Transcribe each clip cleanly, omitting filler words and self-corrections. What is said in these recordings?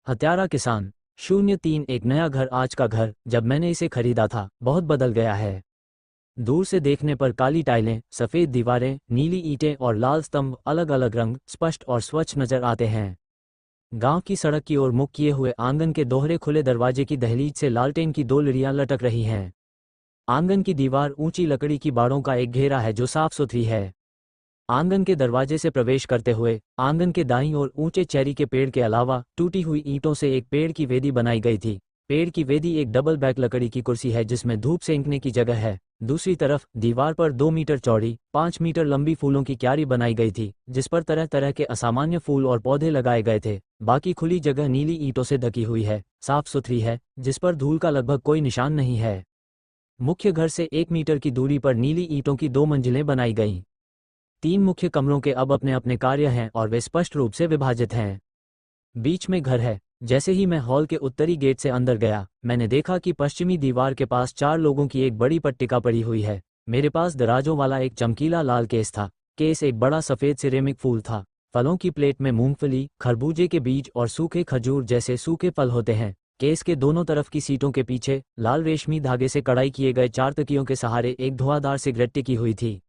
हत्यारा किसान 03 एक नया घर। आज का घर जब मैंने इसे खरीदा था बहुत बदल गया है। दूर से देखने पर काली टाइलें, सफ़ेद दीवारें, नीली ईंटें और लाल स्तंभ अलग अलग रंग स्पष्ट और स्वच्छ नजर आते हैं। गांव की सड़क की ओर मुख किए हुए आंगन के दोहरे खुले दरवाजे की दहलीज से लालटेन की दो लड़ियां लटक रही हैं। आंगन की दीवार ऊंची लकड़ी की बाड़ों का एक घेरा है जो साफ सुथरी है। आंगन के दरवाजे से प्रवेश करते हुए आंगन के दाईं ओर ऊंचे चेरी के पेड़ के अलावा टूटी हुई ईंटों से एक पेड़ की वेदी बनाई गई थी। पेड़ की वेदी एक डबल बैक लकड़ी की कुर्सी है जिसमें धूप सेंकने की जगह है। दूसरी तरफ दीवार पर 2 मीटर चौड़ी 5 मीटर लंबी फूलों की क्यारी बनाई गई थी जिस पर तरह तरह के असामान्य फूल और पौधे लगाए गए थे। बाकी खुली जगह नीली ईंटों से ढकी हुई है, साफ सुथरी है, जिस पर धूल का लगभग कोई निशान नहीं है। मुख्य घर से 1 मीटर की दूरी पर नीली ईंटों की 2 मंजिलें बनाई गईं। 3 मुख्य कमरों के अब अपने अपने कार्य हैं और वे स्पष्ट रूप से विभाजित हैं। बीच में घर है। जैसे ही मैं हॉल के उत्तरी गेट से अंदर गया, मैंने देखा कि पश्चिमी दीवार के पास 4 लोगों की एक बड़ी पट्टिका पड़ी हुई है। मेरे पास दराजों वाला एक चमकीला लाल केस था। केस एक बड़ा सफ़ेद सिरेमिक फूल था। फलों की प्लेट में मूंगफली, खरबूजे के बीज और सूखे खजूर जैसे सूखे फल होते हैं। केस के दोनों तरफ की सीटों के पीछे लाल रेशमी धागे से कढ़ाई किए गए 4 तकियों के सहारे एक धुआंधार सिगरेट टिकी हुई थी।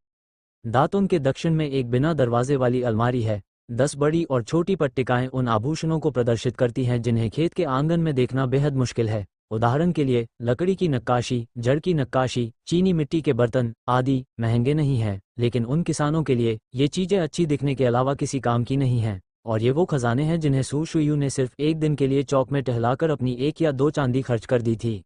दांतों के दक्षिण में एक बिना दरवाजे वाली अलमारी है। 10 बड़ी और छोटी पट्टिकाएं उन आभूषणों को प्रदर्शित करती हैं जिन्हें खेत के आंगन में देखना बेहद मुश्किल है। उदाहरण के लिए लकड़ी की नक्काशी, जड़ की नक्काशी, चीनी मिट्टी के बर्तन आदि महंगे नहीं हैं, लेकिन उन किसानों के लिए ये चीजें अच्छी दिखने के अलावा किसी काम की नहीं हैं। और ये वो खजाने हैं जिन्हें सू शुयू ने सिर्फ एक दिन के लिए चौक में टहलाकर अपनी 1 या 2 चांदी खर्च कर दी थी।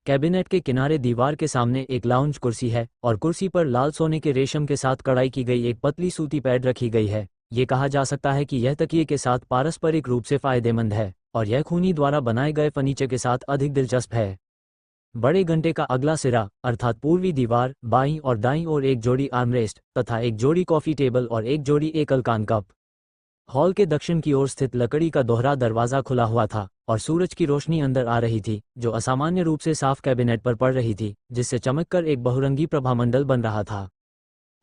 कैबिनेट के किनारे दीवार के सामने एक लाउंज कुर्सी है और कुर्सी पर लाल सोने के रेशम के साथ कढ़ाई की गई एक पतली सूती पैड रखी गई है। ये कहा जा सकता है कि यह तकिए के साथ पारस्परिक रूप से फायदेमंद है और यह खूनी द्वारा बनाए गए फर्नीचर के साथ अधिक दिलचस्प है। बड़े घंटे का अगला सिरा अर्थात पूर्वी दीवार, बाईं और दाईं ओर एक जोड़ी आर्मरेस्ट तथा एक जोड़ी कॉफी टेबल और एक जोड़ी एकल कान कप। हॉल के दक्षिण की ओर स्थित लकड़ी का दोहरा दरवाजा खुला हुआ था और सूरज की रोशनी अंदर आ रही थी जो असामान्य रूप से साफ कैबिनेट पर पड़ रही थी, जिससे चमककर एक बहुरंगी प्रभामंडल बन रहा था।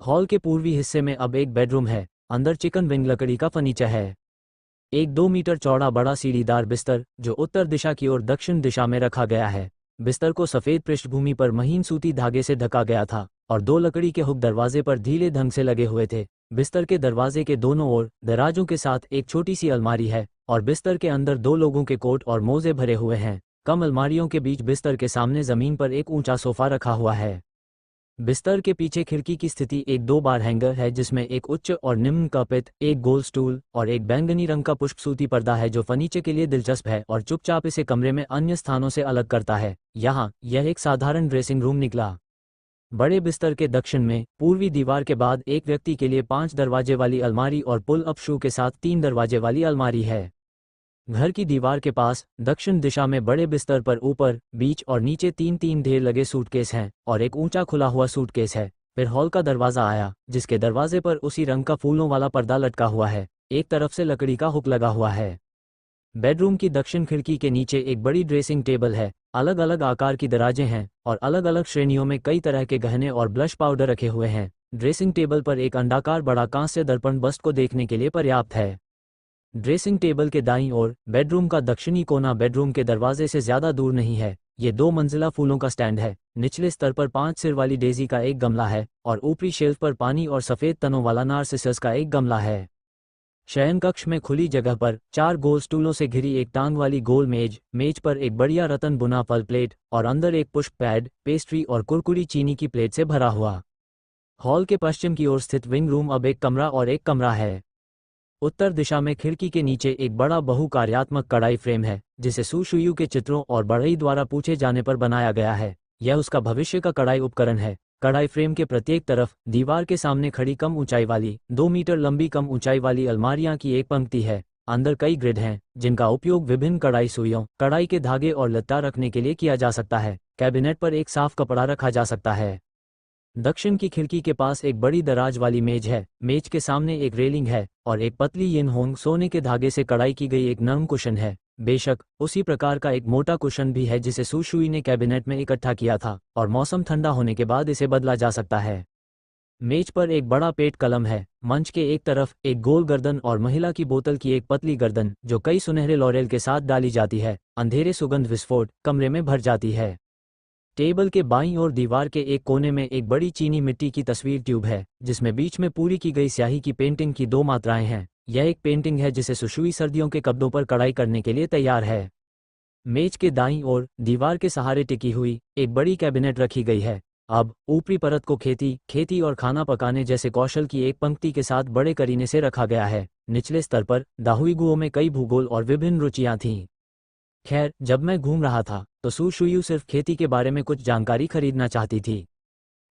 हॉल के पूर्वी हिस्से में अब एक बेडरूम है। अंदर चिकन विंग लकड़ी का फर्नीचर है। एक 2 मीटर चौड़ा बड़ा सीढ़ीदार बिस्तर जो उत्तर दिशा की ओर दक्षिण दिशा में रखा गया है। बिस्तर को सफेद पृष्ठभूमि पर महीन सूती धागे से ढका गया था और 2 लकड़ी के हुक दरवाजे पर ढीले ढंग से लगे हुए थे। बिस्तर के दरवाजे के दोनों ओर दराजों के साथ एक छोटी सी अलमारी है और बिस्तर के अंदर 2 लोगों के कोट और मोजे भरे हुए हैं। कम अलमारियों के बीच बिस्तर के सामने जमीन पर एक ऊंचा सोफा रखा हुआ है। बिस्तर के पीछे खिड़की की स्थिति एक 2 बार हैंगर है जिसमें एक उच्च और निम्न कपित, एक गोल स्टूल और एक बैंगनी रंग का पुष्प सूती पर्दा है जो फर्नीचर के लिए दिलचस्प है और चुपचाप इसे कमरे में अन्य स्थानों से अलग करता है। यहाँ यह एक साधारण ड्रेसिंग रूम निकला। बड़े बिस्तर के दक्षिण में पूर्वी दीवार के बाद एक व्यक्ति के लिए 5 दरवाजे वाली अलमारी और पुल अप शू के साथ 3 दरवाजे वाली अलमारी है। घर की दीवार के पास दक्षिण दिशा में बड़े बिस्तर पर ऊपर, बीच और नीचे 3 ढेर लगे सूटकेस हैं और एक ऊंचा खुला हुआ सूटकेस है। फिर हॉल का दरवाजा आया जिसके दरवाजे पर उसी रंग का फूलों वाला पर्दा लटका हुआ है। एक तरफ से लकड़ी का हुक लगा हुआ है। बेडरूम की दक्षिण खिड़की के नीचे एक बड़ी ड्रेसिंग टेबल है। अलग अलग आकार की दराजें हैं और अलग अलग श्रेणियों में कई तरह के गहने और ब्लश पाउडर रखे हुए हैं। ड्रेसिंग टेबल पर एक अंडाकार बड़ा कांस्य दर्पण बस्ट को देखने के लिए पर्याप्त है। ड्रेसिंग टेबल के दाईं ओर बेडरूम का दक्षिणी कोना बेडरूम के दरवाजे से ज्यादा दूर नहीं है। ये 2 मंजिला फूलों का स्टैंड है। निचले स्तर पर 5 सिर वाली डेजी का एक गमला है और ऊपरी शेल्फ पर पानी और सफेद तनों वाला नार्सिसस का एक गमला है। शयन कक्ष में खुली जगह पर 4 गोल स्टूलों से घिरी एक टांग वाली गोल मेज पर एक बढ़िया रतन बुना फल प्लेट और अंदर एक पुष्प पैड, पेस्ट्री और कुरकुरी चीनी की प्लेट से भरा हुआ। हॉल के पश्चिम की ओर स्थित विंग रूम अब एक कमरा और एक कमरा है। उत्तर दिशा में खिड़की के नीचे एक बड़ा बहुकार्यात्मक कढ़ाई फ्रेम है जिसे सू शुयू के चित्रों और बढ़ई द्वारा पूछे जाने पर बनाया गया है। यह उसका भविष्य का कढ़ाई उपकरण है। कढ़ाई फ्रेम के प्रत्येक तरफ दीवार के सामने खड़ी कम ऊंचाई वाली 2 मीटर लंबी कम ऊंचाई वाली अलमारियां की एक पंक्ति है। अंदर कई ग्रिड हैं जिनका उपयोग विभिन्न कढ़ाई सुइयों, कढ़ाई के धागे और लत्ता रखने के लिए किया जा सकता है। कैबिनेट पर एक साफ कपड़ा रखा जा सकता है। दक्षिण की खिड़की के पास एक बड़ी दराज वाली मेज है। मेज के सामने एक रेलिंग है और एक पतली यिन होंग सोने के धागे से कढ़ाई की गई एक नरम कुशन है। बेशक उसी प्रकार का एक मोटा कुशन भी है जिसे सू शुई ने कैबिनेट में इकट्ठा किया था और मौसम ठंडा होने के बाद इसे बदला जा सकता है। मेज पर एक बड़ा पेट कलम है, मंच के एक तरफ एक गोल गर्दन और महिला की बोतल की एक पतली गर्दन जो कई सुनहरे लॉरेल के साथ डाली जाती है। अंधेरे सुगंध विस्फोट कमरे में भर जाती है। टेबल के बाईं ओर दीवार के एक कोने में एक बड़ी चीनी मिट्टी की तस्वीर ट्यूब है, जिसमें बीच में पूरी की गई स्याही की पेंटिंग की 2 मात्राएं हैं। यह एक पेंटिंग है जिसे सुशुई सर्दियों के कपड़ों पर कढ़ाई करने के लिए तैयार है। मेज के दाईं ओर दीवार के सहारे टिकी हुई एक बड़ी कैबिनेट रखी गई है। अब ऊपरी परत को खेती और खाना पकाने जैसे कौशल की एक पंक्ति के साथ बड़े करीने से रखा गया है। निचले स्तर पर दाहुईगुओं में कई भूगोल और विभिन्न रुचियां थीं। खैर, जब मैं घूम रहा था तो सू शुयू सिर्फ खेती के बारे में कुछ जानकारी खरीदना चाहती थी।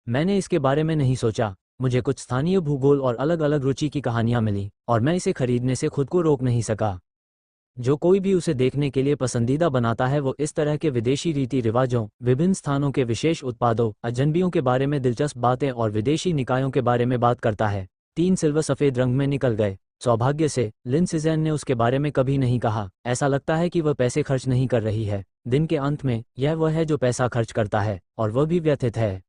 मैंने इसके बारे में नहीं सोचा। मुझे कुछ स्थानीय भूगोल और अलग अलग रुचि की कहानियां मिली और मैं इसे खरीदने से खुद को रोक नहीं सका। जो कोई भी उसे देखने के लिए पसंदीदा बनाता है वो इस तरह के विदेशी रीति रिवाजों, विभिन्न स्थानों के विशेष उत्पादों, अजनबियों के बारे में दिलचस्प बातें और विदेशी निकायों के बारे में बात करता है। 3 सिल्वर सफ़ेद रंग में निकल गए। सौभाग्य से लिन सिज़ेन ने उसके बारे में कभी नहीं कहा। ऐसा लगता है कि वह पैसे खर्च नहीं कर रही है। दिन के अंत में यह वह है जो पैसा खर्च करता है, और वह भी व्यथित है।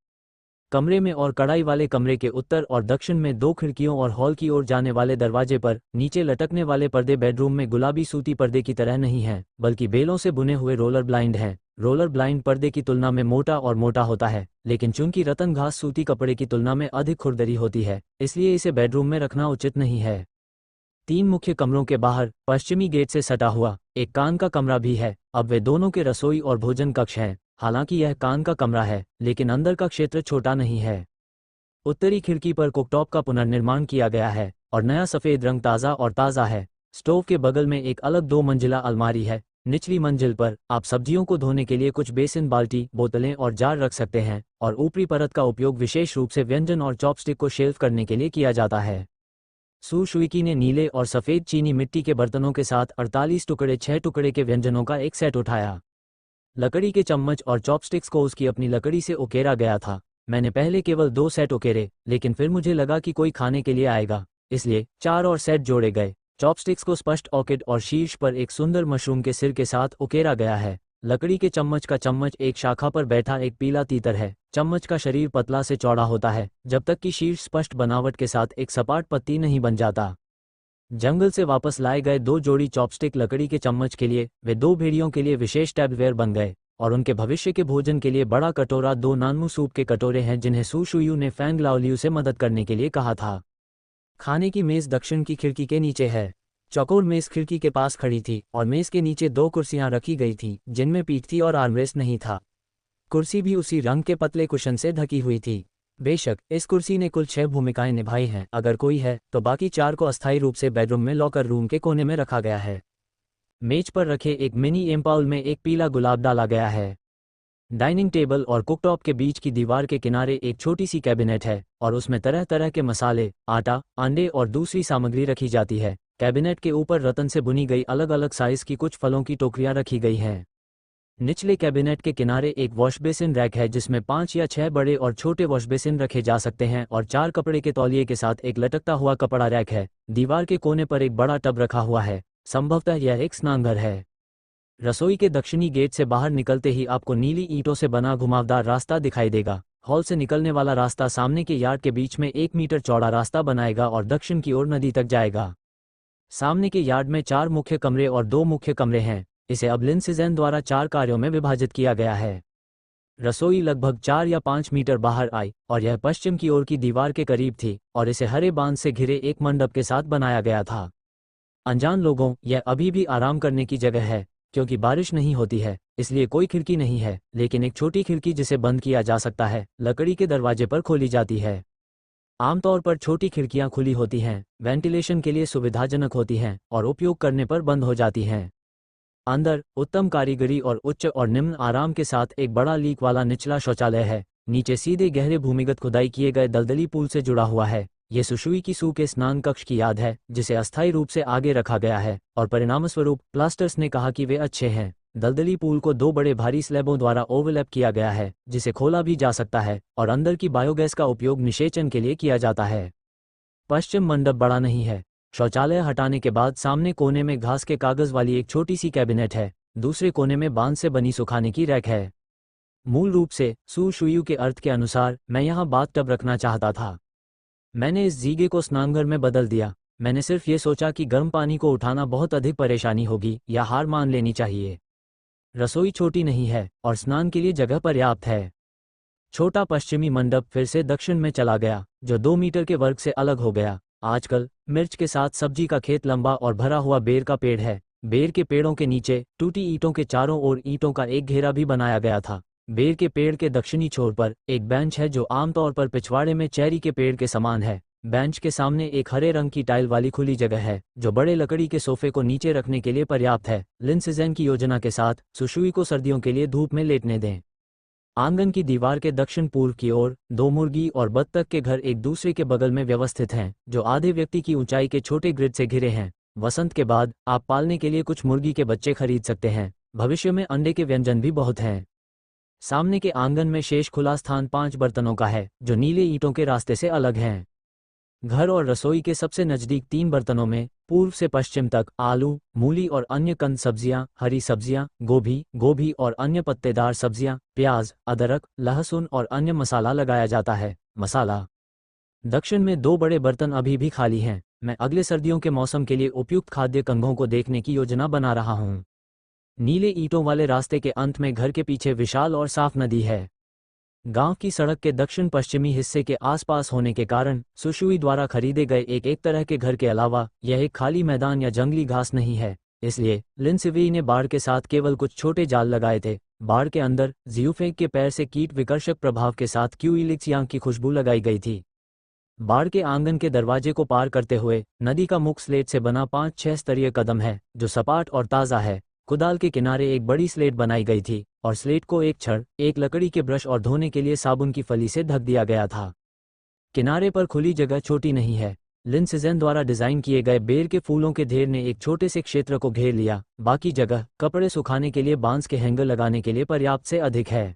कमरे में और कढ़ाई वाले कमरे के उत्तर और दक्षिण में 2 खिड़कियों और हॉल की ओर जाने वाले दरवाजे पर नीचे लटकने वाले पर्दे बेडरूम में गुलाबी सूती पर्दे की तरह नहीं हैं, बल्कि बेलों से बुने हुए रोलर ब्लाइंड हैं। रोलर ब्लाइंड पर्दे की तुलना में मोटा और मोटा होता है, लेकिन चूंकि रतन घास सूती कपड़े की तुलना में अधिक खुरदरी होती है, इसलिए इसे बेडरूम में रखना उचित नहीं है। 3 मुख्य कमरों के बाहर पश्चिमी गेट से सटा हुआ एक कान का कमरा भी है। अब वे दोनों के रसोई और भोजन कक्ष हैं। हालांकि यह कान का कमरा है, लेकिन अंदर का क्षेत्र छोटा नहीं है। उत्तरी खिड़की पर कुकटॉप का पुनर्निर्माण किया गया है और नया सफ़ेद रंग ताज़ा है। स्टोव के बगल में एक अलग 2 मंजिला अलमारी है। निचली मंजिल पर आप सब्जियों को धोने के लिए कुछ बेसिन, बाल्टी, बोतलें और जार रख सकते हैं, और ऊपरी परत का उपयोग विशेष रूप से व्यंजन और चॉपस्टिक को शेल्फ करने के लिए किया जाता है। सू शुइकी ने नीले और सफ़ेद चीनी मिट्टी के बर्तनों के साथ 48 टुकड़े 6 टुकड़े के व्यंजनों का एक सेट उठाया। लकड़ी के चम्मच और चॉपस्टिक्स को उसकी अपनी लकड़ी से उकेरा गया था। मैंने पहले केवल 2 सेट उकेरे, लेकिन फिर मुझे लगा कि कोई खाने के लिए आएगा, इसलिए 4 और सेट जोड़े गए। चॉपस्टिक्स को स्पष्ट ऑर्किड और शीर्ष पर एक सुंदर मशरूम के सिर के साथ उकेरा गया है। लकड़ी के चम्मच का चम्मच एक शाखा पर बैठा एक पीला तीतर है। चम्मच का शरीर पतला से चौड़ा होता है, जब तक कि शीर्ष स्पष्ट बनावट के साथ एक सपाट पत्ती नहीं बन जाता। जंगल से वापस लाए गए 2 जोड़ी चॉपस्टिक लकड़ी के चम्मच के लिए वे 2 भेड़ियों के लिए विशेष टैबवेयर बन गए, और उनके भविष्य के भोजन के लिए बड़ा कटोरा 2 नानमू सूप के कटोरे हैं जिन्हें सू शुयू ने फैंग लाओलियू से मदद करने के लिए कहा था। खाने की मेज़ दक्षिण की खिड़की के नीचे है। चौकोर मेज़ खिड़की के पास खड़ी थी और मेज़ के नीचे 2 कुर्सियां रखी गई थीं जिनमें पीठ थी और आर्मरेस्ट नहीं था। कुर्सी भी उसी रंग के पतले कुशन से ढकी हुई थी। बेशक इस कुर्सी ने कुल 6 भूमिकाएं निभाई हैं। अगर कोई है तो बाकी 4 को अस्थायी रूप से बेडरूम में लॉकर रूम के कोने में रखा गया है। मेज पर रखे एक मिनी एम्पाउल में एक पीला गुलाब डाला गया है। डाइनिंग टेबल और कुकटॉप के बीच की दीवार के किनारे एक छोटी सी कैबिनेट है और उसमें तरह तरह के मसाले, आटा, अंडे और दूसरी सामग्री रखी जाती है। कैबिनेट के ऊपर रतन से बुनी गई अलग अलग साइज की कुछ फलों की टोकरियां रखी गई हैं। निचले कैबिनेट के किनारे एक वॉशबेसिन रैक है जिसमें 5 या 6 बड़े और छोटे वॉशबेसिन रखे जा सकते हैं, और 4 कपड़े के तौलिए के साथ एक लटकता हुआ कपड़ा रैक है। दीवार के कोने पर एक बड़ा टब रखा हुआ है। संभवतः यह एक स्नानघर है। रसोई के दक्षिणी गेट से बाहर निकलते ही आपको नीली ईंटों से बना घुमावदार रास्ता दिखाई देगा। हॉल से निकलने वाला रास्ता सामने के यार्ड के बीच में 1 मीटर चौड़ा रास्ता बनाएगा और दक्षिण की ओर नदी तक जाएगा। सामने के यार्ड में 4 मुख्य कमरे और 2 मुख्य कमरे हैं। इसे अब लिन सिज़ेन द्वारा 4 कार्यों में विभाजित किया गया है। रसोई लगभग 4 या 5 मीटर बाहर आई और यह पश्चिम की ओर की दीवार के करीब थी, और इसे हरे बांध से घिरे एक मंडप के साथ बनाया गया था। अनजान लोगों, यह अभी भी आराम करने की जगह है। क्योंकि बारिश नहीं होती है, इसलिए कोई खिड़की नहीं है, लेकिन एक छोटी खिड़की जिसे बंद किया जा सकता है लकड़ी के दरवाजे पर खोली जाती है। आमतौर पर छोटी खिड़कियां खुली होती हैं, वेंटिलेशन के लिए सुविधाजनक होती हैं और उपयोग करने पर बंद हो जाती हैं। अंदर उत्तम कारीगरी और उच्च और निम्न आराम के साथ एक बड़ा लीक वाला निचला शौचालय है। नीचे सीधे गहरे भूमिगत खुदाई किए गए दलदली पूल से जुड़ा हुआ है। ये सुशुई की सू के स्नान कक्ष की याद है जिसे अस्थायी रूप से आगे रखा गया है, और परिणामस्वरूप प्लास्टर्स ने कहा कि वे अच्छे हैं। दलदली पूल को 2 बड़े भारी स्लैबों द्वारा ओवरलैप किया गया है जिसे खोला भी जा सकता है, और अंदर की बायोगैस का उपयोग निषेचन के लिए किया जाता है। पश्चिम मंडप बड़ा नहीं है। शौचालय हटाने के बाद सामने कोने में घास के कागज वाली एक छोटी सी कैबिनेट है। दूसरे कोने में बांस से बनी सुखाने की रैक है। मूल रूप से सू शुयू के अर्थ के अनुसार मैं यहाँ बाथ टब रखना चाहता था। मैंने इस जीगे को स्नानघर में बदल दिया। मैंने सिर्फ ये सोचा कि गर्म पानी को उठाना बहुत अधिक परेशानी होगी या हार मान लेनी चाहिए। रसोई छोटी नहीं है और स्नान के लिए जगह पर्याप्त है। छोटा पश्चिमी मंडप फिर से दक्षिण में चला गया, जो 2 मीटर के वर्ग से अलग हो गया। आजकल मिर्च के साथ सब्जी का खेत लंबा और भरा हुआ बेर का पेड़ है। बेर के पेड़ों के नीचे टूटी ईंटों के चारों ओर ईंटों का एक घेरा भी बनाया गया था। बेर के पेड़ के दक्षिणी छोर पर एक बेंच है जो आमतौर पर पिछवाड़े में चेरी के पेड़ के समान है। बेंच के सामने एक हरे रंग की टाइल वाली खुली जगह है जो बड़े लकड़ी के सोफे को नीचे रखने के लिए पर्याप्त है। लिन सिज़ेन की योजना के साथ सुशुई को सर्दियों के लिए धूप में लेटने दें। आंगन की दीवार के दक्षिण पूर्व की ओर 2 मुर्गी और बत्तख के घर एक दूसरे के बगल में व्यवस्थित हैं, जो आधे व्यक्ति की ऊंचाई के छोटे ग्रिड से घिरे हैं। वसंत के बाद आप पालने के लिए कुछ मुर्गी के बच्चे खरीद सकते हैं। भविष्य में अंडे के व्यंजन भी बहुत हैं। सामने के आंगन में शेष खुला स्थान 5 बर्तनों का है जो नीले ईंटों के रास्ते से अलग हैं। घर और रसोई के सबसे नजदीक 3 बर्तनों में पूर्व से पश्चिम तक आलू, मूली और अन्य कंद सब्जियां, हरी सब्जियां, गोभी और अन्य पत्तेदार सब्जियां, प्याज, अदरक, लहसुन और अन्य मसाला लगाया जाता है। मसाला दक्षिण में 2 बड़े बर्तन अभी भी खाली हैं। मैं अगले सर्दियों के मौसम के लिए उपयुक्त खाद्य कंघों को देखने की योजना बना रहा हूँ। नीले ईंटों वाले रास्ते के अंत में घर के पीछे विशाल और साफ नदी है। गांव की सड़क के दक्षिण पश्चिमी हिस्से के आसपास होने के कारण सुशुई द्वारा खरीदे गए एक तरह के घर के अलावा यह एक खाली मैदान या जंगली घास नहीं है। इसलिए लिन सिवेई ने बाड़ के साथ केवल कुछ छोटे जाल लगाए थे। बाड़ के अंदर जियूफेंग के पैर से कीट विकर्षक प्रभाव के साथ क्यूइलिक्सियांग की खुशबू लगाई गई थी। बाड़ के आंगन के दरवाजे को पार करते हुए नदी का मुख स्लेट से बना 5-6 स्तरीय कदम है जो सपाट और ताज़ा है। कुदाल के किनारे एक बड़ी स्लेट बनाई गई थी और स्लेट को एक छड़, एक लकड़ी के ब्रश और धोने के लिए साबुन की फली से ढक दिया गया था। किनारे पर खुली जगह छोटी नहीं है। लिन सिज़ेन द्वारा डिजाइन किए गए बेर के फूलों के ढेर ने एक छोटे से क्षेत्र को घेर लिया। बाकी जगह कपड़े सुखाने के लिए बांस के हैंगर लगाने के लिए पर्याप्त से अधिक है।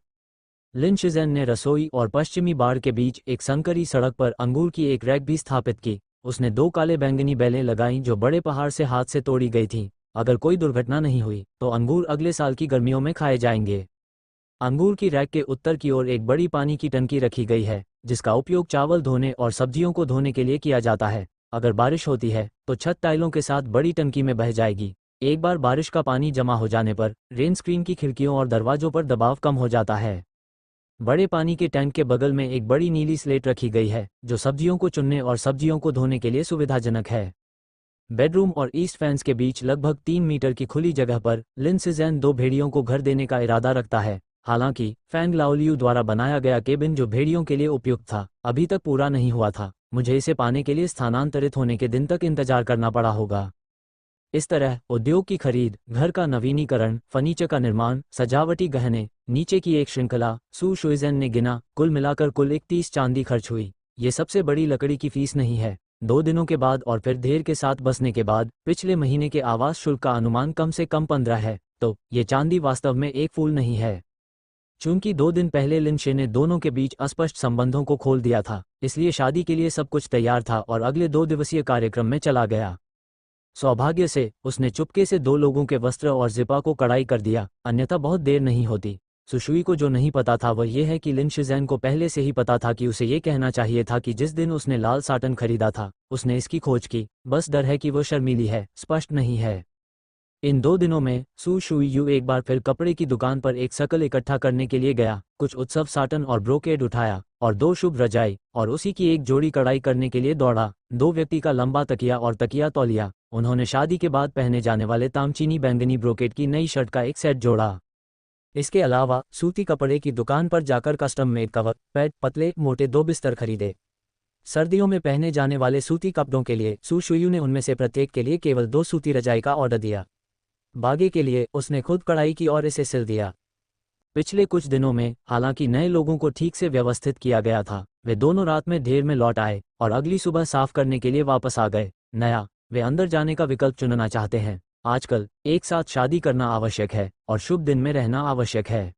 लिन सिज़ेन ने रसोई और पश्चिमी बाड़ के बीच एक संकरी सड़क पर अंगूर की एक रैक भी स्थापित की। उसने 2 काले बैंगनी बेलें लगाईं जो बड़े पहाड़ से हाथ से तोड़ी गई थीं। अगर कोई दुर्घटना नहीं हुई तो अंगूर अगले साल की गर्मियों में खाए जाएंगे। अंगूर की रैक के उत्तर की ओर एक बड़ी पानी की टंकी रखी गई है जिसका उपयोग चावल धोने और सब्जियों को धोने के लिए किया जाता है। अगर बारिश होती है तो छत टाइलों के साथ बड़ी टंकी में बह जाएगी। एक बार बारिश का पानी जमा हो जाने पर रेन स्क्रीन की खिड़कियों और दरवाजों पर दबाव कम हो जाता है। बड़े पानी के टैंक के बगल में एक बड़ी नीली स्लेट रखी गई है जो सब्जियों को चुनने और सब्जियों को धोने के लिए सुविधाजनक है। बेडरूम और ईस्ट फैंस के बीच लगभग 3 मीटर की खुली जगह पर लिन सिज़ेन 2 भेड़ियों को घर देने का इरादा रखता है। हालांकि फैंग लाओलियू द्वारा बनाया गया केबिन जो भेड़ियों के लिए उपयुक्त था अभी तक पूरा नहीं हुआ था। मुझे इसे पाने के लिए स्थानांतरित होने के दिन तक इंतजार करना पड़ा होगा। इस तरह उद्योग की खरीद, घर का नवीनीकरण, फर्नीचर का निर्माण, सजावटी गहने, नीचे की एक श्रृंखला, सू शुइज़ेन ने गिना, कुल मिलाकर कुल 31 चांदी खर्च हुई। ये सबसे बड़ी लकड़ी की फीस नहीं है। 2 दिनों के बाद और फिर ढेर के साथ बसने के बाद पिछले महीने के आवास शुल्क का अनुमान कम से कम 15 है। तो ये चांदी वास्तव में एक फूल नहीं है। चूंकि 2 दिन पहले लिन शे ने दोनों के बीच अस्पष्ट संबंधों को खोल दिया था, इसलिए शादी के लिए सब कुछ तैयार था और अगले 2 दिवसीय कार्यक्रम में चला गया। सौभाग्य से उसने चुपके से 2 लोगों के वस्त्र और जिपा को कड़ाई कर दिया, अन्यथा बहुत देर नहीं होती। सुशुई को जो नहीं पता था वह यह है कि लिन शिज़ेन को पहले से ही पता था कि उसे ये कहना चाहिए था कि जिस दिन उसने लाल साटन खरीदा था उसने इसकी खोज की। बस डर है कि वह शर्मीली है, स्पष्ट नहीं है। इन 2 दिनों में सू शुई एक बार फिर कपड़े की दुकान पर एक शकल इकट्ठा करने के लिए गया, कुछ उत्सव साटन और ब्रोकेड उठाया और 2 शुभ रजाई और उसी की एक जोड़ी कढ़ाई करने के लिए दौड़ा। 2 व्यक्ति का लंबा तकिया और तकिया तौलिया। उन्होंने शादी के बाद पहने जाने वाले तामचीनी बैंगनी ब्रोकेड की नई शर्ट का एक सेट जोड़ा। इसके अलावा सूती कपड़े की दुकान पर जाकर कस्टम मेड कवर, पैड, पतले मोटे 2 बिस्तर खरीदे। सर्दियों में पहने जाने वाले सूती कपड़ों के लिए सू शुई ने उनमें से प्रत्येक के लिए केवल 2 सूती रजाई का ऑर्डर दिया। बागे के लिए उसने खुद कढ़ाई की और इसे सिल दिया। पिछले कुछ दिनों में हालांकि नए लोगों को ठीक से व्यवस्थित किया गया था, वे दोनों रात में ढेर में लौट आए और अगली सुबह साफ करने के लिए वापस आ गए। नया, वे अंदर जाने का विकल्प चुनना चाहते हैं। आजकल एक साथ शादी करना आवश्यक है और शुभ दिन में रहना आवश्यक है।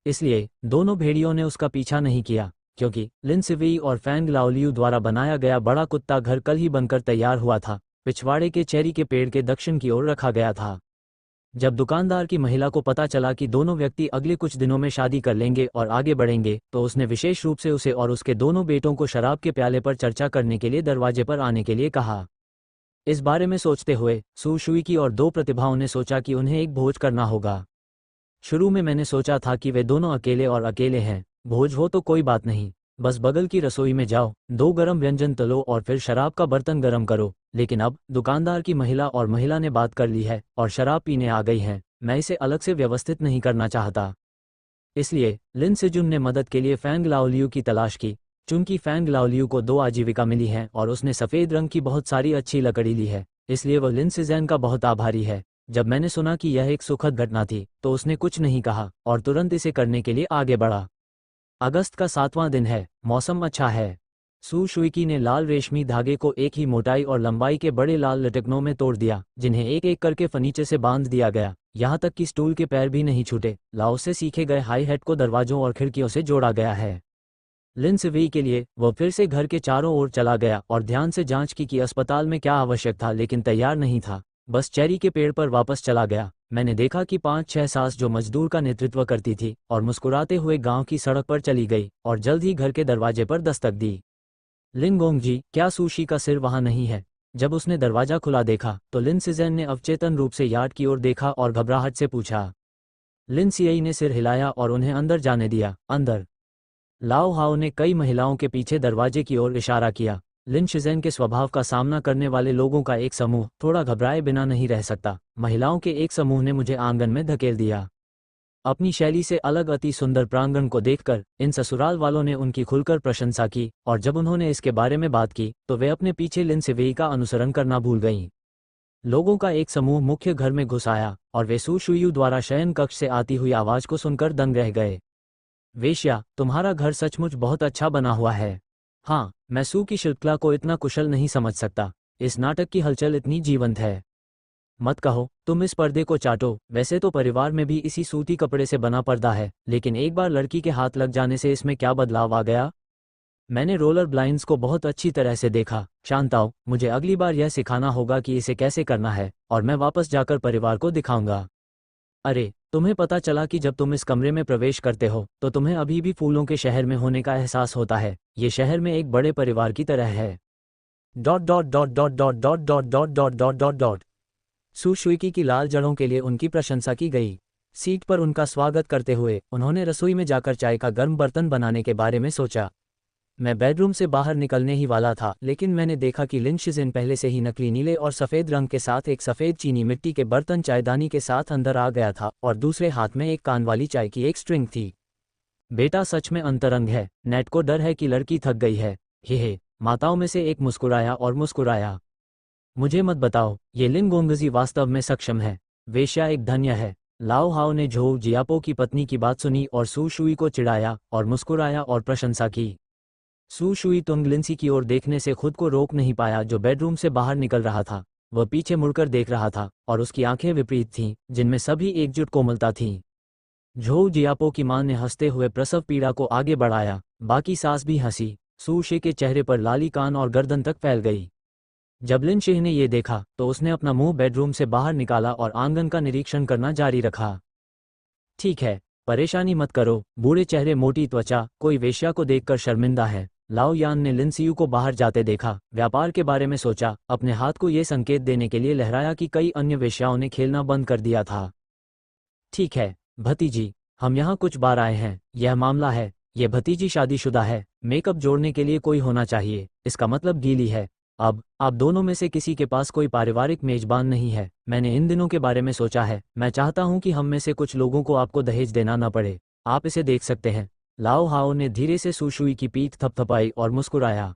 इसलिए दोनों भेड़ियों ने उसका पीछा नहीं किया, क्योंकि लिन सिवेई और फैंग लाओलियू द्वारा बनाया गया बड़ा कुत्ता घर कल ही बनकर तैयार हुआ था। पिछवाड़े के चेरी के पेड़ के दक्षिण की ओर रखा गया था। जब दुकानदार की महिला को पता चला कि दोनों व्यक्ति अगले कुछ दिनों में शादी कर लेंगे और आगे बढ़ेंगे, तो उसने विशेष रूप से उसे और उसके दोनों बेटों को शराब के प्याले पर चर्चा करने के लिए दरवाजे पर आने के लिए कहा। इस बारे में सोचते हुए सू शुई की और दो प्रतिभाओं ने सोचा कि उन्हें एक भोज करना होगा। शुरू में मैंने सोचा था कि वे दोनों अकेले और अकेले हैं, भोज हो तो कोई बात नहीं, बस बगल की रसोई में जाओ, 2 गरम व्यंजन तलो और फिर शराब का बर्तन गरम करो। लेकिन अब दुकानदार की महिला और महिला ने बात कर ली है और शराब पीने आ गई हैं, मैं इसे अलग से व्यवस्थित नहीं करना चाहता। इसलिए लिन सिजुन ने मदद के लिए फैंग लाओलियू की तलाश की। चूंकि फैंग लाओलियू को 2 आजीविका मिली हैं और उसने सफ़ेद रंग की बहुत सारी अच्छी लकड़ी ली है, इसलिए वह लिन सिजैन का बहुत आभारी है। जब मैंने सुना कि यह एक सुखद घटना थी तो उसने कुछ नहीं कहा और तुरंत इसे करने के लिए आगे बढ़ा। अगस्त का 7वां दिन है, मौसम अच्छा है। सू शुई ने लाल रेशमी धागे को एक ही मोटाई और लंबाई के बड़े लाल लटकनों में तोड़ दिया, जिन्हें एक एक करके फर्नीचर से बांध दिया गया, यहाँ तक कि स्टूल के पैर भी नहीं छूटे। लाओ से सीखे गए हाई हैट को दरवाजों और खिड़कियों से जोड़ा गया है। लिन सिवेई के लिए वह फिर से घर के चारों ओर चला गया और ध्यान से जांच की कि अस्पताल में क्या आवश्यक था, लेकिन तैयार नहीं था। बस चेरी के पेड़ पर वापस चला गया। मैंने देखा कि 5-6 सास जो मजदूर का नेतृत्व करती थी और मुस्कुराते हुए गांव की सड़क पर चली गई और जल्द ही घर के दरवाजे पर दस्तक दी। लिन गोंगजी, क्या सूशी का सिर वहां नहीं है? जब उसने दरवाजा खुला देखा तो लिन सिजैन ने अवचेतन रूप से यार्ड की ओर देखा और घबराहट से पूछा। लिन सियई ने सिर हिलाया और उन्हें अंदर जाने दिया। अंदर। लाओ हाओ ने कई महिलाओं के पीछे दरवाजे की ओर इशारा किया। लिन शिज़ेन के स्वभाव का सामना करने वाले लोगों का एक समूह थोड़ा घबराए बिना नहीं रह सकता। महिलाओं के एक समूह ने मुझे आंगन में धकेल दिया। अपनी शैली से अलग अति सुंदर प्रांगण को देखकर इन ससुराल वालों ने उनकी खुलकर प्रशंसा की और जब उन्होंने इसके बारे में बात की तो वे अपने पीछे लिन सिवेई का अनुसरण करना भूल गईं। लोगों का एक समूह मुख्य घर में घुस आया और वे सू शुयू द्वारा शयन कक्ष से आती हुई आवाज को सुनकर दंग रह गए। वेश्या, तुम्हारा घर सचमुच बहुत अच्छा बना हुआ है। हाँ, मैं सू की शिल्पकला को इतना कुशल नहीं समझ सकता। इस नाटक की हलचल इतनी जीवंत है। मत कहो, तुम इस पर्दे को चाटो। वैसे तो परिवार में भी इसी सूती कपड़े से बना पर्दा है, लेकिन एक बार लड़की के हाथ लग जाने से इसमें क्या बदलाव आ गया। मैंने रोलर ब्लाइंड्स को बहुत अच्छी तरह से देखा। शांताओ, मुझे अगली बार यह सिखाना होगा कि इसे कैसे करना है और मैं वापस जाकर परिवार को दिखाऊंगा। अरे, तुम्हें पता चला कि जब तुम इस कमरे में प्रवेश करते हो तो तुम्हें अभी भी फूलों के शहर में होने का एहसास होता है। ये शहर में एक बड़े परिवार की तरह है। Dot dot dot dot dot dot dot dot dot dot dot dot. सू शुई की लाल जड़ों के लिए उनकी प्रशंसा की गई। सीट पर उनका स्वागत करते हुए उन्होंने रसोई में जाकर चाय का गर्म बर्तन बनाने के बारे में सोचा। मैं बेडरूम से बाहर निकलने ही वाला था, लेकिन मैंने देखा कि लिन शिज़ेन पहले से ही नकली नीले और सफ़ेद रंग के साथ एक सफ़ेद चीनी मिट्टी के बर्तन चायदानी के साथ अंदर आ गया था और दूसरे हाथ में एक कान वाली चाय की एक स्ट्रिंग थी। बेटा सच में अंतरंग है। नेट को डर है कि लड़की थक गई है। हे, माताओं में से एक मुस्कुराया और मुस्कुराया। मुझे मत बताओ, ये लिन गोंगजी वास्तव में सक्षम है। वेश्या एक धन्य है। लाओ हाओ ने झोउ जियापो की पत्नी की बात सुनी और सू शुई को चिढ़ाया और मुस्कुराया और प्रशंसा की। सू शुई तुंग लिंसी की ओर देखने से खुद को रोक नहीं पाया, जो बेडरूम से बाहर निकल रहा था। वह पीछे मुड़कर देख रहा था और उसकी आंखें विपरीत थीं, जिनमें सभी एकजुट कोमलता थी। झोउ जियापो की मां ने हंसते हुए प्रसव पीड़ा को आगे बढ़ाया। बाकी सास भी हंसी। सू शे के चेहरे पर लाली कान और गर्दन तक फैल गई। जब लिन शेह ने यह देखा तो उसने अपना मुंह बेडरूम से बाहर निकाला और आंगन का निरीक्षण करना जारी रखा। ठीक है, परेशानी मत करो। बूढ़े चेहरे, मोटी त्वचा, कोई वेश्या को देखकर शर्मिंदा है। लाओ यान ने लिन सियू को बाहर जाते देखा, व्यापार के बारे में सोचा, अपने हाथ को यह संकेत देने के लिए लहराया कि कई अन्य वेश्याओं ने खेलना बंद कर दिया था। ठीक है भतीजी, हम यहाँ कुछ बार आए हैं। यह मामला है। यह भतीजी शादीशुदा है। मेकअप जोड़ने के लिए कोई होना चाहिए। इसका मतलब गीली है। अब आप दोनों में से किसी के पास कोई पारिवारिक मेजबान नहीं है। मैंने इन दिनों के बारे में सोचा है। मैं चाहता हूं कि हम में से कुछ लोगों को आपको दहेज देना न पड़े। आप इसे देख सकते हैं। लाओ हाओ ने धीरे से सू शुई की पीठ थपथपाई और मुस्कुराया।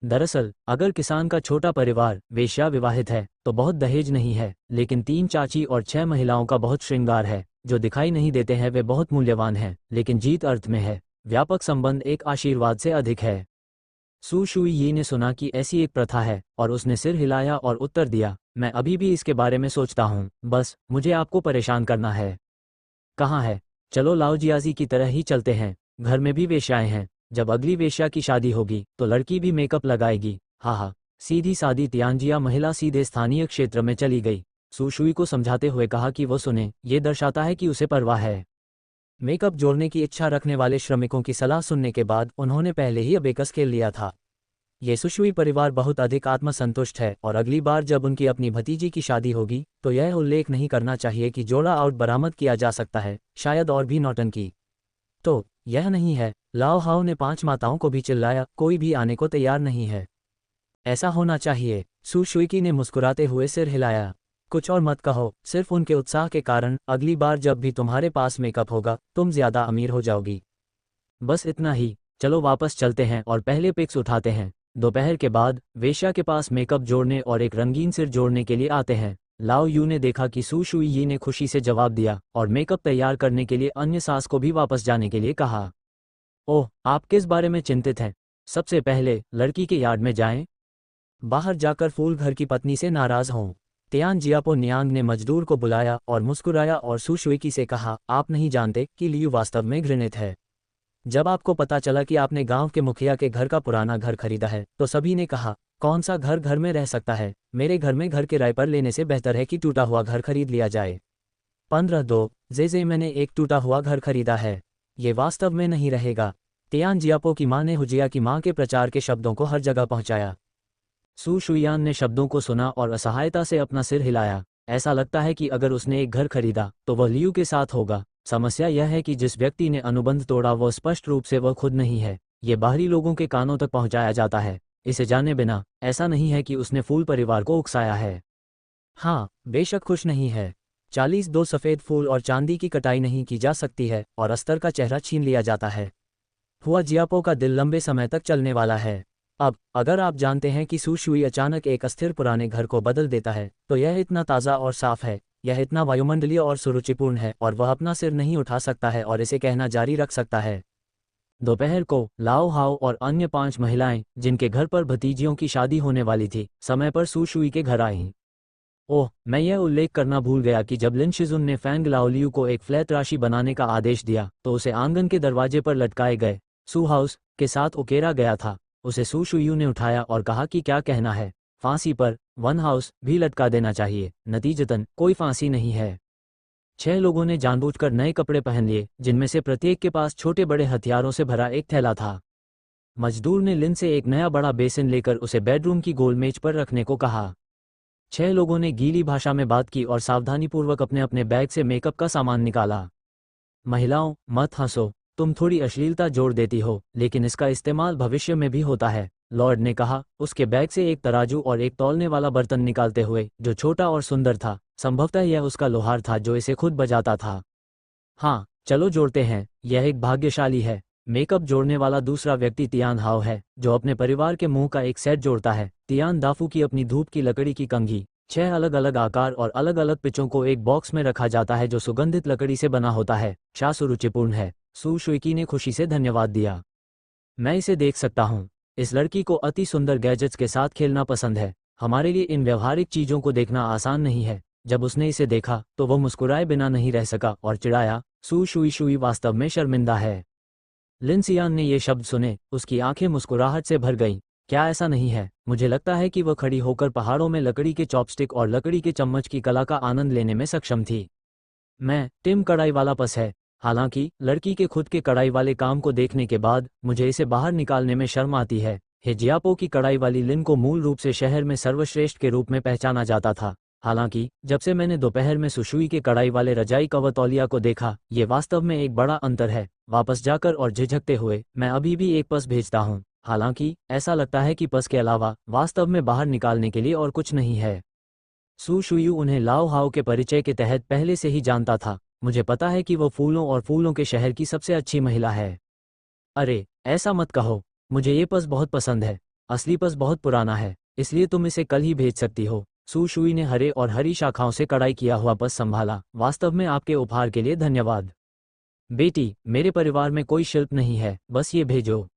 दरअसल अगर किसान का छोटा परिवार वेश्या विवाहित है तो बहुत दहेज नहीं है, लेकिन 3 चाची और 6 महिलाओं का बहुत श्रृंगार है। जो दिखाई नहीं देते हैं वे बहुत मूल्यवान हैं, लेकिन जीत अर्थ में है। व्यापक संबंध एक आशीर्वाद से अधिक है। सू शुई ने सुना कि ऐसी एक प्रथा है और उसने सिर हिलाया और उत्तर दिया, मैं अभी भी इसके बारे में सोचता हूँ। बस मुझे आपको परेशान करना है। कहाँ है? चलो लाओजियाजी की तरह ही चलते हैं। घर में भी वेश्याएं हैं। जब अगली वेश्या की शादी होगी तो लड़की भी मेकअप लगाएगी। हाँ, सीधी सादी तियांजिया महिला सीधे स्थानीय क्षेत्र में चली गई। सुशुई को समझाते हुए कहा कि वो सुने, ये दर्शाता है कि उसे परवाह है। मेकअप जोड़ने की इच्छा रखने वाले श्रमिकों की सलाह सुनने के बाद उन्होंने पहले ही अबेकस खेल लिया था। ये सुशुई परिवार बहुत अधिक आत्मसंतुष्ट है और अगली बार जब उनकी अपनी भतीजी की शादी होगी तो यह उल्लेख नहीं करना चाहिए कि जोड़ा आउट बरामद किया जा सकता है, शायद और भी नौटंकी। तो यह नहीं है, लाओ हाओ ने 5 माताओं को भी चिल्लाया, कोई भी आने को तैयार नहीं है। ऐसा होना चाहिए। सु शुइकी ने मुस्कुराते हुए सिर हिलाया। कुछ और मत कहो, सिर्फ उनके उत्साह के कारण अगली बार जब भी तुम्हारे पास मेकअप होगा तुम ज्यादा अमीर हो जाओगी। बस इतना ही, चलो वापस चलते हैं और पहले पिक्स उठाते हैं। दोपहर के बाद वेश्या के पास मेकअप जोड़ने और एक रंगीन सिर जोड़ने के लिए आते हैं। लाओ यू ने देखा कि सु शुई ने खुशी से जवाब दिया और मेकअप तैयार करने के लिए अन्य सास को भी वापस जाने के लिए कहा। ओह, आप किस बारे में चिंतित हैं? सबसे पहले लड़की के यार्ड में जाएं। बाहर जाकर फूल घर की पत्नी से नाराज हों। तियान जियापो नियांग ने मजदूर को बुलाया और मुस्कुराया और सु शुई से कहा, आप नहीं जानते कि लियू वास्तव में घृणित है। जब आपको पता चला कि आपने गांव के मुखिया के घर का पुराना घर खरीदा है तो सभी ने कहा, कौन सा घर घर में रह सकता है, मेरे घर में घर किराए पर लेने से बेहतर है कि टूटा हुआ घर खरीद लिया जाए। 15-2 जे मैंने एक टूटा हुआ घर खरीदा है, ये वास्तव में नहीं रहेगा। तियान जियापो की मां ने हुजिया की मां के प्रचार के शब्दों को हर जगह पहुंचाया। सु शुयान ने शब्दों को सुना और असहायता से अपना सिर हिलाया। ऐसा लगता है कि अगर उसने एक घर खरीदा तो वह लियू के साथ होगा। समस्या यह है कि जिस व्यक्ति ने अनुबंध तोड़ा वह स्पष्ट रूप से वह खुद नहीं है। ये बाहरी लोगों के कानों तक पहुंचाया जाता है, इसे जाने बिना। ऐसा नहीं है कि उसने फूल परिवार को उकसाया है। हाँ, बेशक खुश नहीं है। 42 सफ़ेद फूल और चांदी की कटाई नहीं की जा सकती है और अस्तर का चेहरा छीन लिया जाता है। हुआ जियापो का दिल लंबे समय तक चलने वाला है। अब अगर आप जानते हैं कि सु शुई अचानक एक अस्थिर पुराने घर को बदल देता है तो यह इतना ताज़ा और साफ है, यह इतना वायुमंडलीय और सुरुचिपूर्ण है और वह अपना सिर नहीं उठा सकता है और इसे कहना जारी रख सकता है। दोपहर को लाओ हाओ और अन्य 5 महिलाएं जिनके घर पर भतीजियों की शादी होने वाली थी समय पर सु शुई के घर आईं। ओह, मैं यह उल्लेख करना भूल गया कि जब लिन शिजुन ने फैंग लाओलियू को एक फ्लैट राशि बनाने का आदेश दिया तो उसे आंगन के दरवाजे पर लटकाए गए सु हाउस के साथ उकेरा गया था। उसे सु शुई ने उठाया और कहा कि क्या कहना है, फांसी पर वन हाउस भी लटका देना चाहिए। नतीजतन कोई फांसी नहीं है। 6 लोगों ने जानबूझकर नए कपड़े पहन लिए जिनमें से प्रत्येक के पास छोटे बड़े हथियारों से भरा एक थैला था। मजदूर ने लिन से एक नया बड़ा बेसिन लेकर उसे बेडरूम की गोल मेज पर रखने को कहा। 6 लोगों ने गीली भाषा में बात की और सावधानीपूर्वक अपने अपने बैग से मेकअप का सामान निकाला। महिलाओं, मत हंसो, तुम थोड़ी अश्लीलता जोड़ देती हो लेकिन इसका इस्तेमाल भविष्य में भी होता है, लॉर्ड ने कहा, उसके बैग से एक तराजू और एक तौलने वाला बर्तन निकालते हुए जो छोटा और सुंदर था। संभवतः यह उसका लोहार था जो इसे खुद बजाता था। हाँ, चलो जोड़ते हैं, यह एक भाग्यशाली है। मेकअप जोड़ने वाला दूसरा व्यक्ति तियान हाओ है जो अपने परिवार के मुंह का एक सेट जोड़ता है। तियान दाफू की अपनी धूप की लकड़ी की कंघी 6 अलग अलग आकार और अलग अलग पिचों को एक बॉक्स में रखा जाता है जो सुगंधित लकड़ी से बना होता है। शाह सुरुचिपूर्ण है। सु शुई ने खुशी से धन्यवाद दिया। मैं इसे देख सकता हूँ। इस लड़की को अति सुंदर गैजेट्स के साथ खेलना पसंद है। हमारे लिए इन व्यवहारिक चीजों को देखना आसान नहीं है। जब उसने इसे देखा तो वह मुस्कुराए बिना नहीं रह सका और चिढ़ाया, सु शुई वास्तव में शर्मिंदा है। लिन सियान ने ये शब्द सुने, उसकी आंखें मुस्कुराहट से भर गईं। क्या ऐसा नहीं है? मुझे लगता है कि वह खड़ी होकर पहाड़ों में लकड़ी के चॉपस्टिक और लकड़ी के चम्मच की कला का आनंद लेने में सक्षम थी। मैं टिम कढ़ाई वाला पस है। हालांकि लड़की के खुद के कढ़ाई वाले काम को देखने के बाद मुझे इसे बाहर निकालने में शर्म आती है। जियापो की कढ़ाई वाली लिन को मूल रूप से शहर में सर्वश्रेष्ठ के रूप में पहचाना जाता था। हालांकि जब से मैंने दोपहर में सुशुई के कढ़ाई वाले रजाई कवर तौलिया को देखा, ये वास्तव में एक बड़ा अंतर है। वापस जाकर और झिझकते हुए मैं अभी भी एक पस भेजता हूँ। हालांकि ऐसा लगता है कि पस के अलावा वास्तव में बाहर निकालने के लिए और कुछ नहीं है। सु शुई उन्हें लाओ हाओ के परिचय के तहत पहले से ही जानता था। मुझे पता है कि वो फूलों और फूलों के शहर की सबसे अच्छी महिला है। अरे, ऐसा मत कहो, मुझे ये पस बहुत पसंद है। असली पस बहुत पुराना है, इसलिए तुम इसे कल ही भेज सकती हो। सु शुई ने हरे और हरी शाखाओं से कढ़ाई किया हुआ पस संभाला। वास्तव में आपके उपहार के लिए धन्यवाद। बेटी, मेरे परिवार में कोई शिल्प नहीं है, बस ये भेजो।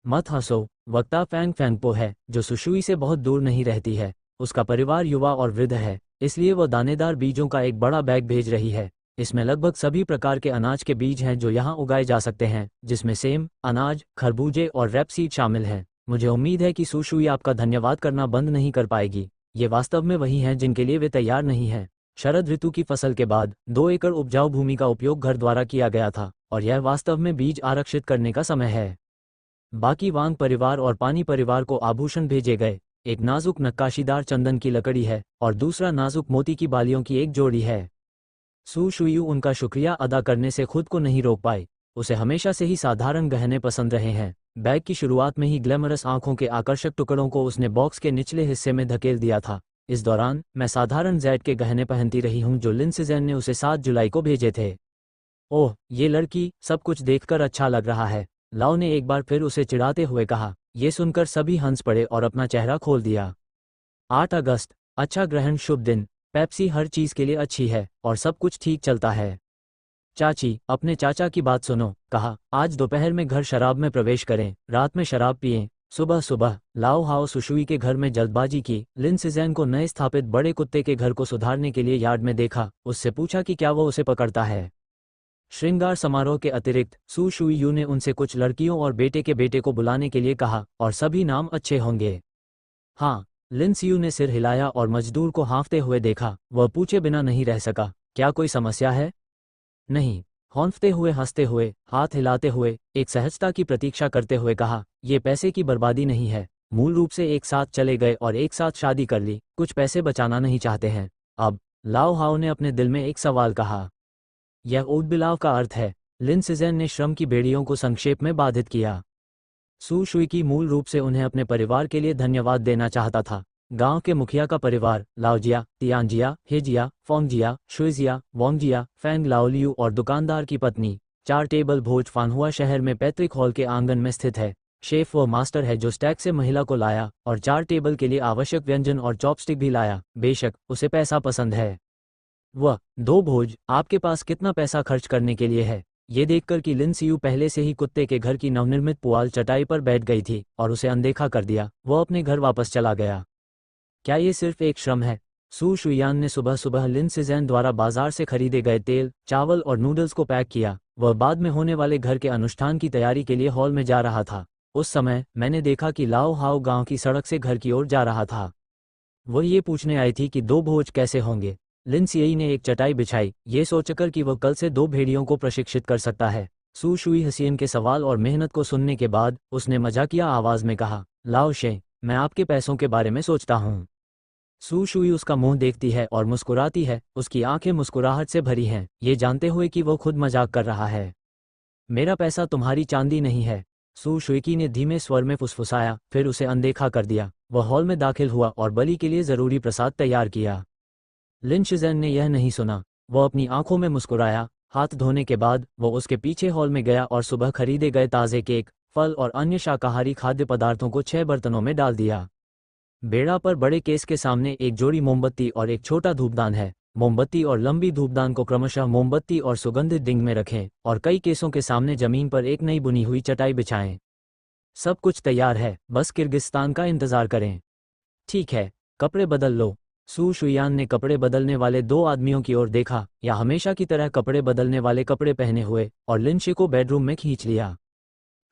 मत हंसो। वक्ता फैंग फैंगपो है जो सुशुई से बहुत दूर नहीं रहती है। उसका परिवार युवा और वृद्ध है, इसलिए वह दानेदार बीजों का एक बड़ा बैग भेज रही है। इसमें लगभग सभी प्रकार के अनाज के बीज हैं जो यहाँ उगाए जा सकते हैं, जिसमें सेम, अनाज, खरबूजे और रैपसीड शामिल हैं। मुझे उम्मीद है कि सु शुई आपका धन्यवाद करना बंद नहीं कर पाएगी। ये वास्तव में वही हैं जिनके लिए वे तैयार नहीं हैं। शरद ऋतु की फसल के बाद 2 एकड़ उपजाऊ भूमि का उपयोग घर द्वारा किया गया था और यह वास्तव में बीज आरक्षित करने का समय है। बाकी वांग परिवार और पानी परिवार को आभूषण भेजे गए। एक नाजुक नक्काशीदार चंदन की लकड़ी है और दूसरा नाजुक मोती की बालियों की एक जोड़ी है। सू शुयू उनका शुक्रिया अदा करने से खुद को नहीं रोक पाई। उसे हमेशा से ही साधारण गहने पसंद रहे हैं। बैग की शुरुआत में ही ग्लैमरस आंखों के आकर्षक टुकड़ों को उसने बॉक्स के निचले हिस्से में धकेल दिया था। इस दौरान मैं साधारण जेड के गहने पहनती रही हूं जो लिन सिज़ेन ने उसे 7 जुलाई को भेजे थे। ओह, ये लड़की, सब कुछ देखकर अच्छा लग रहा है, लाओ ने एक बार फिर उसे चिढ़ाते हुए कहा। ये सुनकर सभी हंस पड़े और अपना चेहरा खोल दिया। 8 अगस्त, अच्छा ग्रहण, शुभ दिन। पेप्सी हर चीज के लिए अच्छी है और सब कुछ ठीक चलता है। चाची, अपने चाचा की बात सुनो, कहा। आज दोपहर में घर शराब में प्रवेश करें, रात में शराब पिएं, सुबह सुबह। लाओ हाओ सुशुई के घर में जल्दबाजी की। लिन सिज़ेन को नए स्थापित बड़े कुत्ते के घर को सुधारने के लिए यार्ड में देखा। उससे पूछा कि क्या वो उसे पकड़ता है। श्रृंगार समारोह के अतिरिक्त सू शुई ने उनसे कुछ लड़कियों और बेटे के बेटे को बुलाने के लिए कहा और सभी नाम अच्छे होंगे। हाँ, लिन सियू ने सिर हिलाया और मजदूर को हाँफते हुए देखा। वह पूछे बिना नहीं रह सका, क्या कोई समस्या है? नहीं, हौंफते हुए, हंसते हुए, हाथ हिलाते हुए, एक सहजता की प्रतीक्षा करते हुए कहा, ये पैसे की बर्बादी नहीं है। मूल रूप से एक साथ चले गए और एक साथ शादी कर ली, कुछ पैसे बचाना नहीं चाहते हैं। अब, लाओ हाओ ने अपने दिल में एक सवाल कहा। यह ऊदबिलाव का अर्थ है। लिन सिज़ेन ने श्रम की बेड़ियों को संक्षेप में बाधित किया। सू शुई की मूल रूप से उन्हें अपने परिवार के लिए धन्यवाद देना चाहता था। गांव के मुखिया का परिवार, लाओजिया, तियानजिया, हेजिया, फोंगजिया, शुइजिया, वोंगजिया, फैंग लाओलियू और दुकानदार की पत्नी। 4 टेबल भोज फानहुआ शहर में पैतृक हॉल के आंगन में स्थित है। शेफ वो मास्टर है जो स्टैक से महिला को लाया और 4 टेबल के लिए आवश्यक व्यंजन और चॉपस्टिक भी लाया। बेशक उसे पैसा पसंद है। वह 2 भोज, आपके पास कितना पैसा खर्च करने के लिए है? ये देखकर कि लिन सियू पहले से ही कुत्ते के घर की नवनिर्मित पुआल चटाई पर बैठ गई थी और उसे अनदेखा कर दिया, वह अपने घर वापस चला गया। क्या ये सिर्फ एक श्रम है? सू शुयान ने सुबह सुबह लिन सिज़ेन द्वारा बाजार से खरीदे गए तेल, चावल और नूडल्स को पैक किया। वह बाद में होने वाले घर के अनुष्ठान की तैयारी के लिए हॉल में जा रहा था। उस समय मैंने देखा कि लाओ हाओ गांव की सड़क से घर की ओर जा रहा था। वह ये पूछने आई थी कि 2 भोज कैसे होंगे। लिन सियई ने एक चटाई बिछाई, ये सोचकर कि वह कल से 2 भेड़ियों को प्रशिक्षित कर सकता है। सू शुई हसीन के सवाल और मेहनत को सुनने के बाद उसने मजाकिया आवाज में कहा, लाओ शे, मैं आपके पैसों के बारे में सोचता हूँ। सू शुई उसका मुंह देखती है और मुस्कुराती है। उसकी आंखें मुस्कुराहट से भरी हैं, ये जानते हुए कि वो खुद मजाक कर रहा है। मेरा पैसा तुम्हारी चांदी नहीं है, सू शुई ने धीमे स्वर में फुसफुसाया, फिर उसे अनदेखा कर दिया। वह हॉल में दाखिल हुआ और बलि के लिए जरूरी प्रसाद तैयार किया। लिन शिज़ेन ने यह नहीं सुना। वह अपनी आंखों में मुस्कुराया। हाथ धोने के बाद वो उसके पीछे हॉल में गया और सुबह खरीदे गए ताज़े केक, फल और अन्य शाकाहारी खाद्य पदार्थों को 6 बर्तनों में डाल दिया। बेड़ा पर बड़े केस के सामने एक जोड़ी मोमबत्ती और एक छोटा धूपदान है। मोमबत्ती और लंबी धूपदान को क्रमशः मोमबत्ती और सुगंधित डिंग में रखें और कई केसों के सामने जमीन पर एक नई बुनी हुई चटाई बिछाएं। सब कुछ तैयार है, बस किर्गिस्तान का इंतजार करें। ठीक है, कपड़े बदल लो। सू शुयान ने कपड़े बदलने वाले 2 आदमियों की ओर देखा, या हमेशा की तरह कपड़े बदलने वाले कपड़े पहने हुए, और लिन शे को बेडरूम में खींच लिया।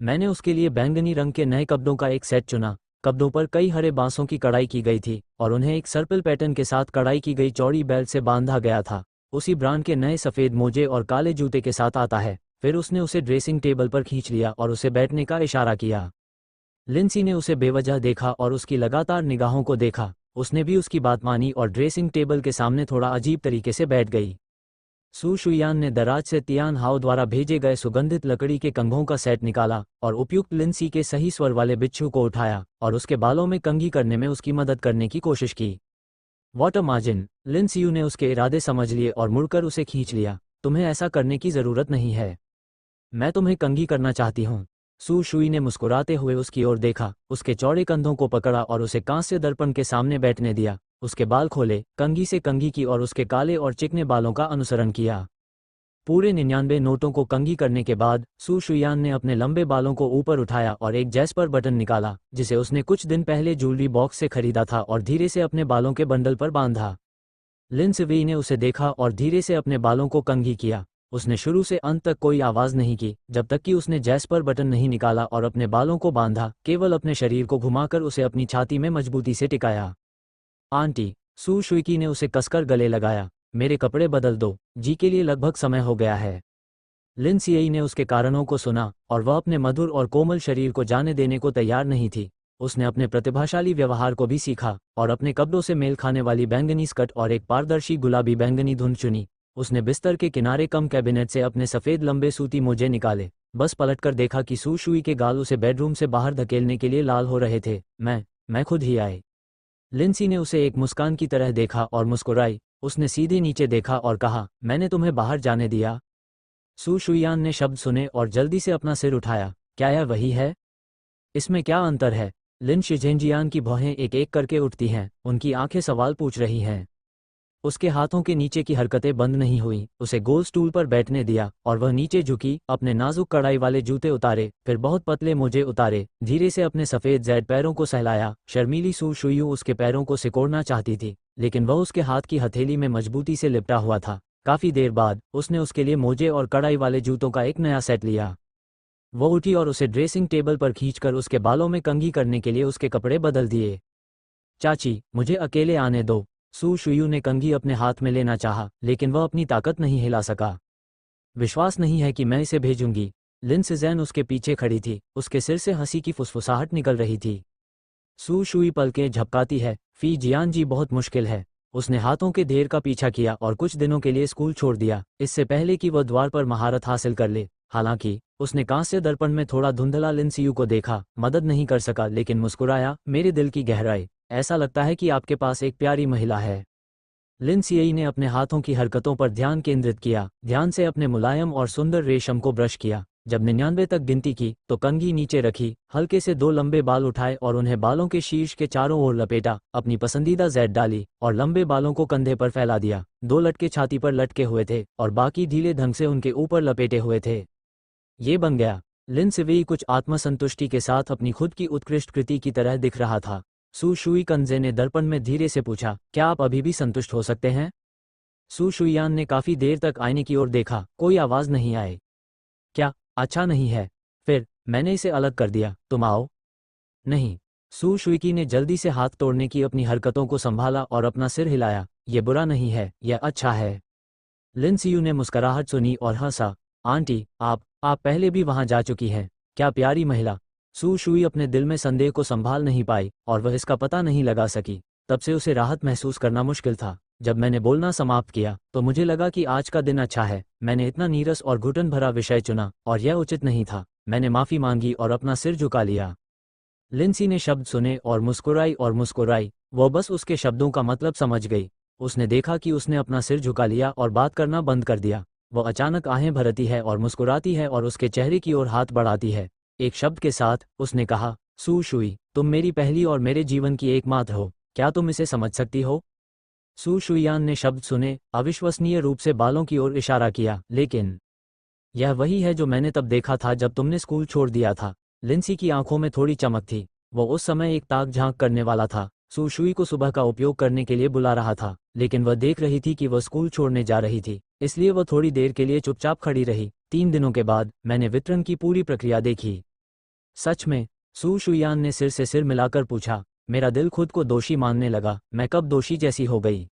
मैंने उसके लिए बैंगनी रंग के नए कपड़ों का एक सेट चुना। कपड़ों पर कई हरे बांसों की कढ़ाई की गई थी और उन्हें एक सर्पिल पैटर्न के साथ कढ़ाई की गई चौड़ी बेल्ट से बांधा गया था। उसी ब्रांड के नए सफ़ेद मोजे और काले जूते के साथ आता है। फिर उसने उसे ड्रेसिंग टेबल पर खींच लिया और उसे बैठने का इशारा किया। लिंसी ने उसे बेवजह देखा और उसकी लगातार निगाहों को देखा। उसने भी उसकी बात मानी और ड्रेसिंग टेबल के सामने थोड़ा अजीब तरीके से बैठ गई। सू शुयान ने दराज से तियान हाओ द्वारा भेजे गए सुगंधित लकड़ी के कंघों का सेट निकाला और उपयुक्त लिंसी के सही स्वर वाले बिच्छू को उठाया और उसके बालों में कंघी करने में उसकी मदद करने की कोशिश की। वाटर मार्जिन, लिंसियू ने उसके इरादे समझ लिए और मुड़कर उसे खींच लिया। तुम्हें ऐसा करने की ज़रूरत नहीं है, मैं तुम्हें कंघी करना चाहती हूँ। सू शुई ने मुस्कुराते हुए उसकी ओर देखा, उसके चौड़े कंधों को पकड़ा और उसे कांस्य दर्पण के सामने बैठने दिया। उसके बाल खोले, कंघी से कंघी की और उसके काले और चिकने बालों का अनुसरण किया। पूरे 99 नोटों को कंघी करने के बाद सू शुयान ने अपने लंबे बालों को ऊपर उठाया और एक जैस्पर बटन निकाला जिसे उसने कुछ दिन पहले ज्वेलरी बॉक्स से खरीदा था और धीरे से अपने बालों के बंडल पर बांधा। लिन सिवी ने उसे देखा और धीरे से अपने बालों को कंघी किया। उसने शुरू से अंत तक कोई आवाज़ नहीं की जब तक कि उसने जैस्पर बटन नहीं निकाला और अपने बालों को बांधा, केवल अपने शरीर को घुमाकर उसे अपनी छाती में मजबूती से टिकाया। आंटी, सू शुइकी ने उसे कसकर गले लगाया। मेरे कपड़े बदल दो, जी के लिए लगभग समय हो गया है। लिन सियई ने उसके कारणों को सुना और वह अपने मधुर और कोमल शरीर को जाने देने को तैयार नहीं थी। उसने अपने प्रतिभाशाली व्यवहार को भी सीखा और अपने कपड़ों से मेल खाने वाली बैंगनी स्कर्ट और एक पारदर्शी गुलाबी बैंगनी धुन चुनी। उसने बिस्तर के किनारे कम कैबिनेट से अपने सफ़ेद लंबे सूती मोजे निकाले। बस पलटकर देखा कि सू शुई के गाल उसे बेडरूम से बाहर धकेलने के लिए लाल हो रहे थे। मैं खुद ही आए। लिंसी ने उसे एक मुस्कान की तरह देखा और मुस्कुराई। उसने सीधे नीचे देखा और कहा, मैंने तुम्हें बाहर जाने दिया? सू शुइयान ने शब्द सुने और जल्दी से अपना सिर उठाया। क्या यह वही है? इसमें क्या अंतर है? लिन शिझेंजियान की भौहें एक एक करके उठती हैं, उनकी आंखें सवाल पूछ रही हैं। उसके हाथों के नीचे की हरकतें बंद नहीं हुई। उसे गोल स्टूल पर बैठने दिया और वह नीचे झुकी, अपने नाजुक कढ़ाई वाले जूते उतारे, फिर बहुत पतले मोजे उतारे, धीरे से अपने सफ़ेद जैड पैरों को सहलाया। शर्मीली सू शुयू उसके पैरों को सिकोड़ना चाहती थी, लेकिन वह उसके हाथ की हथेली में मजबूती से लिपटा हुआ था। काफ़ी देर बाद उसने उसके लिए मोजे और कढ़ाई वाले जूतों का एक नया सेट लिया। वो उठी और उसे ड्रेसिंग टेबल पर खींचकर उसके बालों में कंघी करने के लिए उसके कपड़े बदल दिए। चाची, मुझे अकेले आने दो। सू शुयू ने कंघी अपने हाथ में लेना चाहा, लेकिन वह अपनी ताकत नहीं हिला सका। विश्वास नहीं है कि मैं इसे भेजूंगी। लिन सिजैन उसके पीछे खड़ी थी, उसके सिर से हंसी की फुसफुसाहट निकल रही थी। सू शुई पलकें झपकाती है। फी जियान जी, बहुत मुश्किल है। उसने हाथों के ढेर का पीछा किया और कुछ दिनों के लिए स्कूल छोड़ दिया, इससे पहले कि वह द्वार पर महारत हासिल कर ले। हालांकि उसने कांस्य दर्पण में थोड़ा धुंधला लिन सियू को देखा, मदद नहीं कर सका, लेकिन मुस्कुराया। मेरे दिल की गहराई, ऐसा लगता है कि आपके पास एक प्यारी महिला है। लिन सियई ने अपने हाथों की हरकतों पर ध्यान केंद्रित किया, ध्यान से अपने मुलायम और सुंदर रेशम को ब्रश किया। जब 99 तक गिनती की तो कंघी नीचे रखी, हल्के से 2 लंबे बाल उठाए और उन्हें बालों के शीर्ष के चारों ओर लपेटा, अपनी पसंदीदा जैड डाली और लंबे बालों को कंधे पर फैला दिया। 2 लटके छाती पर लटके हुए थे और बाकी ढीले ढंग से उनके ऊपर लपेटे हुए थे। ये बन गया। लिन सिवेई कुछ आत्मसंतुष्टि के साथ अपनी खुद की उत्कृष्ट कृति की तरह दिख रहा था। सू शुई कंजे ने दर्पण में धीरे से पूछा, क्या आप अभी भी संतुष्ट हो सकते हैं? सू शुइयान ने काफी देर तक आईने की ओर देखा, कोई आवाज नहीं आई। क्या अच्छा नहीं है? फिर मैंने इसे अलग कर दिया, तुम आओ। नहीं। सू शुइकी ने जल्दी से हाथ तोड़ने की अपनी हरकतों को संभाला और अपना सिर हिलाया। यह बुरा नहीं है, यह अच्छा है। लिन सियू ने मुस्कुराहट सुनी और हंसा। आंटी, आप पहले भी वहां जा चुकी हैं। क्या प्यारी महिला। सू शुई अपने दिल में संदेह को संभाल नहीं पाई और वह इसका पता नहीं लगा सकी। तब से उसे राहत महसूस करना मुश्किल था। जब मैंने बोलना समाप्त किया तो मुझे लगा कि आज का दिन अच्छा है। मैंने इतना नीरस और घुटन भरा विषय चुना और यह उचित नहीं था। मैंने माफ़ी मांगी और अपना सिर झुका लिया। लिंसी ने शब्द सुने और मुस्कुराई। वह बस उसके शब्दों का मतलब समझ गई। उसने देखा कि उसने अपना सिर झुका लिया और बात करना बंद कर दिया। वह अचानक आहें भरती है और मुस्कुराती है और उसके चेहरे की ओर हाथ बढ़ाती है। एक शब्द के साथ उसने कहा, सू शुई, तुम मेरी पहली और मेरे जीवन की एकमात्र हो। क्या तुम इसे समझ सकती हो? सू शुइयान ने शब्द सुने, अविश्वसनीय रूप से बालों की ओर इशारा किया। लेकिन यह वही है जो मैंने तब देखा था जब तुमने स्कूल छोड़ दिया था। लिंसी की आंखों में थोड़ी चमक थी। वो उस समय एक ताक झांक करने वाला था। सू शुई को सुबह का उपयोग करने के लिए बुला रहा था, लेकिन वह देख रही थी कि वह स्कूल छोड़ने जा रही थी, इसलिए वह थोड़ी देर के लिए चुपचाप खड़ी रही। 3 दिनों के बाद मैंने वितरण की पूरी प्रक्रिया देखी। सच में? सू शुइयान ने सिर से सिर मिलाकर पूछा। मेरा दिल खुद को दोषी मानने लगा। मैं कब दोषी जैसी हो गई?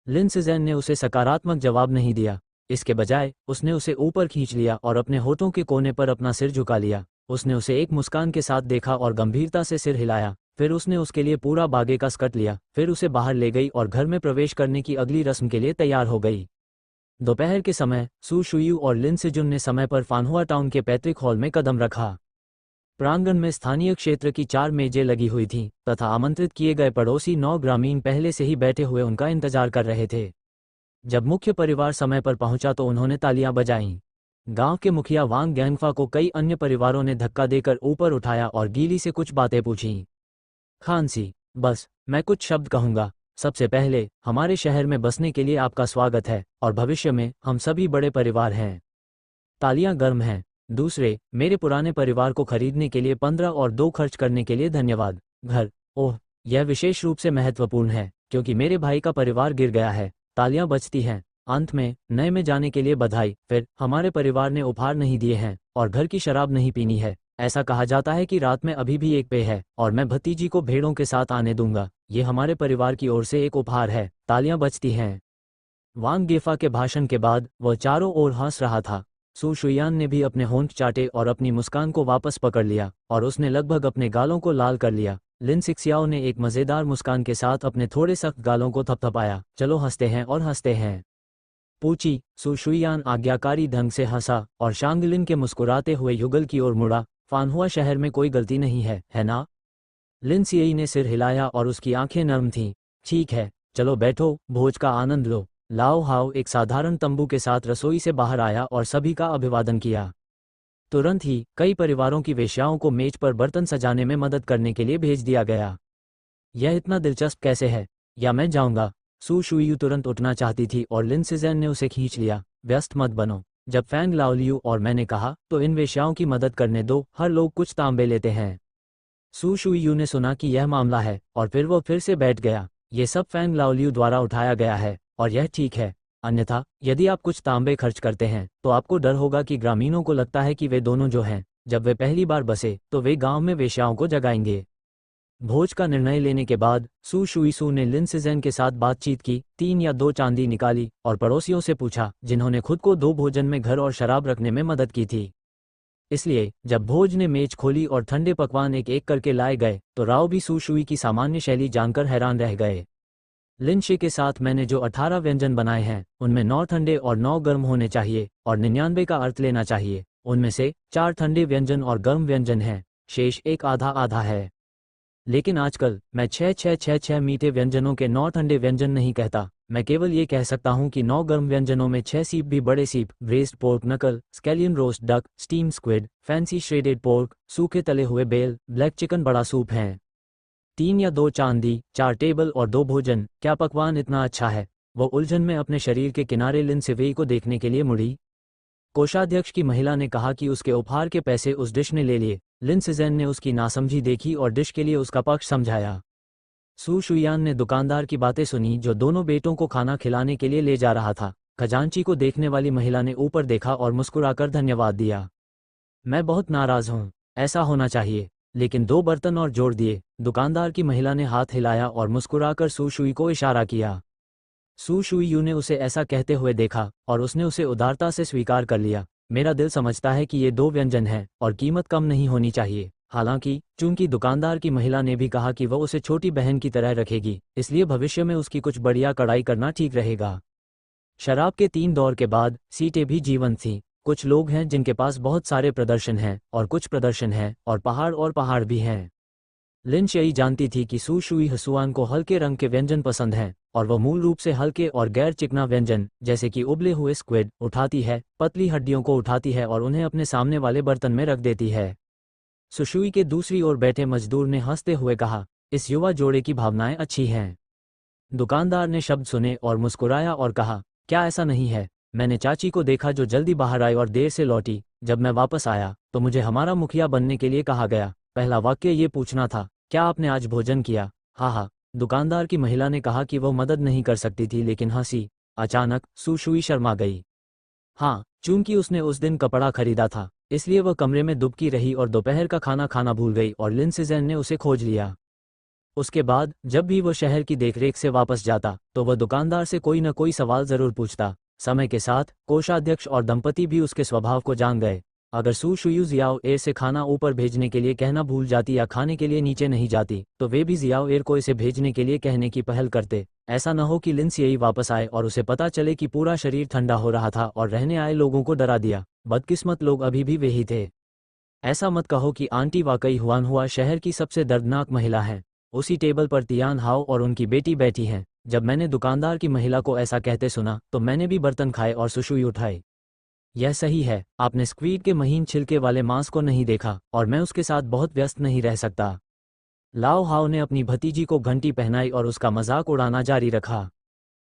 लिन सिजैन ने उसे सकारात्मक जवाब नहीं दिया। इसके बजाय उसने उसे ऊपर खींच लिया और अपने होठों के कोने पर अपना सिर झुका लिया। उसने उसे एक मुस्कान के साथ देखा और गंभीरता से सिर हिलाया। फिर उसने उसके लिए पूरा बागे का स्कर्ट लिया, फिर उसे बाहर ले गई और घर में प्रवेश करने की अगली रस्म के लिए तैयार हो गई। दोपहर के समय सू शुयू और लिन सिजुन ने समय पर फानहुआ टाउन के पैतृक हॉल में कदम रखा। प्रांगण में स्थानीय क्षेत्र की 4 मेजें लगी हुई थीं तथा आमंत्रित किए गए पड़ोसी 9 ग्रामीण पहले से ही बैठे हुए उनका इंतजार कर रहे थे। जब मुख्य परिवार समय पर पहुंचा तो उन्होंने तालियां बजाईं। गांव के मुखिया वांग गैंगफा को कई अन्य परिवारों ने धक्का देकर ऊपर उठाया और गीली से कुछ बातें पूछीं। खांसी, बस मैं कुछ शब्द कहूंगा। सबसे पहले, हमारे शहर में बसने के लिए आपका स्वागत है और भविष्य में हम सभी बड़े परिवार हैं। तालियां गर्म हैं। दूसरे, मेरे पुराने परिवार को खरीदने के लिए 15 और 2 खर्च करने के लिए धन्यवाद। घर, ओह, यह विशेष रूप से महत्वपूर्ण है क्योंकि मेरे भाई का परिवार गिर गया है। तालियां बजती हैं। अंत में, नए में जाने के लिए बधाई। फिर, हमारे परिवार ने उपहार नहीं दिए हैं और घर की शराब नहीं पीनी है। ऐसा कहा जाता है कि रात में अभी भी एक पेय है और मैं भतीजी को भेड़ों के साथ आने दूंगा। ये हमारे परिवार की ओर से एक उपहार है। तालियां बजती हैं। वांग गेफा के भाषण के बाद वह चारों ओर हंस रहा था। सू शुयान ने भी अपने होंठ चाटे और अपनी मुस्कान को वापस पकड़ लिया और उसने लगभग अपने गालों को लाल कर लिया। लिन सिक्सियाओ ने एक मज़ेदार मुस्कान के साथ अपने थोड़े सख्त गालों को थपथपाया। चलो हंसते हैं और हंसते हैं, पूछी। सू शुयान आज्ञाकारी ढंग से हंसा और शांगलिन के मुस्कुराते हुए युगल की ओर मुड़ा। फानहुआ शहर में कोई गलती नहीं है ना? लिन सियई ने सिर हिलाया और उसकी आंखें नर्म थीं। ठीक है, चलो बैठो, भोज का आनंद लो। लाओ हाओ एक साधारण तंबू के साथ रसोई से बाहर आया और सभी का अभिवादन किया। तुरंत ही कई परिवारों की वेश्याओं को मेज पर बर्तन सजाने में मदद करने के लिए भेज दिया गया। यह इतना दिलचस्प कैसे है? या मैं जाऊंगा? सू शुयू तुरंत उठना चाहती थी और लिन सिज़ेन ने उसे खींच लिया। व्यस्त मत बनो। जब फैंग लाओलियू और मैंने कहा तो इन वेश्याओं की मदद करने दो, हर लोग कुछ तांबे लेते हैं। सू शुयू ने सुना कि यह मामला है और फिर वो फिर से बैठ गया। ये सब फैंग लाओलियू द्वारा उठाया गया है और यह ठीक है। अन्यथा यदि आप कुछ तांबे खर्च करते हैं तो आपको डर होगा कि ग्रामीणों को लगता है कि वे दोनों जो हैं, जब वे पहली बार बसे तो वे गांव में वेश्याओं को जगाएंगे। भोज का निर्णय लेने के बाद सू शुईसू ने लिन सिज़ेन के साथ बातचीत की, 3 या 2 चांदी निकाली और पड़ोसियों से पूछा जिन्होंने खुद को 2 भोजन में घर और शराब रखने में मदद की थी। इसलिए जब भोज ने मेज खोली और ठंडे पकवान एक एक करके लाए गए तो राव भी सू शुई की सामान्य शैली जानकर हैरान रह गए। लिन शे के साथ मैंने जो 18 व्यंजन बनाए हैं उनमें 9 ठंडे और 9 गर्म होने चाहिए और 99 का अर्थ लेना चाहिए। उनमें से 4 ठंडे व्यंजन और गर्म व्यंजन हैं, शेष एक आधा आधा है। लेकिन आजकल मैं 6 मीठे व्यंजनों के 9 ठंडे व्यंजन नहीं कहता। मैं केवल ये कह सकता हूँ कि 9 गर्म व्यंजनों में 6 सीप भी बड़े सीप, ब्रेस्ड पोर्क नकल, scallion roast duck, steam squid, fancy shredded pork, सूखे तले हुए बेल, ब्लैक चिकन बड़ा सूप हैं। 3 या 2 चांदी, 4 टेबल और 2 भोजन। क्या पकवान इतना अच्छा है? वो उलझन में अपने शरीर के किनारे लिन सिवेई को देखने के लिए मुड़ी। कोषाध्यक्ष की महिला ने कहा कि उसके उपहार के पैसे उस डिश ने ले लिए। लिन सिज़ेन ने उसकी नासमझी देखी और डिश के लिए उसका पक्ष समझाया। सू शुयान ने दुकानदार की बातें सुनी जो दोनों बेटों को खाना खिलाने के लिए ले जा रहा था। खजांची को देखने वाली महिला ने ऊपर देखा और मुस्कुराकर धन्यवाद दिया। मैं बहुत नाराज हूँ, ऐसा होना चाहिए। लेकिन 2 बर्तन और जोड़ दिए। दुकानदार की महिला ने हाथ हिलाया और मुस्कुराकर सू शुई को इशारा किया। सू शुयू ने उसे ऐसा कहते हुए देखा और उसने उसे उदारता से स्वीकार कर लिया। मेरा दिल समझता है कि ये 2 व्यंजन हैं और कीमत कम नहीं होनी चाहिए। हालांकि चूंकि दुकानदार की महिला ने भी कहा कि वह उसे छोटी बहन की तरह रखेगी, इसलिए भविष्य में उसकी कुछ बढ़िया कड़ाई करना ठीक रहेगा। शराब के 3 दौर के बाद सीटें भी जीवंत थीं। कुछ लोग हैं जिनके पास बहुत सारे प्रदर्शन हैं और कुछ प्रदर्शन हैं और पहाड़ भी हैं। लिन शेई जानती थी कि सू शुई हसुआन को हल्के रंग के व्यंजन पसंद हैं और वह मूल रूप से हल्के और गैर चिकना व्यंजन जैसे कि उबले हुए स्क्विड उठाती है, पतली हड्डियों को उठाती है और उन्हें अपने सामने वाले बर्तन में रख देती है। सुशुई के दूसरी ओर बैठे मजदूर ने हंसते हुए कहा, इस युवा जोड़े की भावनाएं अच्छी हैं। दुकानदार ने शब्द सुने और मुस्कुराया और कहा, क्या ऐसा नहीं है? मैंने चाची को देखा जो जल्दी बाहर आई और देर से लौटी। जब मैं वापस आया तो मुझे हमारा मुखिया बनने के लिए कहा गया। पहला वाक्य ये पूछना था, क्या आपने आज भोजन किया? हाँ। दुकानदार की महिला ने कहा कि वह मदद नहीं कर सकती थी लेकिन हंसी। अचानक सू शुई शर्मा गई। हाँ, चूंकि उसने उस दिन कपड़ा खरीदा था इसलिए वह कमरे में दुबकी रही और दोपहर का खाना खाना भूल गई और लिन सिज़ेन ने उसे खोज लिया। उसके बाद जब भी वह शहर की देखरेख से वापस जाता तो वह दुकानदार से कोई न कोई सवाल जरूर पूछता। समय के साथ कोषाध्यक्ष और दंपति भी उसके स्वभाव को जान गए। अगर सू शुयू जियाओ एर से खाना ऊपर भेजने के लिए कहना भूल जाती या खाने के लिए नीचे नहीं जाती तो वे भी जियाओ एर को इसे भेजने के लिए कहने की पहल करते। ऐसा न हो कि लिन सियई वापस आए और उसे पता चले कि पूरा शरीर ठंडा हो रहा था और रहने आए लोगों को डरा दिया। बदकिस्मत लोग अभी भी वे ही थे। ऐसा मत कहो कि आंटी वाकई हुआनहुआ शहर की सबसे दर्दनाक महिला है। उसी टेबल पर तियान हाओ और उनकी बेटी बैठी हैं। जब मैंने दुकानदार की महिला को ऐसा कहते सुना तो मैंने भी बर्तन खाए और सुशुई उठाई। यह सही है, आपने स्क्वीड के महीन छिलके वाले मांस को नहीं देखा और मैं उसके साथ बहुत व्यस्त नहीं रह सकता। लाओ हाओ ने अपनी भतीजी को घंटी पहनाई और उसका मजाक उड़ाना जारी रखा।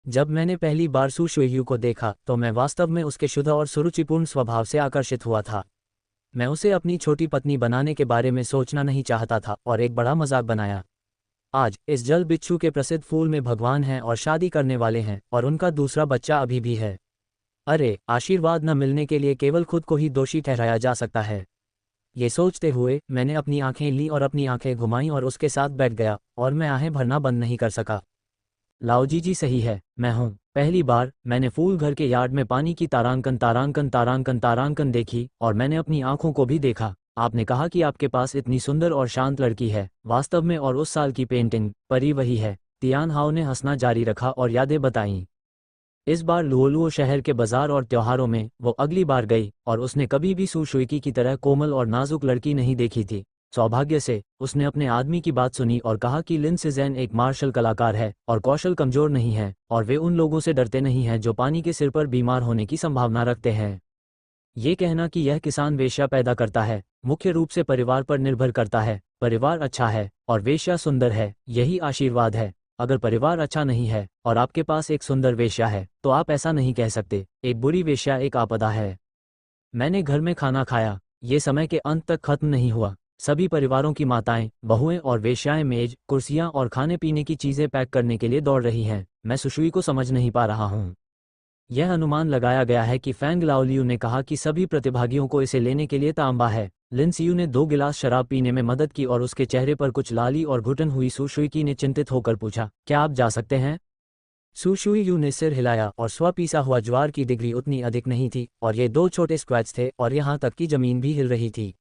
जब मैंने पहली बार सू शुयू को देखा तो मैं वास्तव में उसके शुद्ध और सुरुचिपूर्ण स्वभाव से आकर्षित हुआ था। मैं उसे अपनी छोटी पत्नी बनाने के बारे में सोचना नहीं चाहता था और एक बड़ा मजाक बनाया। आज इस जल बिच्छू के प्रसिद्ध फूल में भगवान हैं और शादी करने वाले हैं और उनका दूसरा बच्चा अभी भी है। अरे, आशीर्वाद न मिलने के लिए केवल खुद को ही दोषी ठहराया जा सकता है। ये सोचते हुए मैंने अपनी आंखें ली और अपनी आंखें घुमाईं और उसके साथ बैठ गया और मैं आहें भरना बंद नहीं कर सका। लाओजी जी सही है, मैं हूँ। पहली बार मैंने फूल घर के यार्ड में पानी की तारांकन तारांकन तारांकन तारांकन देखी और मैंने अपनी आंखों को भी देखा। आपने कहा कि आपके पास इतनी सुंदर और शांत लड़की है वास्तव में, और उस साल की पेंटिंग परी वही है। तियान हाओ ने हंसना जारी रखा और यादें बताईं। इस बार लुओलुओ शहर के बाजार और त्योहारों में वो अगली बार गई और उसने कभी भी सू शुइकी की तरह कोमल और नाजुक लड़की नहीं देखी थी। सौभाग्य से उसने अपने आदमी की बात सुनी और कहा कि लिन सिज़ेन एक मार्शल कलाकार है और कौशल कमजोर नहीं है और वे उन लोगों से डरते नहीं हैं जो पानी के सिर पर बीमार होने की संभावना रखते हैं। ये कहना कि यह किसान वेश्या पैदा करता है मुख्य रूप से परिवार पर निर्भर करता है। परिवार अच्छा है और वेश्या सुंदर है, यही आशीर्वाद है। अगर परिवार अच्छा नहीं है और आपके पास एक सुंदर वेश्या है तो आप ऐसा नहीं कह सकते। एक बुरी वेश्या एक आपदा है। मैंने घर में खाना खाया। ये समय के अंत तक खत्म नहीं हुआ। सभी परिवारों की माताएं, बहुएं और वेश्याएं मेज, कुर्सियां और खाने पीने की चीजें पैक करने के लिए दौड़ रही हैं। मैं सुशुई को समझ नहीं पा रहा हूं। यह अनुमान लगाया गया है कि फैंग लाओलियू ने कहा कि सभी प्रतिभागियों को इसे लेने के लिए तांबा है। लिन सियू ने 2 गिलास शराब पीने में मदद की और उसके चेहरे पर कुछ लाली और घुटन हुई। सुशुई ने चिंतित होकर पूछा, क्या आप जा सकते हैं? सुशुई ने सिर हिलाया और स्वपीसा हुआ ज्वार की डिग्री उतनी अधिक नहीं थी और ये 2 छोटे स्क्वैच थे और यहाँ तक कि जमीन भी हिल रही थी।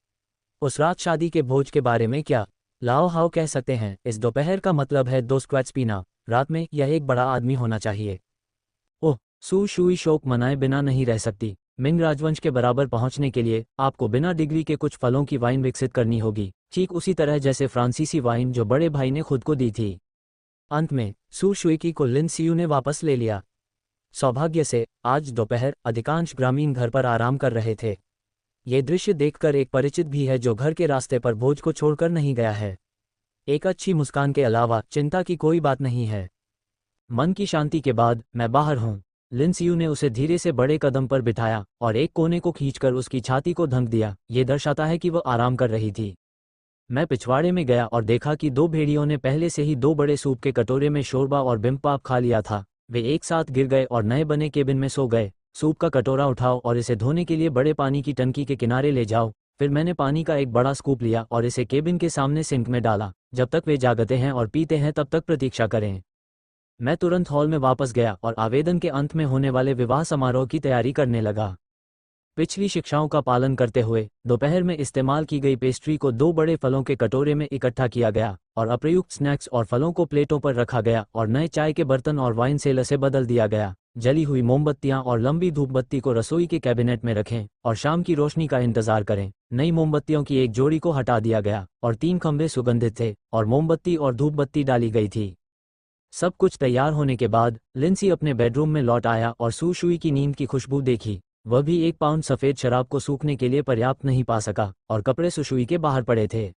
उस रात शादी के भोज के बारे में क्या? लाओ हाओ कह सकते हैं, इस दोपहर का मतलब है 2 स्क्वैच पीना। रात में यह एक बड़ा आदमी होना चाहिए। ओह, सू शुई शोक मनाए बिना नहीं रह सकती। मिंग राजवंश के बराबर पहुंचने के लिए आपको बिना डिग्री के कुछ फलों की वाइन विकसित करनी होगी, ठीक उसी तरह जैसे फ्रांसीसी वाइन जो बड़े भाई ने खुद को दी थी। अंत में सू शुई को लिन सियू ने वापस ले लिया। सौभाग्य से आज दोपहर अधिकांश ग्रामीण घर पर आराम कर रहे थे। ये दृश्य देखकर एक परिचित भी है जो घर के रास्ते पर भोज को छोड़कर नहीं गया है। एक अच्छी मुस्कान के अलावा चिंता की कोई बात नहीं है। मन की शांति के बाद मैं बाहर हूँ। लिन सियू ने उसे धीरे से बड़े कदम पर बिठाया और एक कोने को खींचकर उसकी छाती को धमक दिया। ये दर्शाता है कि वह आराम कर रही थी। मैं पिछवाड़े में गया और देखा कि 2 भेड़ियों ने पहले से ही 2 बड़े सूप के कटोरे में शोरबा और बिम्पाप खा लिया था। वे एक साथ गिर गए और नए बने केबिन में सो गए। सूप का कटोरा उठाओ और इसे धोने के लिए बड़े पानी की टंकी के किनारे ले जाओ। फिर मैंने पानी का एक बड़ा स्कूप लिया और इसे केबिन के सामने सिंक में डाला। जब तक वे जागते हैं और पीते हैं तब तक प्रतीक्षा करें। मैं तुरंत हॉल में वापस गया और आवेदन के अंत में होने वाले विवाह समारोह की तैयारी करने लगा। पिछली शिक्षाओं का पालन करते हुए दोपहर में इस्तेमाल की गई पेस्ट्री को 2 बड़े फलों के कटोरे में इकट्ठा किया गया और अप्रयुक्त स्नैक्स और फलों को प्लेटों पर रखा गया और नए चाय के बर्तन और वाइन सेलर से बदल दिया गया। जली हुई मोमबत्तियां और लंबी धूपबत्ती को रसोई के कैबिनेट में रखें और शाम की रोशनी का इंतजार करें। नई मोमबत्तियों की एक जोड़ी को हटा दिया गया और 3 खंभे सुगंधित थे और मोमबत्ती और धूपबत्ती डाली गई थी। सब कुछ तैयार होने के बाद लिंसी अपने बेडरूम में लौट आया और सू शुई की नींद की खुशबू देखी। वह भी 1 पाउंड सफ़ेद शराब को सूखने के लिए पर्याप्त नहीं पा सका और कपड़े सुशुई के बाहर पड़े थे।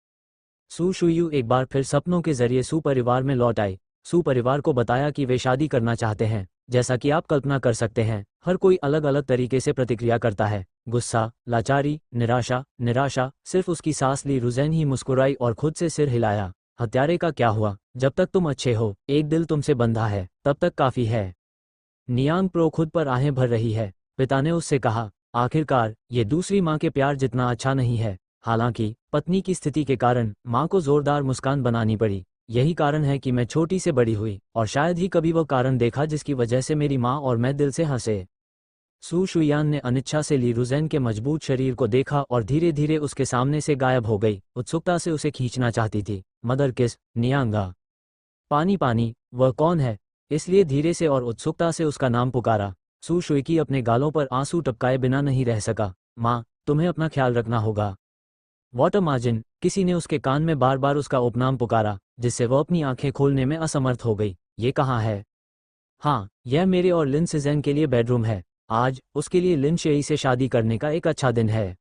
सू शुई एक बार फिर सपनों के जरिए सू परिवार में लौट आई। सू परिवार को बताया कि वे शादी करना चाहते हैं। जैसा कि आप कल्पना कर सकते हैं, हर कोई अलग अलग तरीके से प्रतिक्रिया करता है। गुस्सा, लाचारी, निराशा, निराशा। सिर्फ उसकी सास ली रुज़ैन ही मुस्कुराई और खुद से सिर हिलाया। हत्यारे का क्या हुआ? जब तक तुम अच्छे हो, एक दिल तुमसे बंधा है, तब तक काफ़ी है। नियांग प्रो खुद पर आहें भर रही है। पिता ने उससे कहा, आखिरकार ये दूसरी माँ के प्यार जितना अच्छा नहीं है। हालांकि पत्नी की स्थिति के कारण माँ को जोरदार मुस्कान बनानी पड़ी। यही कारण है कि मैं छोटी से बड़ी हुई और शायद ही कभी वो कारण देखा जिसकी वजह से मेरी माँ और मैं दिल से हंसे। सू शुयान ने अनिच्छा से ली रुज़ैन के मजबूत शरीर को देखा और धीरे धीरे उसके सामने से गायब हो गई। उत्सुकता से उसे खींचना चाहती थी। मदर किस, नियांगा। पानी पानी, वह कौन है? इसलिए धीरे से और उत्सुकता से उसका नाम पुकारा। सू शुई अपने गालों पर आंसू टपकाए बिना नहीं रह सका। माँ, तुम्हें अपना ख्याल रखना होगा। वाटर मार्जिन, किसी ने उसके कान में बार बार उसका उपनाम पुकारा, जिससे वह अपनी आंखें खोलने में असमर्थ हो गई। ये कहाँ है? हाँ, यह मेरे और लिन सिज़ेन के लिए बेडरूम है। आज उसके लिए लिन शेई से शादी करने का एक अच्छा दिन है।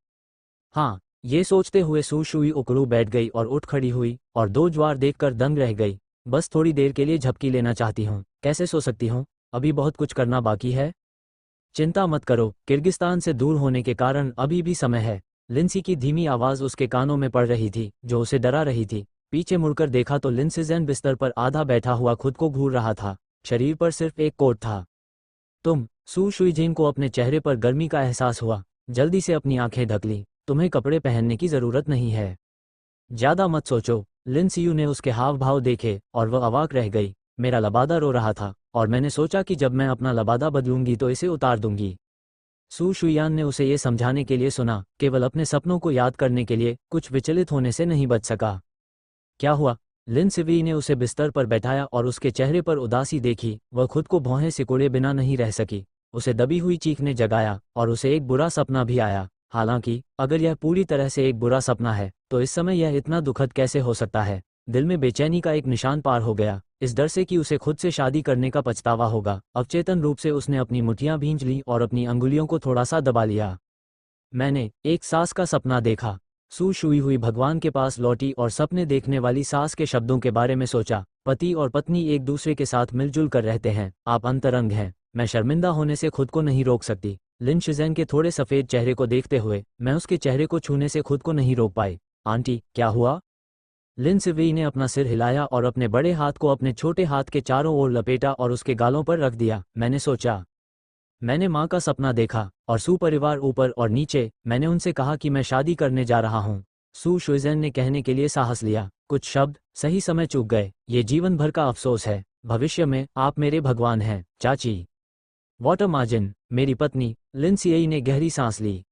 हाँ, ये सोचते हुए सू शुई उकड़ू बैठ गई और उठ खड़ी हुई और 2 ज्वार देखकर दंग रह गई। बस थोड़ी देर के लिए झपकी लेना चाहती हूँ। कैसे सो सकती हूँ? अभी बहुत कुछ करना बाकी है। चिंता मत करो, किर्गिस्तान से दूर होने के कारण अभी भी समय है। लिंसी की धीमी आवाज़ उसके कानों में पड़ रही थी, जो उसे डरा रही थी। पीछे मुड़कर देखा तो लिन सिज़ेन बिस्तर पर आधा बैठा हुआ खुद को घूर रहा था। शरीर पर सिर्फ एक कोट था। तुम, सू शुईजिन को अपने चेहरे पर गर्मी का एहसास हुआ। जल्दी से अपनी आंखें ढक ली। तुम्हें कपड़े पहनने की जरूरत नहीं है। ज्यादा मत सोचो। लिन सियू ने उसके हाव भाव देखे और वह अवाक रह गई। मेरा लबादा रो रहा था और मैंने सोचा कि जब मैं अपना लबादा बदलूंगी तो इसे उतार दूंगी। सू शुयान ने उसे ये समझाने के लिए सुना, केवल अपने सपनों को याद करने के लिए कुछ विचलित होने से नहीं बच सका। क्या हुआ? लिन सिवी ने उसे बिस्तर पर बैठाया और उसके चेहरे पर उदासी देखी। वह खुद को भौहें सिकोड़े बिना नहीं रह सकी। उसे दबी हुई चीख ने जगाया और उसे एक बुरा सपना भी आया। हालांकि अगर यह पूरी तरह से एक बुरा सपना है तो इस समय यह इतना दुखद कैसे हो सकता है? दिल में बेचैनी का एक निशान पार हो गया, इस डर से कि उसे खुद से शादी करने का पछतावा होगा। अवचेतन रूप से उसने अपनी मुठ्ठियां भींच लीं और अपनी अंगुलियों को थोड़ा सा दबा लिया। मैंने एक सास का सपना देखा। सू शुई हुई भगवान के पास लौटी और सपने देखने वाली सास के शब्दों के बारे में सोचा। पति और पत्नी एक दूसरे के साथ मिलजुल कर रहते हैं। आप अंतरंग हैं। मैं शर्मिंदा होने से खुद को नहीं रोक सकती। लिन शिज़ेन के थोड़े सफ़ेद चेहरे को देखते हुए मैं उसके चेहरे को छूने से खुद को नहीं रोक पाई। आंटी, क्या हुआ? लिन सिवेई ने अपना सिर हिलाया और अपने बड़े हाथ को अपने छोटे हाथ के चारों ओर लपेटा और उसके गालों पर रख दिया। मैंने सोचा, मैंने माँ का सपना देखा और सू परिवार ऊपर और नीचे। मैंने उनसे कहा कि मैं शादी करने जा रहा हूँ। सू शुइज़ेन ने कहने के लिए साहस लिया। कुछ शब्द सही समय चूक गए। ये जीवन भर का अफसोस है। भविष्य में आप मेरे भगवान हैं, चाची। वाटर मार्जिन, मेरी पत्नी। लिन सिएई ने गहरी सांस ली।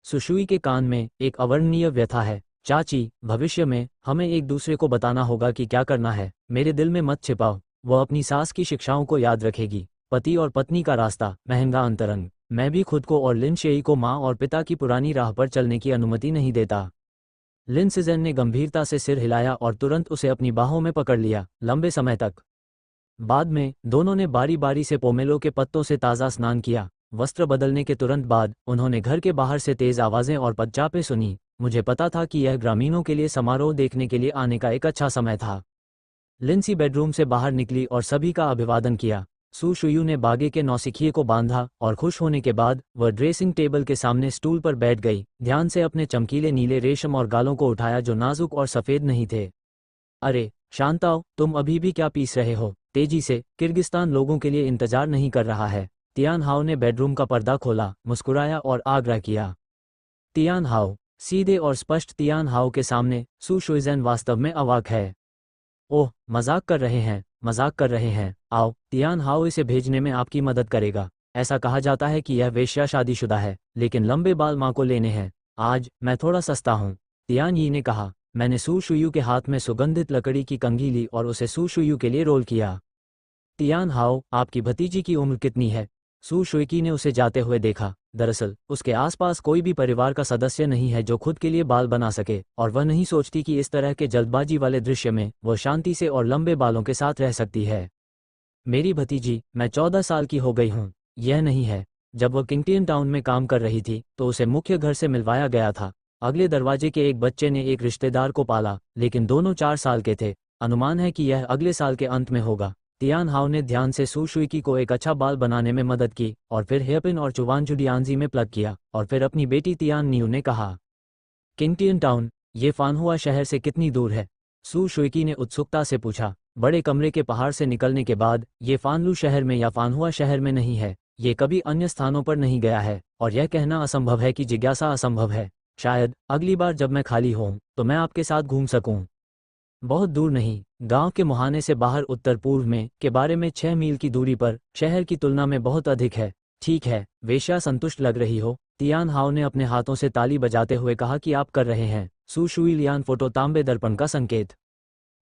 सुशुई के कान में एक अवर्णनीय व्यथा है। चाची, भविष्य में हमें एक दूसरे को बताना होगा कि क्या करना है। मेरे दिल में मत छिपाओ। वह अपनी सास की शिक्षाओं को याद रखेगी। पति और पत्नी का रास्ता, महंगा अंतरंग। मैं भी खुद को और लिन शेई को माँ और पिता की पुरानी राह पर चलने की अनुमति नहीं देता। लिन सिज़ेन ने गंभीरता से सिर हिलाया और तुरंत उसे अपनी बाहों में पकड़ लिया, लंबे समय तक। बाद में दोनों ने बारी बारी से पोमेलो के पत्तों से ताज़ा स्नान किया। वस्त्र बदलने के तुरंत बाद उन्होंने घर के बाहर से तेज आवाज़ें और पदचापें सुनी। मुझे पता था कि यह ग्रामीणों के लिए समारोह देखने के लिए आने का एक अच्छा समय था। लिंसी बेडरूम से बाहर निकली और सभी का अभिवादन किया। सू शुयू ने बागे के नौसिखिए को बांधा और खुश होने के बाद वह ड्रेसिंग टेबल के सामने स्टूल पर बैठ गई। ध्यान से अपने चमकीले नीले रेशम और गालों को उठाया जो नाजुक और सफ़ेद नहीं थे। अरे शांताओ, तुम अभी भी क्या पीस रहे हो? तेजी से, किर्गिस्तान लोगों के लिए इंतजार नहीं कर रहा है। तियान हाओ ने बेडरूम का पर्दा खोला, मुस्कुराया और आग्रह किया। तियान हाओ, सीधे और स्पष्ट तियान हाओ के सामने सू शुइज़ेन वास्तव में अवाक है। ओह, मजाक कर रहे हैं, मजाक कर रहे हैं। आओ, तियान हाओ इसे भेजने में आपकी मदद करेगा। ऐसा कहा जाता है कि यह वेश्या शादीशुदा है, लेकिन लंबे बाल माँ को लेने हैं। आज मैं थोड़ा सस्ता हूँ, तियान यी ने कहा। मैंने सू शुयू के हाथ में सुगंधित लकड़ी की कंघी ली और उसे सू शुयू के लिए रोल किया। तियान हाओ, आपकी भतीजी की उम्र कितनी है? सू शुइकी ने उसे जाते हुए देखा। दरअसल उसके आसपास कोई भी परिवार का सदस्य नहीं है जो खुद के लिए बाल बना सके, और वह नहीं सोचती कि इस तरह के जल्दबाजी वाले दृश्य में वह शांति से और लंबे बालों के साथ रह सकती है। मेरी भतीजी, मैं 14 साल की हो गई हूँ। यह नहीं है। जब वह किंगटियन टाउन में काम कर रही थी तो उसे मुख्य घर से मिलवाया गया था। अगले दरवाजे के एक बच्चे ने एक रिश्तेदार को पाला, लेकिन दोनों 4 साल के थे। अनुमान है कि यह अगले साल के अंत में होगा। तियान हाओ ने ध्यान से सू शुइकी को एक अच्छा बाल बनाने में मदद की और फिर हेयरपिन और चुवानजुडियांजी में प्लग किया, और फिर अपनी बेटी तियान नियू ने कहा, किंगटियन टाउन, ये फानहुआ शहर से कितनी दूर है? सू शुइकी ने उत्सुकता से पूछा। बड़े कमरे के पहाड़ से निकलने के बाद ये फानलू शहर में या फानहुआ शहर में नहीं है। ये कभी अन्य स्थानों पर नहीं गया है, और यह कहना असंभव है कि जिज्ञासा असंभव है। शायद अगली बार जब मैं खाली हूँ तो मैं आपके साथ घूम सकूं। बहुत दूर नहीं, गांव के मुहाने से बाहर उत्तर पूर्व में के बारे में 6 मील की दूरी पर, शहर की तुलना में बहुत अधिक है। ठीक है, वेश्या, संतुष्ट लग रही हो? तियान हाओ ने अपने हाथों से ताली बजाते हुए कहा कि आप कर रहे हैं। सू शुई लियान फोटो तांबे दर्पण का संकेत।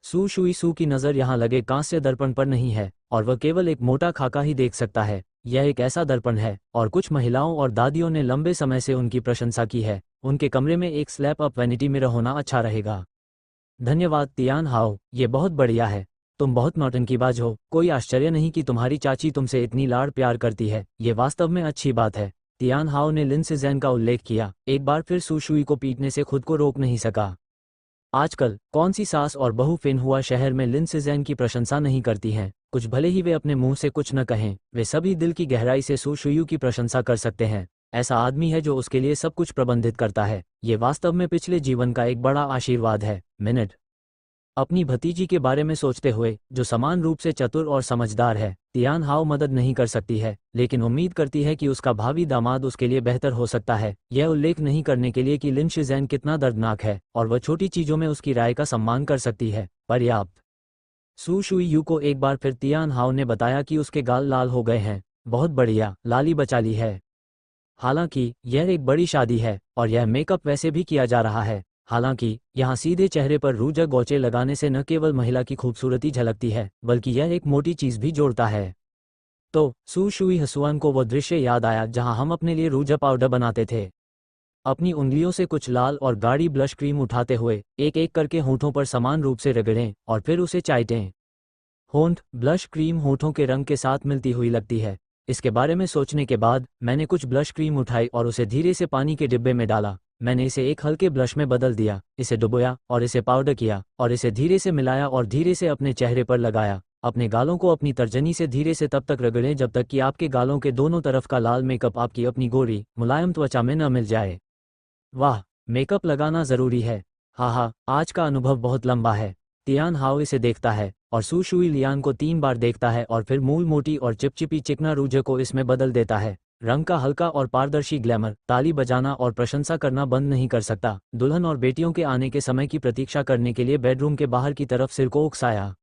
सू शुई सू की नज़र यहाँ लगे कांस्य दर्पण पर नहीं है, और वह केवल एक मोटा खाका ही देख सकता है। यह एक ऐसा दर्पण है, और कुछ महिलाओं और दादियों ने लंबे समय से उनकी प्रशंसा की है। उनके कमरे में एक स्लैप अप वैनिटी मिरर होना अच्छा रहेगा। धन्यवाद तियान हाओ, ये बहुत बढ़िया है। तुम बहुत नौटंकीबाज हो। कोई आश्चर्य नहीं कि तुम्हारी चाची तुमसे इतनी लाड़ प्यार करती है। ये वास्तव में अच्छी बात है। तियान हाओ ने लिन सिज़ेन का उल्लेख किया। एक बार फिर सू शुई को पीटने से खुद को रोक नहीं सका। आजकल कौन सी सास और बहू फिनहुआ शहर में लिन सिज़ेन की प्रशंसा नहीं करती हैं? कुछ भले ही वे अपने मुंह से कुछ न कहें, वे सभी दिल की गहराई से सू शुयू की प्रशंसा कर सकते हैं। ऐसा आदमी है जो उसके लिए सब कुछ प्रबंधित करता है। ये वास्तव में पिछले जीवन का एक बड़ा आशीर्वाद है। मिनट अपनी भतीजी के बारे में सोचते हुए, जो समान रूप से चतुर और समझदार है, तियान हाओ मदद नहीं कर सकती है, लेकिन उम्मीद करती है कि उसका भावी दामाद उसके लिए बेहतर हो सकता है। यह उल्लेख नहीं करने के लिए कि लिन शिज़ेन कितना दर्दनाक है और वह छोटी चीज़ों में उसकी राय का सम्मान कर सकती है। पर्याप्त। सू शुई यू को एक बार फिर तियान हाओ ने बताया कि उसके गाल लाल हो गए हैं। बहुत बढ़िया, लाली बचा ली है। हालांकि यह एक बड़ी शादी है और यह मेकअप वैसे भी किया जा रहा है। हालांकि यहाँ सीधे चेहरे पर रूजा गौचे लगाने से न केवल महिला की खूबसूरती झलकती है, बल्कि यह एक मोटी चीज भी जोड़ता है। तो सू शुई हसुआन को वो दृश्य याद आया जहां हम अपने लिए रूजा पाउडर बनाते थे। अपनी उंगलियों से कुछ लाल और गाढ़ी ब्लश क्रीम उठाते हुए एक एक करके होठों पर समान रूप से रगड़ें और फिर उसे चाटें। होंठ ब्लश क्रीम होठों के रंग के साथ मिलती हुई लगती है। इसके बारे में सोचने के बाद मैंने कुछ ब्लश क्रीम उठाई और उसे धीरे से पानी के डिब्बे में डाला। मैंने इसे एक हल्के ब्लश में बदल दिया, इसे डुबोया और इसे पाउडर किया और इसे धीरे से मिलाया और धीरे से अपने चेहरे पर लगाया। अपने गालों को अपनी तर्जनी से धीरे से तब तक रगड़ें जब तक कि आपके गालों के दोनों तरफ का लाल मेकअप आपकी अपनी गोरी मुलायम त्वचा में न मिल जाए। वाह, मेकअप लगाना ज़रूरी है। हाँ, आज का अनुभव बहुत लंबा है। तियान हाओ इसे देखता है और सू शुई लियान को 3 बार देखता है और फिर मूल मोटी और चिपचिपी चिकना रूजे को इसमें बदल देता है। रंग का हल्का और पारदर्शी ग्लैमर ताली बजाना और प्रशंसा करना बंद नहीं कर सकता। दुल्हन और बेटियों के आने के समय की प्रतीक्षा करने के लिए बेडरूम के बाहर की तरफ सिर को उकसाया।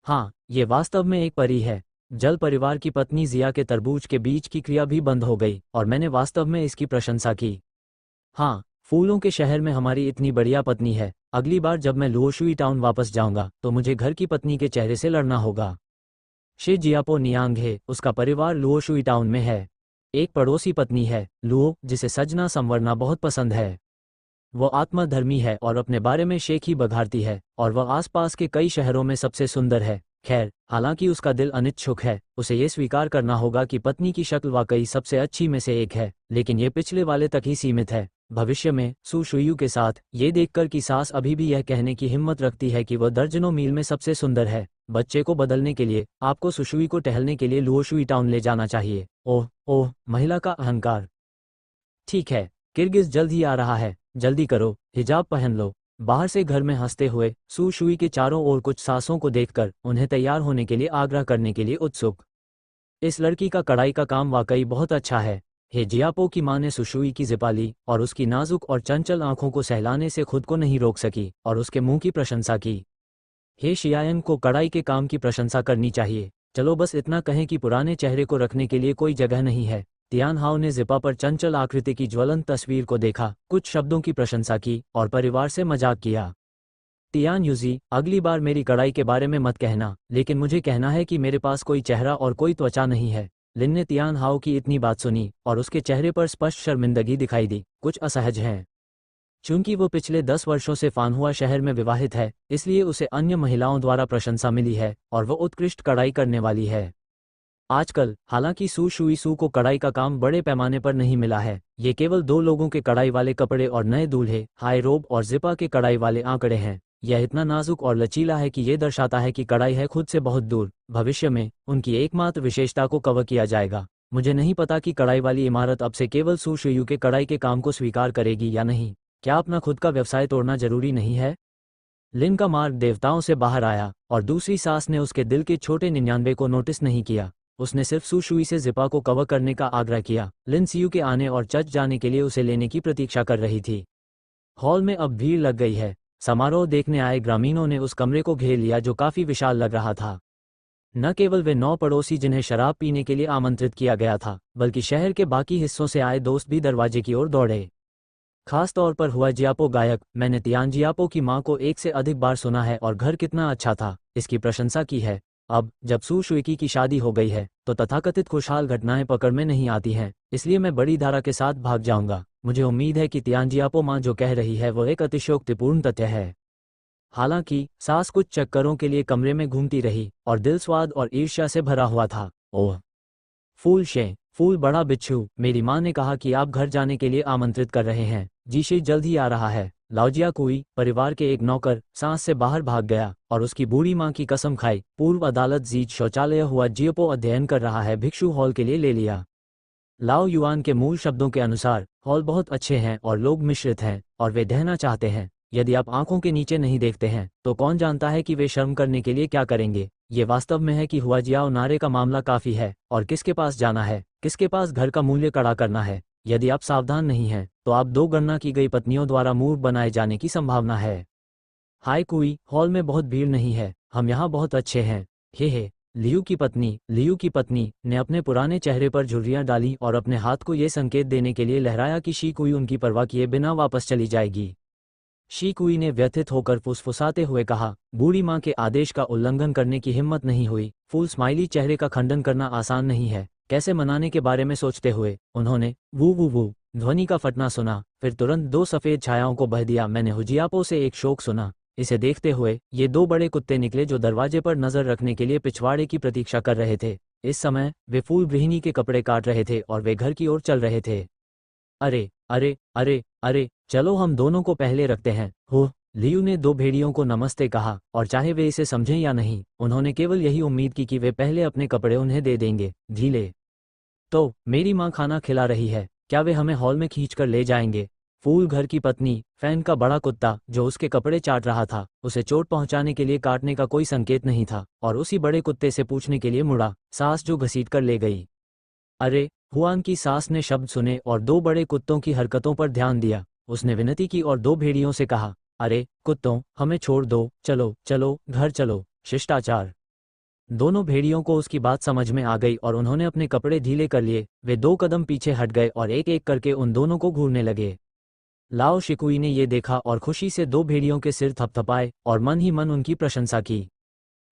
हाँ, ये वास्तव में एक परी है। जल परिवार की पत्नी जिया के तरबूज के बीच की क्रिया भी बंद हो गई और मैंने वास्तव में इसकी प्रशंसा की। हाँ, फूलों के शहर में हमारी इतनी बढ़िया पत्नी है। अगली बार जब मैं लुओशुई टाउन वापस जाऊंगा तो मुझे घर की पत्नी के चेहरे से लड़ना होगा। शे जियापो नियांगे, उसका परिवार लुओशुई टाउन में है। एक पड़ोसी पत्नी है, लुओ, जिसे सजना संवरना बहुत पसंद है। वो आत्मधर्मी है और अपने बारे में शेख ही बघारती है और वह आसपास के कई शहरों में सबसे सुंदर है। खैर, हालांकि उसका दिल अनिच्छुक है, उसे ये स्वीकार करना होगा कि पत्नी की शक्ल वाकई सबसे अच्छी में से एक है, लेकिन ये पिछले वाले तक ही सीमित है। भविष्य में सू शुयू के साथ ये देखकर कि सास अभी भी यह कहने की हिम्मत रखती है कि वह दर्जनों मील में सबसे सुंदर है। बच्चे को बदलने के लिए आपको सुशुई को टहलने के लिए लुओशुई टाउन ले जाना चाहिए। ओह ओह, महिला का अहंकार। ठीक है, किर्गिज जल्द ही आ रहा है, जल्दी करो, हिजाब पहन लो। बाहर से घर में हंसते हुए सू शुई के चारों ओर कुछ सासों को देखकर उन्हें तैयार होने के लिए आग्रह करने के लिए उत्सुक। इस लड़की का कढ़ाई का काम वाकई बहुत अच्छा है। हे जियापो की मां ने सुशुई की जिपाली और उसकी नाजुक और चंचल आंखों को सहलाने से खुद को नहीं रोक सकी और उसके मुंह की प्रशंसा की। हे शियायन को कढ़ाई के काम की प्रशंसा करनी चाहिए। चलो बस इतना कहें कि पुराने चेहरे को रखने के लिए कोई जगह नहीं है। तियान हाओ ने जिपा पर चंचल आकृति की ज्वलंत तस्वीर को देखा, कुछ शब्दों की प्रशंसा की और परिवार से मजाक किया। तियान यूजी, अगली बार मेरी कढ़ाई के बारे में मत कहना, लेकिन मुझे कहना है कि मेरे पास कोई चेहरा और कोई त्वचा नहीं है। लिन ने तियान हाओ की इतनी बात सुनी और उसके चेहरे पर स्पष्ट शर्मिंदगी दिखाई दी, कुछ असहज हैं। चूंकि वो पिछले 10 वर्षों से फानहुआ शहर में विवाहित है, इसलिए उसे अन्य महिलाओं द्वारा प्रशंसा मिली है और वो उत्कृष्ट कढ़ाई करने वाली है। आजकल, हालांकि सू शुई सू को कढ़ाई का काम बड़े पैमाने पर नहीं मिला है, ये केवल 2 लोगों के कढ़ाई वाले कपड़े और नए दूल्हे, हाई रोब और जिपा के कढ़ाई वाले आंकड़े हैं। यह इतना नाजुक और लचीला है कि ये दर्शाता है कि कढ़ाई है खुद से बहुत दूर। भविष्य में उनकी एकमात्र विशेषता को कवर किया जाएगा। मुझे नहीं पता कि कढ़ाई वाली इमारत अब से केवल सू शुयू के कढ़ाई के काम को स्वीकार करेगी या नहीं। क्या अपना खुद का व्यवसाय तोड़ना जरूरी नहीं है? लिन का मार्ग देवताओं से बाहर आया और दूसरी सास ने उसके दिल के छोटे 99 को नोटिस नहीं किया। उसने सिर्फ सू शुई से जिपा को कवर करने का आग्रह किया। लिन सीयू के आने और चर्च जाने के लिए उसे लेने की प्रतीक्षा कर रही थी। हॉल में अब भीड़ लग गई है। समारोह देखने आए ग्रामीणों ने उस कमरे को घेर लिया जो काफी विशाल लग रहा था। न केवल वे 9 पड़ोसी जिन्हें शराब पीने के लिए आमंत्रित किया गया था, बल्कि शहर के बाकी हिस्सों से आए दोस्त भी दरवाजे की ओर दौड़े। खास तौर पर हुआ जियापो गायक। मैंने तियान जियापो की मां को एक से अधिक बार सुना है और घर कितना अच्छा था, इसकी प्रशंसा की है। अब जब सू शुई की शादी हो गई है तो तथाकथित खुशहाल घटनाएं पकड़ में नहीं आती हैं, इसलिए मैं बड़ी धारा के साथ भाग जाऊंगा। मुझे उम्मीद है कि तियान जियापो मां जो कह रही है वो एक अतिशयोक्तिपूर्ण तथ्य है। हालांकि सास कुछ चक्करों के लिए कमरे में घूमती रही और दिल स्वाद और ईर्ष्या से भरा हुआ था। ओह फूल शे, फूल बड़ा बिच्छू, मेरी माँ ने कहा कि आप घर जाने के लिए आमंत्रित कर रहे हैं। जीशे जल्द ही आ रहा है। लाओजिया कुई, परिवार के एक नौकर, सांस से बाहर भाग गया और उसकी बूढ़ी माँ की कसम खाई। पूर्व अदालत जीज शौचालय हुआ जियोपो अध्ययन कर रहा है, भिक्षु हॉल के लिए ले लिया। लाओ युआन के मूल शब्दों के अनुसार हॉल बहुत अच्छे हैं और लोग मिश्रित हैं और वे दहना चाहते हैं। यदि आप आंखों के नीचे नहीं देखते हैं तो कौन जानता है कि वे शर्म करने के लिए क्या करेंगे। ये वास्तव में है कि हुआ जियाओ नारे का मामला काफ़ी है, और किसके पास जाना है, किसके पास घर का मूल्य कड़ा करना है। यदि आप सावधान नहीं हैं तो आप दो गणना की गई पत्नियों द्वारा मूर्ख बनाए जाने की संभावना है। हाय कुई, हॉल में बहुत भीड़ नहीं है, हम यहाँ बहुत अच्छे हैं। हे लियू की पत्नी ने अपने पुराने चेहरे पर झुर्रियाँ डाली और अपने हाथ को ये संकेत देने के लिए लहराया कि शी कुई उनकी परवाह किए बिना वापस चली जाएगी। शी कुई ने व्यथित होकर फुसफुसाते हुए कहा, बूढ़ी माँ के आदेश का उल्लंघन करने की हिम्मत नहीं हुई। फुल स्माइली चेहरे का खंडन करना आसान नहीं है। कैसे मनाने के बारे में सोचते हुए उन्होंने वू ध्वनि का फटना सुना, फिर तुरंत दो सफ़ेद छायाओं को बह दिया। मैंने हुजियापो से एक शोक सुना। इसे देखते हुए ये दो बड़े कुत्ते निकले जो दरवाजे पर नजर रखने के लिए पिछवाड़े की प्रतीक्षा कर रहे थे। इस समय वे फूल गृहिणी के कपड़े काट रहे थे और वे घर की ओर चल रहे थे। अरे अरे अरे अरे, चलो हम दोनों को पहले रखते हैं। हो, लियू ने दो भेड़ियों को नमस्ते कहा, और चाहे वे इसे समझें या नहीं, उन्होंने केवल यही उम्मीद की कि वे पहले अपने कपड़े उन्हें दे देंगे। ढीले तो मेरी माँ खाना खिला रही है, क्या वे हमें हॉल में खींच कर ले जाएंगे। फूल घर की पत्नी फैन का बड़ा कुत्ता जो उसके कपड़े चाट रहा था, उसे चोट पहुंचाने के लिए काटने का कोई संकेत नहीं था, और उसी बड़े कुत्ते से पूछने के लिए मुड़ा, सास जो घसीट कर ले गई। अरे, हुआन की सास ने शब्द सुने और दो बड़े कुत्तों की हरकतों पर ध्यान दिया। उसने विनती की और दो भेड़ियों से कहा, अरे कुत्तों, हमें छोड़ दो, चलो चलो घर चलो। शिष्टाचार। दोनों भेड़ियों को उसकी बात समझ में आ गई और उन्होंने अपने कपड़े ढीले कर लिए। वे दो कदम पीछे हट गए और एक एक करके उन दोनों को घूरने लगे। लाओ शिकुई ने ये देखा और खुशी से दो भेड़ियों के सिर थपथपाए और मन ही मन उनकी प्रशंसा की।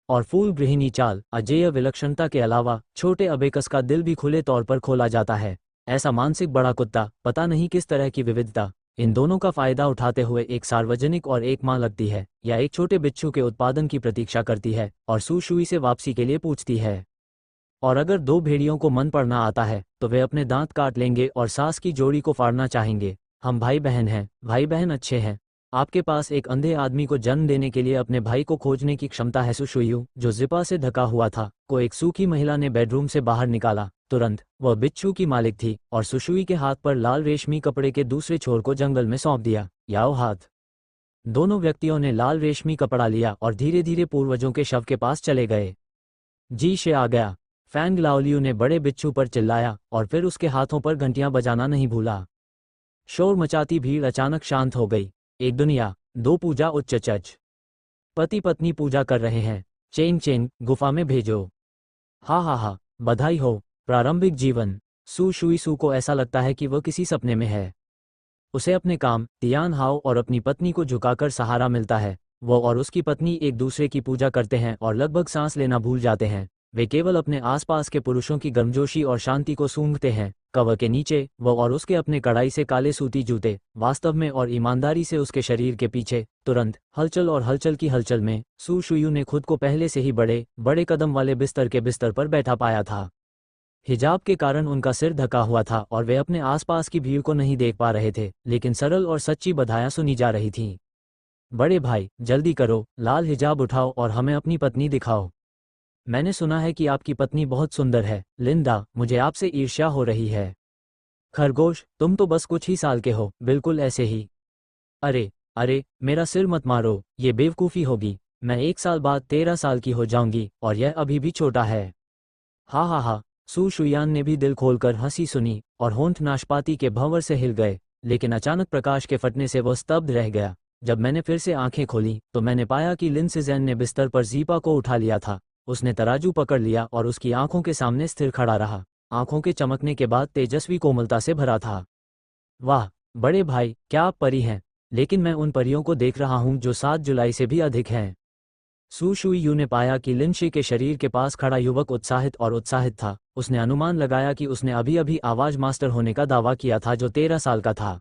और फूल गृहिणी चाल, अजेय विलक्षणता के अलावा छोटे अबेकस का दिल भी खुले तौर पर खोला जाता है। ऐसा मानसिक बड़ा कुत्ता, पता नहीं किस तरह की विविधता, इन दोनों का फायदा उठाते हुए एक सार्वजनिक और एक मां लगती है, या एक छोटे बिच्छू के उत्पादन की प्रतीक्षा करती है और सुशुई से वापसी के लिए पूछती है। और अगर दो भेड़ियों को मन पड़ना आता है तो वे अपने दांत काट लेंगे और सास की जोड़ी को फाड़ना चाहेंगे। हम भाई बहन हैं, भाई बहन अच्छे हैं। आपके पास एक अंधे आदमी को जन्म देने के लिए अपने भाई को खोजने की क्षमता है। सुशुयू, जो जिपा से ढका हुआ था, को एक सूखी महिला ने बेडरूम से बाहर निकाला। तुरंत वह बिच्छू की मालिक थी और सुशुई के हाथ पर लाल रेशमी कपड़े के दूसरे छोर को जंगल में सौंप दिया। याओ हाथ। दोनों व्यक्तियों ने लाल रेशमी कपड़ा लिया और धीरे धीरे पूर्वजों के शव के पास चले गए। जी शे आ गया, फैंग लाओलियू ने बड़े बिच्छू पर चिल्लाया और फिर उसके हाथों पर घंटियां बजाना नहीं भूला। शोर मचाती भीड़ अचानक शांत हो गई। एक दुनिया, दो पूजा उच्च चच। पति पत्नी पूजा कर रहे हैं। चेंग चेंग, गुफा में भेजो। हा, बधाई हो। प्रारंभिक जीवन। सू शुई सू को ऐसा लगता है कि वह किसी सपने में है। उसे अपने काम, तियान हाओ और अपनी पत्नी को झुकाकर सहारा मिलता है। वो और उसकी पत्नी एक दूसरे की पूजा करते हैं और लगभग सांस लेना भूल जाते हैं। वे केवल अपने आसपास के पुरुषों की गर्मजोशी और शांति को सूंघते हैं। कवर के नीचे वो और उसके अपने कड़ाई से काले सूती जूते, वास्तव में और ईमानदारी से उसके शरीर के पीछे। तुरंत हलचल और हलचल की हलचल में सू शुयू ने खुद को पहले से ही बड़े बड़े कदम वाले बिस्तर पर बैठा पाया था। हिजाब के कारण उनका सिर ढका हुआ था और वे अपने आसपास की भीड़ को नहीं देख पा रहे थे, लेकिन सरल और सच्ची बधाइयां सुनी जा रही थीं। बड़े भाई, जल्दी करो, लाल हिजाब उठाओ और हमें अपनी पत्नी दिखाओ। मैंने सुना है कि आपकी पत्नी बहुत सुंदर है, लिंडा, मुझे आपसे ईर्ष्या हो रही है। खरगोश, तुम तो बस कुछ ही साल के हो, बिल्कुल ऐसे ही। अरे अरे, मेरा सिर मत मारो, ये बेवकूफ़ी होगी। मैं 1 साल बाद 13 साल की हो जाऊंगी और यह अभी भी छोटा है। हा, सू शुयान ने भी दिल खोलकर हंसी सुनी और होंठ नाशपाती के भंवर से हिल गए, लेकिन अचानक प्रकाश के फटने से वह स्तब्ध रह गया। जब मैंने फिर से आंखें खोली तो मैंने पाया कि लिन सिजैन ने बिस्तर पर जीपा को उठा लिया था। उसने तराजू पकड़ लिया और उसकी आंखों के सामने स्थिर खड़ा रहा, आंखों के चमकने के बाद तेजस्वी कोमलता से भरा था। वाह बड़े भाई, क्या आप परी हैं? लेकिन मैं उन परियों को देख रहा हूं जो 7 जुलाई से भी अधिक हैं। सू शुयू ने पाया कि लिनशी के शरीर के पास खड़ा युवक उत्साहित था। उसने अनुमान लगाया कि उसने अभी अभी आवाज मास्टर होने का दावा किया था, जो 13 साल का था।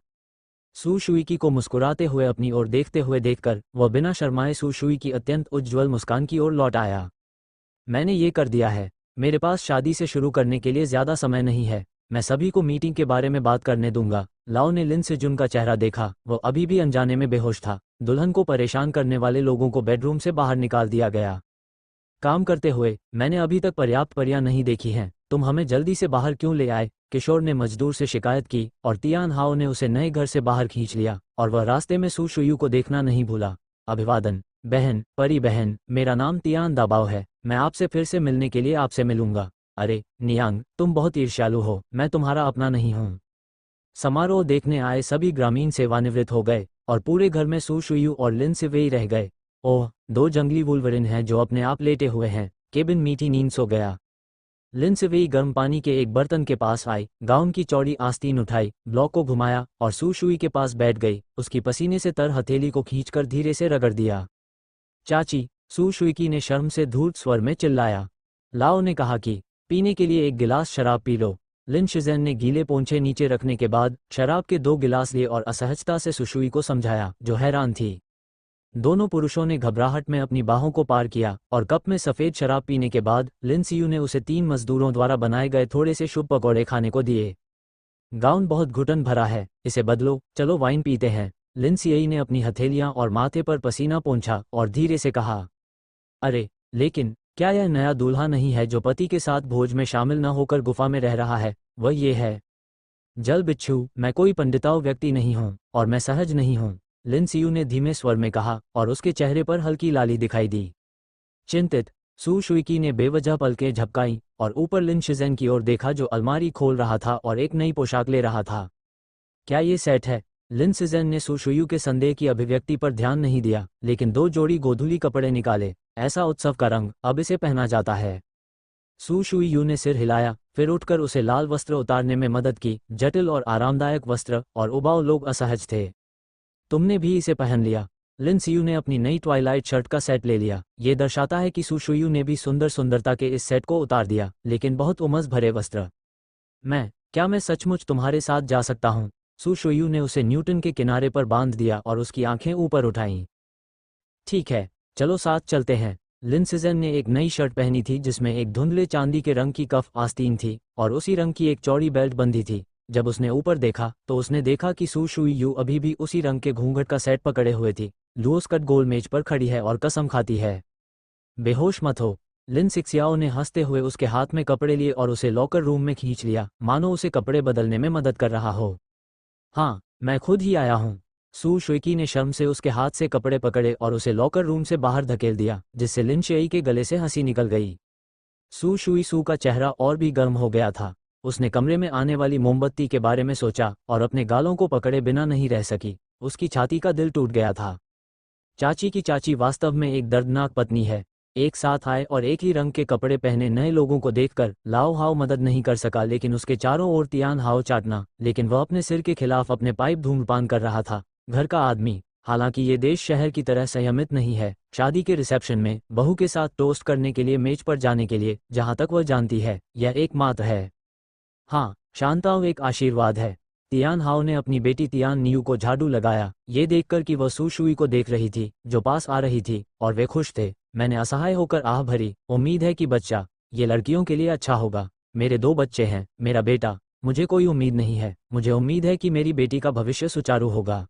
सू शुई को मुस्कुराते हुए अपनी ओर देखते हुए देखकर वह बिना शर्माए सू शुई की अत्यंत उज्ज्वल मुस्कान की ओर लौट आया। मैंने ये कर दिया है। मेरे पास शादी से शुरू करने के लिए ज्यादा समय नहीं है। मैं सभी को मीटिंग के बारे में बात करने दूंगा। लाओ ने लिन सिजुन का चेहरा देखा, वो अभी भी अनजाने में बेहोश था। दुल्हन को परेशान करने वाले लोगों को बेडरूम से बाहर निकाल दिया गया। काम करते हुए मैंने अभी तक पर्याप्त परियां नहीं देखी हैं। तुम हमें जल्दी से बाहर क्यों ले आए? किशोर ने मजदूर से शिकायत की और तियान हाओ ने उसे नए घर से बाहर खींच लिया और वह रास्ते में सू शुयू को देखना नहीं भूला। अभिवादन बहन, परी बहन, मेरा नाम तियान दाबाओ है। मैं आपसे फिर से मिलने के लिए आपसे मिलूंगा। अरे नियांग, तुम बहुत ईर्ष्यालु हो, मैं तुम्हारा अपना नहीं हूँ। समारोह देखने आए सभी ग्रामीण सेवानिवृत्त हो गए और पूरे घर में सू शुयू और लिन सिवेई रह गए। ओह, दो जंगली वुल्वरिन हैं जो अपने आप लेटे हुए हैं। केबिन मीठी नींद सो गया। लिन सिवेई गर्म पानी के एक बर्तन के पास आई, गाउन की चौड़ी आस्तीन उठाई, ब्लॉक को घुमाया और सू शुई के पास बैठ गई। उसकी पसीने से तर हथेली को खींचकर धीरे से रगड़ दिया। चाची, सू शुई ने शर्म से धूर्त स्वर में चिल्लाया। लाओ ने कहा कि पीने के लिए एक गिलास शराब पी लो। लिन शिज़ेन ने गीले पोंछे नीचे रखने के बाद शराब के 2 गिलास लिए और असहजता से सुशुई को समझाया, जो हैरान थी। दोनों पुरुषों ने घबराहट में अपनी बाहों को पार किया और कप में सफ़ेद शराब पीने के बाद लिन सियू ने उसे 3 मजदूरों द्वारा बनाए गए थोड़े से शुभ पकौड़े खाने को दिए। गाउन बहुत घुटन भरा है, इसे बदलो, चलो वाइन पीते हैं। लिन सियई ने अपनी हथेलियां और माथे पर पसीना पोंछा और धीरे से कहा। अरे लेकिन क्या यह नया दूल्हा नहीं है जो पति के साथ भोज में शामिल न होकर गुफा में रह रहा है? वह ये है। जल बिच्छू, मैं कोई पंडिताऊ व्यक्ति नहीं हूँ और मैं सहज नहीं हूँ, लिन सियू ने धीमे स्वर में कहा और उसके चेहरे पर हल्की लाली दिखाई दी। चिंतित सू शुई ने बेवजह पलकें झपकाई और ऊपर लिन शिज़ेन की ओर देखा जो अलमारी खोल रहा था और एक नई पोशाक ले रहा था। क्या ये सेट है? लिन शिज़ेन ने सू शुई के संदेह की अभिव्यक्ति पर ध्यान नहीं दिया, लेकिन 2 जोड़ी गोधूली कपड़े निकाले। ऐसा उत्सव का रंग, अब इसे पहना जाता है। सू शुई ने सिर हिलाया, फिर उठकर उसे लाल वस्त्र उतारने में मदद की। जटिल और आरामदायक वस्त्र और उबाऊ लोग असहज थे। तुमने भी इसे पहन लिया। लिन सियू ने अपनी नई ट्वाइलाइट शर्ट का सेट ले लिया। ये दर्शाता है कि सू शुई ने भी सुंदरता के इस सेट को उतार दिया, लेकिन बहुत उमस भरे वस्त्र। क्या मैं सचमुच तुम्हारे साथ जा सकता हूँ? सू शुई ने उसे न्यूटन के किनारे पर बांध दिया और उसकी आंखें ऊपर उठाईं। ठीक है, चलो साथ चलते हैं। लिन शिज़ेन ने एक नई शर्ट पहनी थी जिसमें एक धुंधले चांदी के रंग की कफ आस्तीन थी और उसी रंग की एक चौड़ी बेल्ट बंधी थी। जब उसने ऊपर देखा तो उसने देखा कि सू शुई अभी भी उसी रंग के घूंघट का सेट पकड़े हुए थी। लुओस कट गोल मेज पर खड़ी है और कसम खाती है। बेहोश मत हो। लिन सिक्सियाओ ने हंसते हुए उसके हाथ में कपड़े लिए और उसे लॉकर रूम में खींच लिया, मानो उसे कपड़े बदलने में मदद कर रहा हो। हाँ, मैं खुद ही आया हूँ। सू शुई ने शर्म से उसके हाथ से कपड़े पकड़े और उसे लॉकर रूम से बाहर धकेल दिया, जिससे लिन शेई के गले से हंसी निकल गई। सू का चेहरा और भी गर्म हो गया था। उसने कमरे में आने वाली मोमबत्ती के बारे में सोचा और अपने गालों को पकड़े बिना नहीं रह सकी। उसकी छाती का दिल टूट गया था। चाची की चाची वास्तव में एक दर्दनाक पत्नी है। एक साथ आए और एक ही रंग के कपड़े पहने नए लोगों को देखकर लाओ हाओ मदद नहीं कर सका, लेकिन उसके चारों ओर तियान हाओ चाटना, लेकिन वह अपने सिर के खिलाफ अपने पाइप धूम्रपान कर रहा था। घर का आदमी, हालांकि ये देश शहर की तरह संयमित नहीं है। शादी के रिसेप्शन में बहू के साथ टोस्ट करने के लिए मेज पर जाने के लिए, जहां तक वह जानती है, यह एकमात्र है। हाँ, शांताओ एक आशीर्वाद है। तियान हाओ ने अपनी बेटी तियान नियू को झाड़ू लगाया, ये देखकर कि वह सू शुई को देख रही थी जो पास आ रही थी, और वे खुश थे। मैंने असहाय होकर आह भरी, उम्मीद है कि बच्चा, ये लड़कियों के लिए अच्छा होगा। मेरे 2 बच्चे हैं, मेरा बेटा। मुझे कोई उम्मीद नहीं है, मुझे उम्मीद है कि मेरी बेटी का भविष्य सुचारू होगा।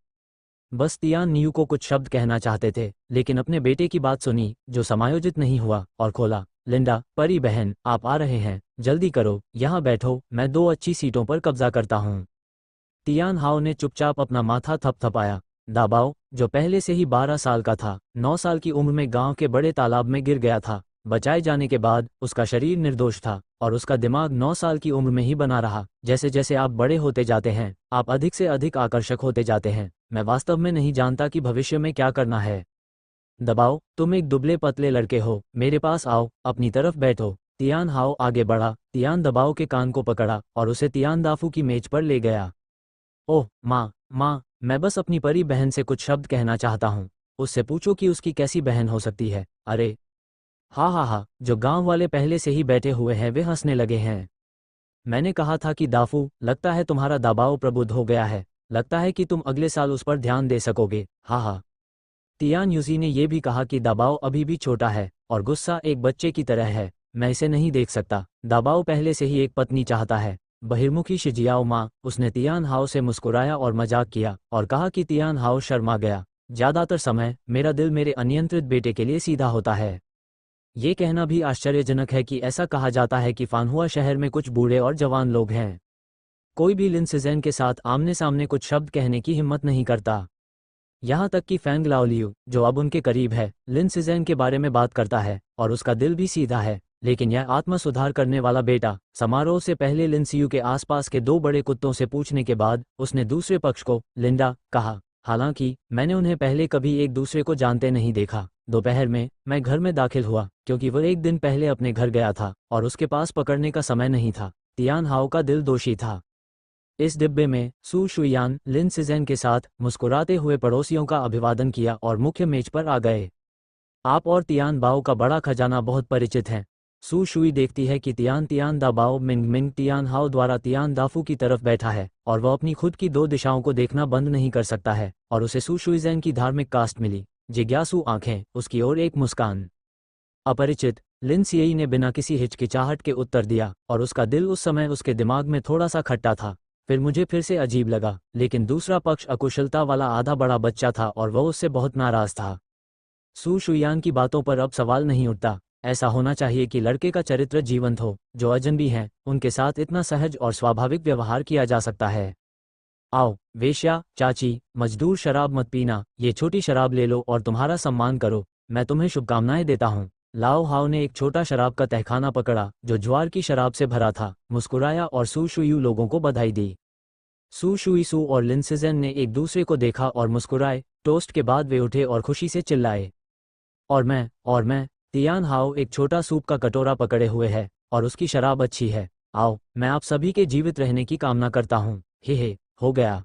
बस तियान नियू को कुछ शब्द कहना चाहते थे, लेकिन अपने बेटे की बात सुनी जो समायोजित नहीं हुआ, और खोला। लिंडा, परी बहन, आप आ रहे हैं, जल्दी करो, यहाँ बैठो, मैं 2 अच्छी सीटों पर कब्जा करता हूँ। तियान हाओ ने चुपचाप अपना माथा थपथपाया। दाबाओ, जो पहले से ही 12 साल का था, 9 साल की उम्र में गांव के बड़े तालाब में गिर गया था। बचाए जाने के बाद उसका शरीर निर्दोष था और उसका दिमाग 9 साल की उम्र में ही बना रहा। जैसे जैसे आप बड़े होते जाते हैं, आप अधिक से अधिक आकर्षक होते जाते हैं। मैं वास्तव में नहीं जानता कि भविष्य में क्या करना है। दबाओ, तुम एक दुबले पतले लड़के हो, मेरे पास आओ, अपनी तरफ बैठो। तियान हाओ आगे बढ़ा, तियान दबाओ के कान को पकड़ा और उसे तियान दाफू की मेज पर ले गया। ओह माँ, मैं बस अपनी परी बहन से कुछ शब्द कहना चाहता हूँ। उससे पूछो कि उसकी कैसी बहन हो सकती है। अरे हा, जो गांव वाले पहले से ही बैठे हुए हैं वे हंसने लगे हैं। मैंने कहा था कि दाफू, लगता है तुम्हारा दबाव प्रबुद्ध हो गया है। लगता है कि तुम अगले साल उस पर ध्यान दे सकोगे। हा। तियान यूजी ने यह भी कहा कि दबाव अभी भी छोटा है और गुस्सा एक बच्चे की तरह है। मैं इसे नहीं देख सकता। दबाव पहले से ही एक पत्नी चाहता है। बहिर्मुखी शिजियाओ माँ, उसने तियान हाओ से मुस्कुराया और मजाक किया और कहा कि तियान हाओ शर्मा गया। ज्यादातर समय मेरा दिल मेरे अनियंत्रित बेटे के लिए सीधा होता है। ये कहना भी आश्चर्यजनक है कि ऐसा कहा जाता है कि फानहुआ शहर में कुछ बूढ़े और जवान लोग हैं। कोई भी लिन सिज़ेन के साथ आमने सामने कुछ शब्द कहने की हिम्मत नहीं करता। यहाँ तक कि फैंग लाओलियू, जो अब उनके करीब है, लिन सिज़ेन के बारे में बात करता है और उसका दिल भी सीधा है। लेकिन यह आत्म सुधार करने वाला बेटा समारोह से पहले लिन सियू के आसपास के दो बड़े कुत्तों से पूछने के बाद उसने दूसरे पक्ष को लिंडा कहा। हालांकि मैंने उन्हें पहले कभी एक दूसरे को जानते नहीं देखा। दोपहर में मैं घर में दाखिल हुआ क्योंकि वह एक दिन पहले अपने घर गया था और उसके पास पकड़ने का समय नहीं था। तियान हाओ का दिल दोषी था। इस डिब्बे में सू शुयान लिन सिज़ेन के साथ मुस्कुराते हुए पड़ोसियों का अभिवादन किया और मुख्य मेज पर आ गए। आप और तियान बाओ का बड़ा खजाना बहुत परिचित है। सू शुई देखती है कि तियान तियान दा बाओ मिंग मिंग तियान हाओ द्वारा तियान दाफू की तरफ बैठा है और वह अपनी खुद की दो दिशाओं को देखना बंद नहीं कर सकता है और उसे सू शुइज़ेन की धार्मिक कास्ट मिली। जिज्ञासु आंखें, उसकी ओर एक मुस्कान। अपरिचित लिन सियई ने बिना किसी हिचकिचाहट के उत्तर दिया और उसका दिल उस समय उसके दिमाग में थोड़ा सा खट्टा था। फिर मुझे फिर से अजीब लगा, लेकिन दूसरा पक्ष अकुशलता वाला आधा बड़ा बच्चा था और वह उससे बहुत नाराज था। सू शुयान की बातों पर अब सवाल नहीं उठता। ऐसा होना चाहिए कि लड़के का चरित्र जीवंत हो। जो अजनबी हैं उनके साथ इतना सहज और स्वाभाविक व्यवहार किया जा सकता है। आओ वेश्या, चाची, मजदूर, शराब मत पीना, ये छोटी शराब ले लो और तुम्हारा सम्मान करो। मैं तुम्हें शुभकामनाएं देता हूँ। लाओ हाओ ने एक छोटा शराब का तहखाना पकड़ा जो ज्वार की शराब से भरा था, मुस्कुराया और सू शुयू लोगों को बधाई दी। सू शुई सू और लिन सिज़ेन ने एक दूसरे को देखा और मुस्कुराए। टोस्ट के बाद वे उठे और खुशी से चिल्लाए, और मैं। तियान हाओ एक छोटा सूप का कटोरा पकड़े हुए है और उसकी शराब अच्छी है। आओ, मैं आप सभी के जीवित रहने की कामना करता हूँ। हे, हो गया।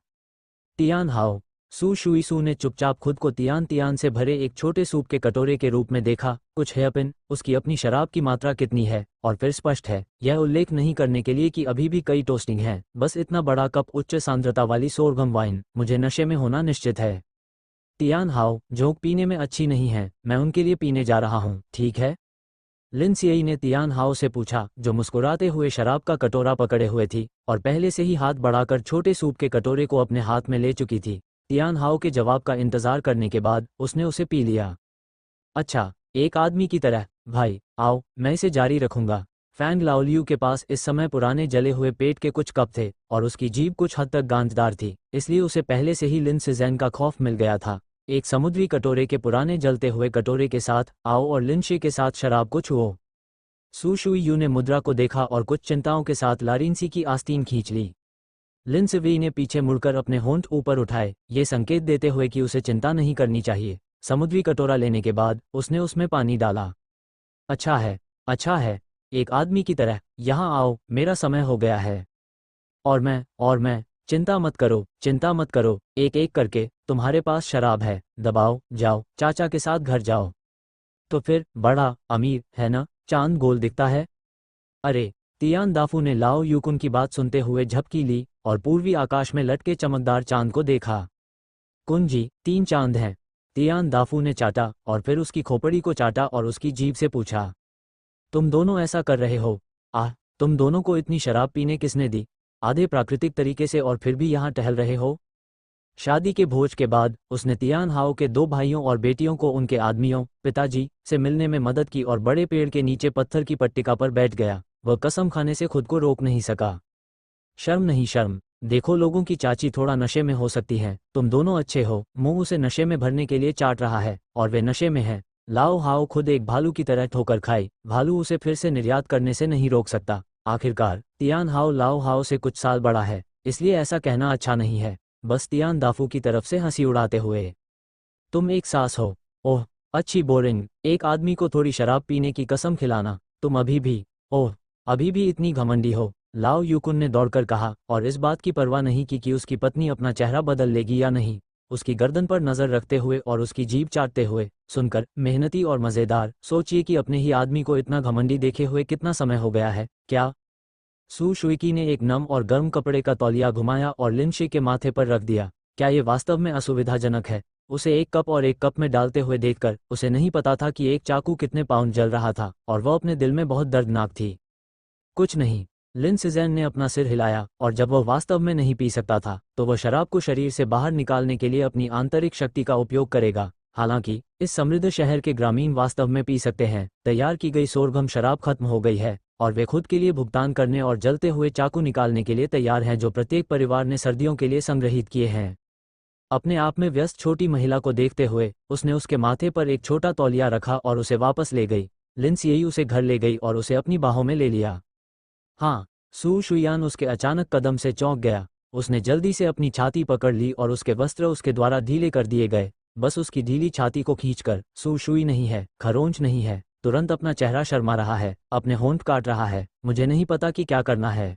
तियान हाओ। सू शुई सू ने चुपचाप खुद को तियान तियान से भरे एक छोटे सूप के कटोरे के रूप में देखा। कुछ हेयरपिन, उसकी अपनी शराब की मात्रा कितनी है, और फिर स्पष्ट है, यह उल्लेख नहीं करने के लिए कि अभी भी कई टोस्टिंग हैं, बस इतना बड़ा कप उच्च सांद्रता वाली सोरघम वाइन। मुझे नशे में होना निश्चित है। तियान हाओ, जोंक पीने में अच्छी नहीं है, मैं उनके लिए पीने जा रहा हूँ, ठीक है? लिन सियई ने तियान हाओ से पूछा, जो मुस्कुराते हुए शराब का कटोरा पकड़े हुए थी और पहले से ही हाथ बढ़ाकर छोटे सूप के कटोरे को अपने हाथ में ले चुकी थी। तियान हाओ के जवाब का इंतजार करने के बाद उसने उसे पी लिया। अच्छा, एक आदमी की तरह। भाई, आओ, मैं इसे जारी रखूंगा। फैंग लाओलियू के पास इस समय पुराने जले हुए पेट के कुछ कप थे और उसकी जीभ कुछ हद तक गांठदार थी, इसलिए उसे पहले से ही लिन सिज़ेन का खौफ मिल गया था। एक समुद्री कटोरे के पुराने जलते हुए कटोरे के साथ आओ और लिनशे के साथ शराब को छुओ। सू शुई ने मुद्रा को देखा और कुछ चिंताओं के साथ लारिंसी की आस्तीन खींच ली। लिन सिवी ने पीछे मुड़कर अपने होंठ ऊपर उठाए, ये संकेत देते हुए कि उसे चिंता नहीं करनी चाहिए। समुद्री कटोरा लेने के बाद उसने उसमें पानी डाला। अच्छा है, एक आदमी की तरह। यहाँ आओ, मेरा समय हो गया है। और मैं। चिंता मत करो, एक एक करके। तुम्हारे पास शराब है, दबाओ, जाओ, चाचा के साथ घर जाओ। तो फिर बड़ा अमीर है ना? चांद गोल दिखता है। अरे, तियान दाफू ने लाओ यूकुन की बात सुनते हुए झपकी ली और पूर्वी आकाश में लटके चमकदार चांद को देखा। कुंजी, 3 चांद हैं। तियान दाफू ने चाटा और फिर उसकी खोपड़ी को चाटा और उसकी जीभ से पूछा, तुम दोनों ऐसा कर रहे हो? तुम दोनों को इतनी शराब पीने किसने दी? आधे प्राकृतिक तरीके से, और फिर भी यहाँ टहल रहे हो? शादी के भोज के बाद उसने तियान हाओ के 2 भाइयों और बेटियों को उनके आदमियों, पिताजी से मिलने में मदद की और बड़े पेड़ के नीचे पत्थर की पट्टिका पर बैठ गया। वह कसम खाने से खुद को रोक नहीं सका। शर्म नहीं शर्म। देखो, लोगों की चाची थोड़ा नशे में हो सकती है, तुम दोनों अच्छे हो। मुंह उसे नशे में भरने के लिए चाट रहा है और वे नशे में है। लाओ हाओ खुद एक भालू की तरह ठोकर खाई। भालू उसे फिर से निर्यात करने से नहीं रोक सकता। आखिरकार तियान हाओ लाओ हाओ से कुछ साल बड़ा है, इसलिए ऐसा कहना अच्छा नहीं है। बस तियान दाफू की तरफ से हंसी उड़ाते हुए, तुम एक सास हो। ओह, अच्छी बोरिंग। एक आदमी को थोड़ी शराब पीने की कसम खिलाना। तुम अभी भी इतनी घमंडी हो, लाओ यूकुन ने दौड़कर कहा, और इस बात की परवाह नहीं की कि उसकी पत्नी अपना चेहरा बदल लेगी या नहीं। उसकी गर्दन पर नजर रखते हुए और उसकी जीभ चाटते हुए, सुनकर मेहनती और मजेदार। सोचिए कि अपने ही आदमी को इतना घमंडी देखे हुए कितना समय हो गया है, क्या? सू शुइकी ने एक नम और गर्म कपड़े का तौलिया घुमाया और लिनशे के माथे पर रख दिया। क्या ये वास्तव में असुविधाजनक है? उसे एक कप और एक कप में डालते हुए देखकर उसे नहीं पता था कि एक चाकू कितने पाउंड जल रहा था, और वह अपने दिल में बहुत दर्दनाक थी। कुछ नहीं। लिन सिज़ेन ने अपना सिर हिलाया, और जब वह वास्तव में नहीं पी सकता था तो वह शराब को शरीर से बाहर निकालने के लिए अपनी आंतरिक शक्ति का उपयोग करेगा। हालांकि इस समृद्ध शहर के ग्रामीण वास्तव में पी सकते हैं। तैयार की गई सोरघम शराब खत्म हो गई है और वे खुद के लिए भुगतान करने और जलते हुए चाकू निकालने के लिए तैयार हैं जो प्रत्येक परिवार ने सर्दियों के लिए संग्रहित किए हैं। अपने आप में व्यस्त छोटी महिला को देखते हुए उसने उसके माथे पर एक छोटा तौलिया रखा और उसे वापस ले गई। लिंसियी उसे घर ले गई और उसे अपनी बाहों में ले लिया। हाँ, सू शुयान उसके अचानक कदम से चौंक गया। उसने जल्दी से अपनी छाती पकड़ ली और उसके वस्त्र उसके द्वारा ढीले कर दिए गए। बस उसकी ढीली छाती को खींचकर, सू शुई नहीं है, खरोंच नहीं है, तुरंत अपना चेहरा शर्मा रहा है, अपने होंठ काट रहा है, मुझे नहीं पता कि क्या करना है।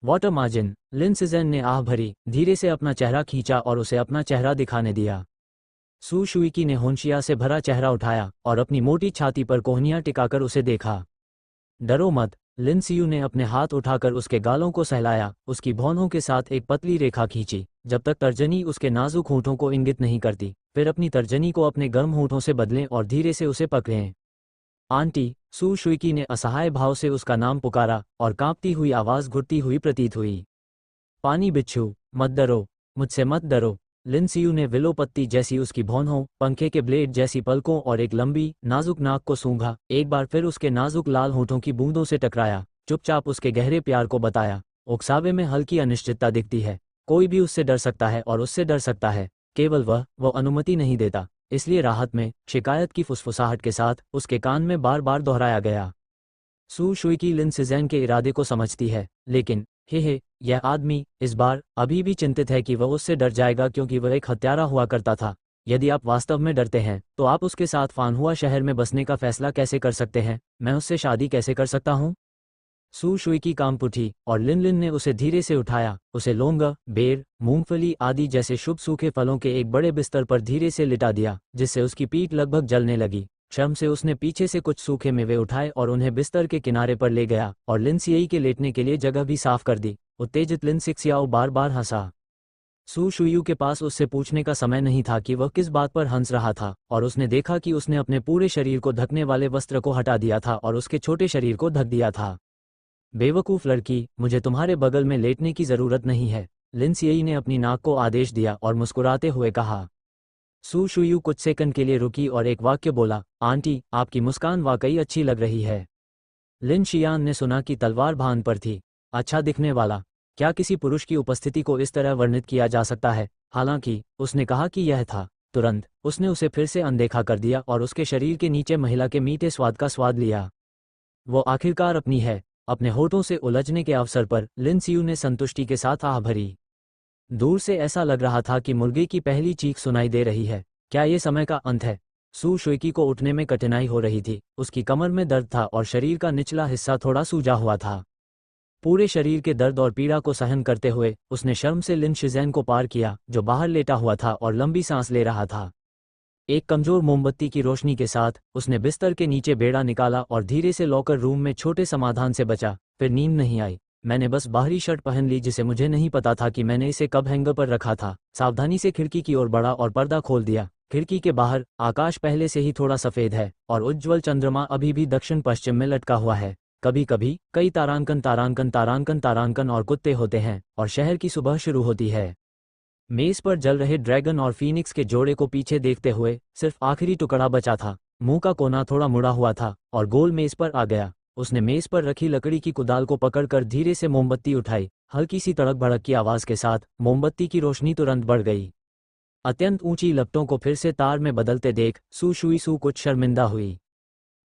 वाटर मार्जिन, लिन सिजन ने आह भरी, धीरे से अपना चेहरा खींचा और उसे अपना चेहरा दिखाने दिया। सू शुई ने होंशिया से भरा चेहरा उठाया और अपनी मोटी छाती पर कोहनियां टिकाकर उसे देखा। डरो मत, लिन सियू ने अपने हाथ उठाकर उसके गालों को सहलाया, उसकी भौंहों के साथ एक पतली रेखा खींची, जब तक तर्जनी उसके नाजुक होंठों को इंगित नहीं करती। फिर अपनी तर्जनी को अपने गर्म होंठों से बदलें और धीरे से उसे पकड़ें। आंटी, सू शुई ने असहाय भाव से उसका नाम पुकारा और कांपती हुई आवाज घुटती हुई प्रतीत हुई। पानी बिच्छू, मत डरो, मुझसे मत डरो। लिन सियू ने विलो पत्ती जैसी उसकी भौंहों, पंखे के ब्लेड जैसी पलकों और एक लंबी, नाजुक नाक को सूंघा, एक बार फिर उसके नाजुक लाल होठों की बूंदों से टकराया, चुपचाप उसके गहरे प्यार को बताया। उकसावे में हल्की अनिश्चितता दिखती है। कोई भी उससे डर सकता है और उससे डर सकता है, केवल वह अनुमति नहीं देता। इसलिए राहत में शिकायत की फुसफुसाहट के साथ उसके कान में बार बार दोहराया गया। सू शुई लिन सिजैन के इरादे को समझती है, लेकिन हे, यह आदमी इस बार अभी भी चिंतित है कि वह उससे डर जाएगा क्योंकि वह एक हत्यारा हुआ करता था। यदि आप वास्तव में डरते हैं तो आप उसके साथ फानहुआ शहर में बसने का फैसला कैसे कर सकते हैं? मैं उससे शादी कैसे कर सकता हूँ? सू शुई की कांप उठी और लिन ने उसे धीरे से उठाया, उसे लौंगा, बेर, मूंगफली आदि जैसे शुभ सूखे फलों के एक बड़े बिस्तर पर धीरे से लिटा दिया, जिससे उसकी पीठ लगभग जलने लगी। शर्म से उसने पीछे से कुछ सूखे मेवे उठाए और उन्हें बिस्तर के किनारे पर ले गया और लिनसियई के लेटने के लिए जगह भी साफ कर दी। उत्तेजित लिन सिक्सियाओ बार बार हंसा। सू शुयू के पास उससे पूछने का समय नहीं था कि वह किस बात पर हंस रहा था, और उसने देखा कि उसने अपने पूरे शरीर को ढकने वाले वस्त्र को हटा दिया था और उसके छोटे शरीर को ढक दिया था। बेवकूफ लड़की, मुझे तुम्हारे बगल में लेटने की जरूरत नहीं है, लिनसियई ने अपनी नाक को आदेश दिया और मुस्कुराते हुए कहा। सू शुयू कुछ सेकंड के लिए रुकी और एक वाक्य बोला, आंटी, आपकी मुस्कान वाकई अच्छी लग रही है। लिन शियान ने सुना कि तलवार भान पर थी। अच्छा दिखने वाला, क्या किसी पुरुष की उपस्थिति को इस तरह वर्णित किया जा सकता है? हालांकि उसने कहा कि यह था। तुरंत उसने उसे फिर से अनदेखा कर दिया और उसके शरीर के नीचे महिला के मीठे स्वाद का स्वाद लिया। वो आखिरकार अपनी है। अपने होठों से उलझने के अवसर पर लिन सियू ने संतुष्टि के साथ आह भरी। दूर से ऐसा लग रहा था कि मुर्गे की पहली चीख सुनाई दे रही है। क्या ये समय का अंत है? सू शुई को उठने में कठिनाई हो रही थी, उसकी कमर में दर्द था और शरीर का निचला हिस्सा थोड़ा सूजा हुआ था। पूरे शरीर के दर्द और पीड़ा को सहन करते हुए उसने शर्म से लिन शिजैन को पार किया, जो बाहर लेटा हुआ था और लंबी सांस ले रहा था। एक कमजोर मोमबत्ती की रोशनी के साथ उसने बिस्तर के नीचे बेड़ा निकाला और धीरे से लॉकर रूम में छोटे समाधान से बचा। फिर नींद नहीं आई। मैंने बस बाहरी शर्ट पहन ली जिसे मुझे नहीं पता था कि मैंने इसे कब हैंगर पर रखा था। सावधानी से खिड़की की ओर बढ़ा और पर्दा खोल दिया। खिड़की के बाहर आकाश पहले से ही थोड़ा सफेद है और उज्ज्वल चंद्रमा अभी भी दक्षिण पश्चिम में लटका हुआ है। कभी कभी कई तारांकन तारांकन तारांकन तारांकन और कुत्ते होते हैं और शहर की सुबह शुरू होती है। मेज पर जल रहे ड्रैगन और फीनिक्स के जोड़े को पीछे देखते हुए सिर्फ आखिरी टुकड़ा बचा था। मुंह का कोना थोड़ा मुड़ा हुआ था और गोल मेज पर आ गया। उसने मेज पर रखी लकड़ी की कुदाल को पकड़कर धीरे से मोमबत्ती उठाई। हल्की सी तड़क भड़क की आवाज के साथ मोमबत्ती की रोशनी तुरंत बढ़ गई। अत्यंत ऊंची लपटों को फिर से तार में बदलते देख सू शुई कुछ शर्मिंदा हुई।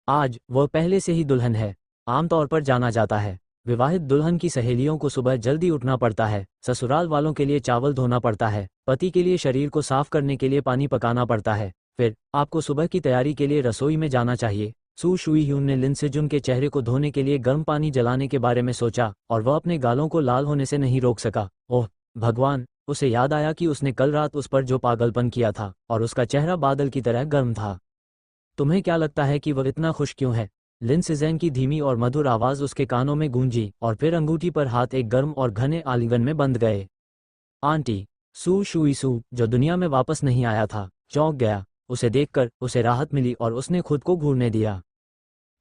आज वह पहले से ही दुल्हन है। आमतौर पर जाना जाता है, विवाहित दुल्हन की सहेलियों को सुबह जल्दी उठना पड़ता है, ससुराल वालों के लिए चावल धोना पड़ता है, पति के लिए शरीर को साफ करने के लिए पानी पकाना पड़ता है, फिर आपको सुबह की तैयारी के लिए रसोई में जाना चाहिए। सू शुई ने लिन सिजुन के चेहरे को धोने के लिए गर्म पानी जलाने के बारे में सोचा और वह अपने गालों को लाल होने से नहीं रोक सका। ओह भगवान, उसे याद आया कि उसने कल रात उस पर जो पागलपन किया था और उसका चेहरा बादल की तरह गर्म था। तुम्हें क्या लगता है कि वह इतना खुश क्यों है? लिन सिजैन की धीमी और मधुर आवाज उसके कानों में गूंजी और फिर अंगूठी पर हाथ एक गर्म और घने आलिंगन में बंध गए। आंटी, सू शुई जो दुनिया में वापस नहीं आया था, चौंक गया। उसे देखकर उसे राहत मिली और उसने खुद को घूरने दिया।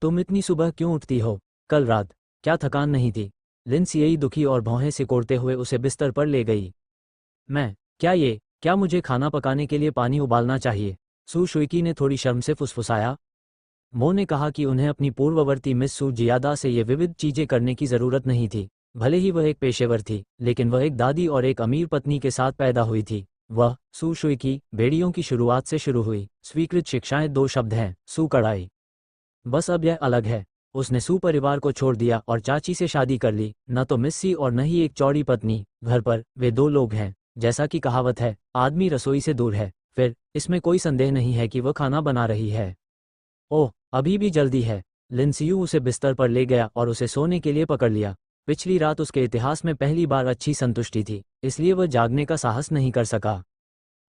तुम इतनी सुबह क्यों उठती हो? कल रात क्या थकान नहीं थी? लिनसियई दुखी और भौहें सिकोड़ते हुए उसे बिस्तर पर ले गई। मैं क्या मुझे खाना पकाने के लिए पानी उबालना चाहिए? सू शुइकी ने थोड़ी शर्म से फुसफुसाया। मो ने कहा कि उन्हें अपनी पूर्ववर्ती मिस सू जियादा से ये विविध चीजें करने की जरूरत नहीं थी। भले ही वह एक पेशेवर थी, लेकिन वह एक दादी और एक अमीर पत्नी के साथ पैदा हुई थी। वह सू शुइकी बेड़ियों की शुरुआत से शुरू हुई। स्वीकृत शिक्षाएं 2 शब्द हैं, सू कढ़ाई। बस अब यह अलग है। उसने सू परिवार को छोड़ दिया और चाची से शादी कर ली। न तो मिस्सी और न ही एक चौड़ी पत्नी। घर पर वे 2 लोग हैं। जैसा कि कहावत है, आदमी रसोई से दूर है। फिर इसमें कोई संदेह नहीं है कि वह खाना बना रही है। ओह, अभी भी जल्दी है। लिनसियू उसे बिस्तर पर ले गया और उसे सोने के लिए पकड़ लिया। पिछली रात उसके इतिहास में पहली बार अच्छी संतुष्टि थी, इसलिए वह जागने का साहस नहीं कर सका।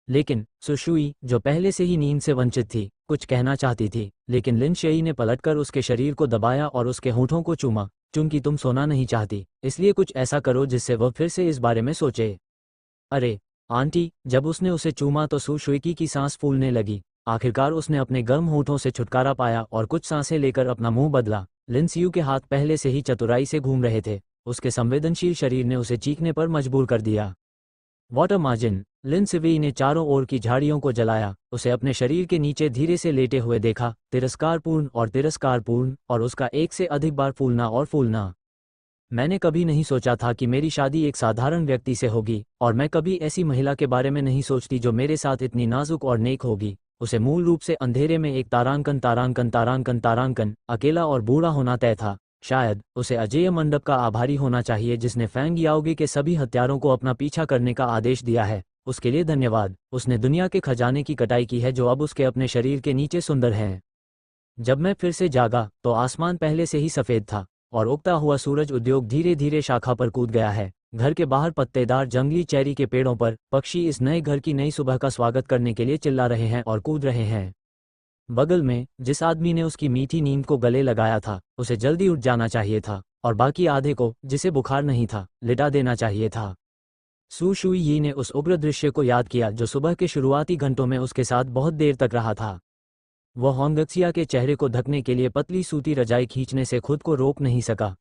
लेकिन सुशुई, जो पहले से ही नींद से वंचित थी, कुछ कहना चाहती थी, लेकिन लिन शेई ने पलटकर उसके शरीर को दबाया और उसके होंठों को चूमा। चूंकि तुम सोना नहीं चाहती, इसलिए कुछ ऐसा करो जिससे वह फिर से इस बारे में सोचे। अरे आंटी, जब उसने उसे चूमा तो सुशुई की सांस फूलने लगी। आखिरकार उसने अपने गर्म होठों से छुटकारा पाया और कुछ सांसें लेकर अपना मुंह बदला। लिनसियू के हाथ पहले से ही चतुराई से घूम रहे थे। उसके संवेदनशील शरीर ने उसे चीखने पर मजबूर कर दिया। Water margin. लिनसिवी ने चारों ओर की झाड़ियों को जलाया, उसे अपने शरीर के नीचे धीरे से लेटे हुए देखा, तिरस्कारपूर्ण और उसका एक से अधिक बार फूलना और फूलना। मैंने कभी नहीं सोचा था कि मेरी शादी एक साधारण व्यक्ति से होगी, और मैं कभी ऐसी महिला के बारे में नहीं सोचती जो मेरे साथ इतनी नाजुक और नेक होगी। उसे मूल रूप से अंधेरे में एक तारांकन अकेला और बूढ़ा होना तय था। शायद उसे अजेय मंडप का आभारी होना चाहिए जिसने फैंग याओगे के सभी हत्यारों को अपना पीछा करने का आदेश दिया है। उसके लिए धन्यवाद। उसने दुनिया के खजाने की कटाई की है जो अब उसके अपने शरीर के नीचे सुंदर हैं। जब मैं फिर से जागा तो आसमान पहले से ही सफेद था और उगता हुआ सूरज उद्योग धीरे धीरे शाखा पर कूद गया है। घर के बाहर पत्तेदार जंगली चेरी के पेड़ों पर पक्षी इस नए घर की नई सुबह का स्वागत करने के लिए चिल्ला रहे हैं और कूद रहे हैं। बगल में जिस आदमी ने उसकी मीठी नींद को गले लगाया था, उसे जल्दी उठ जाना चाहिए था, और बाकी आधे को, जिसे बुखार नहीं था, लिटा देना चाहिए था। सू शुई यी ने उस उग्र दृश्य को याद किया जो सुबह के शुरुआती घंटों में उसके साथ बहुत देर तक रहा था। वह होंगक्सिया के चेहरे को ढकने के लिए पतली सूती रजाई खींचने से खुद को रोक नहीं सका।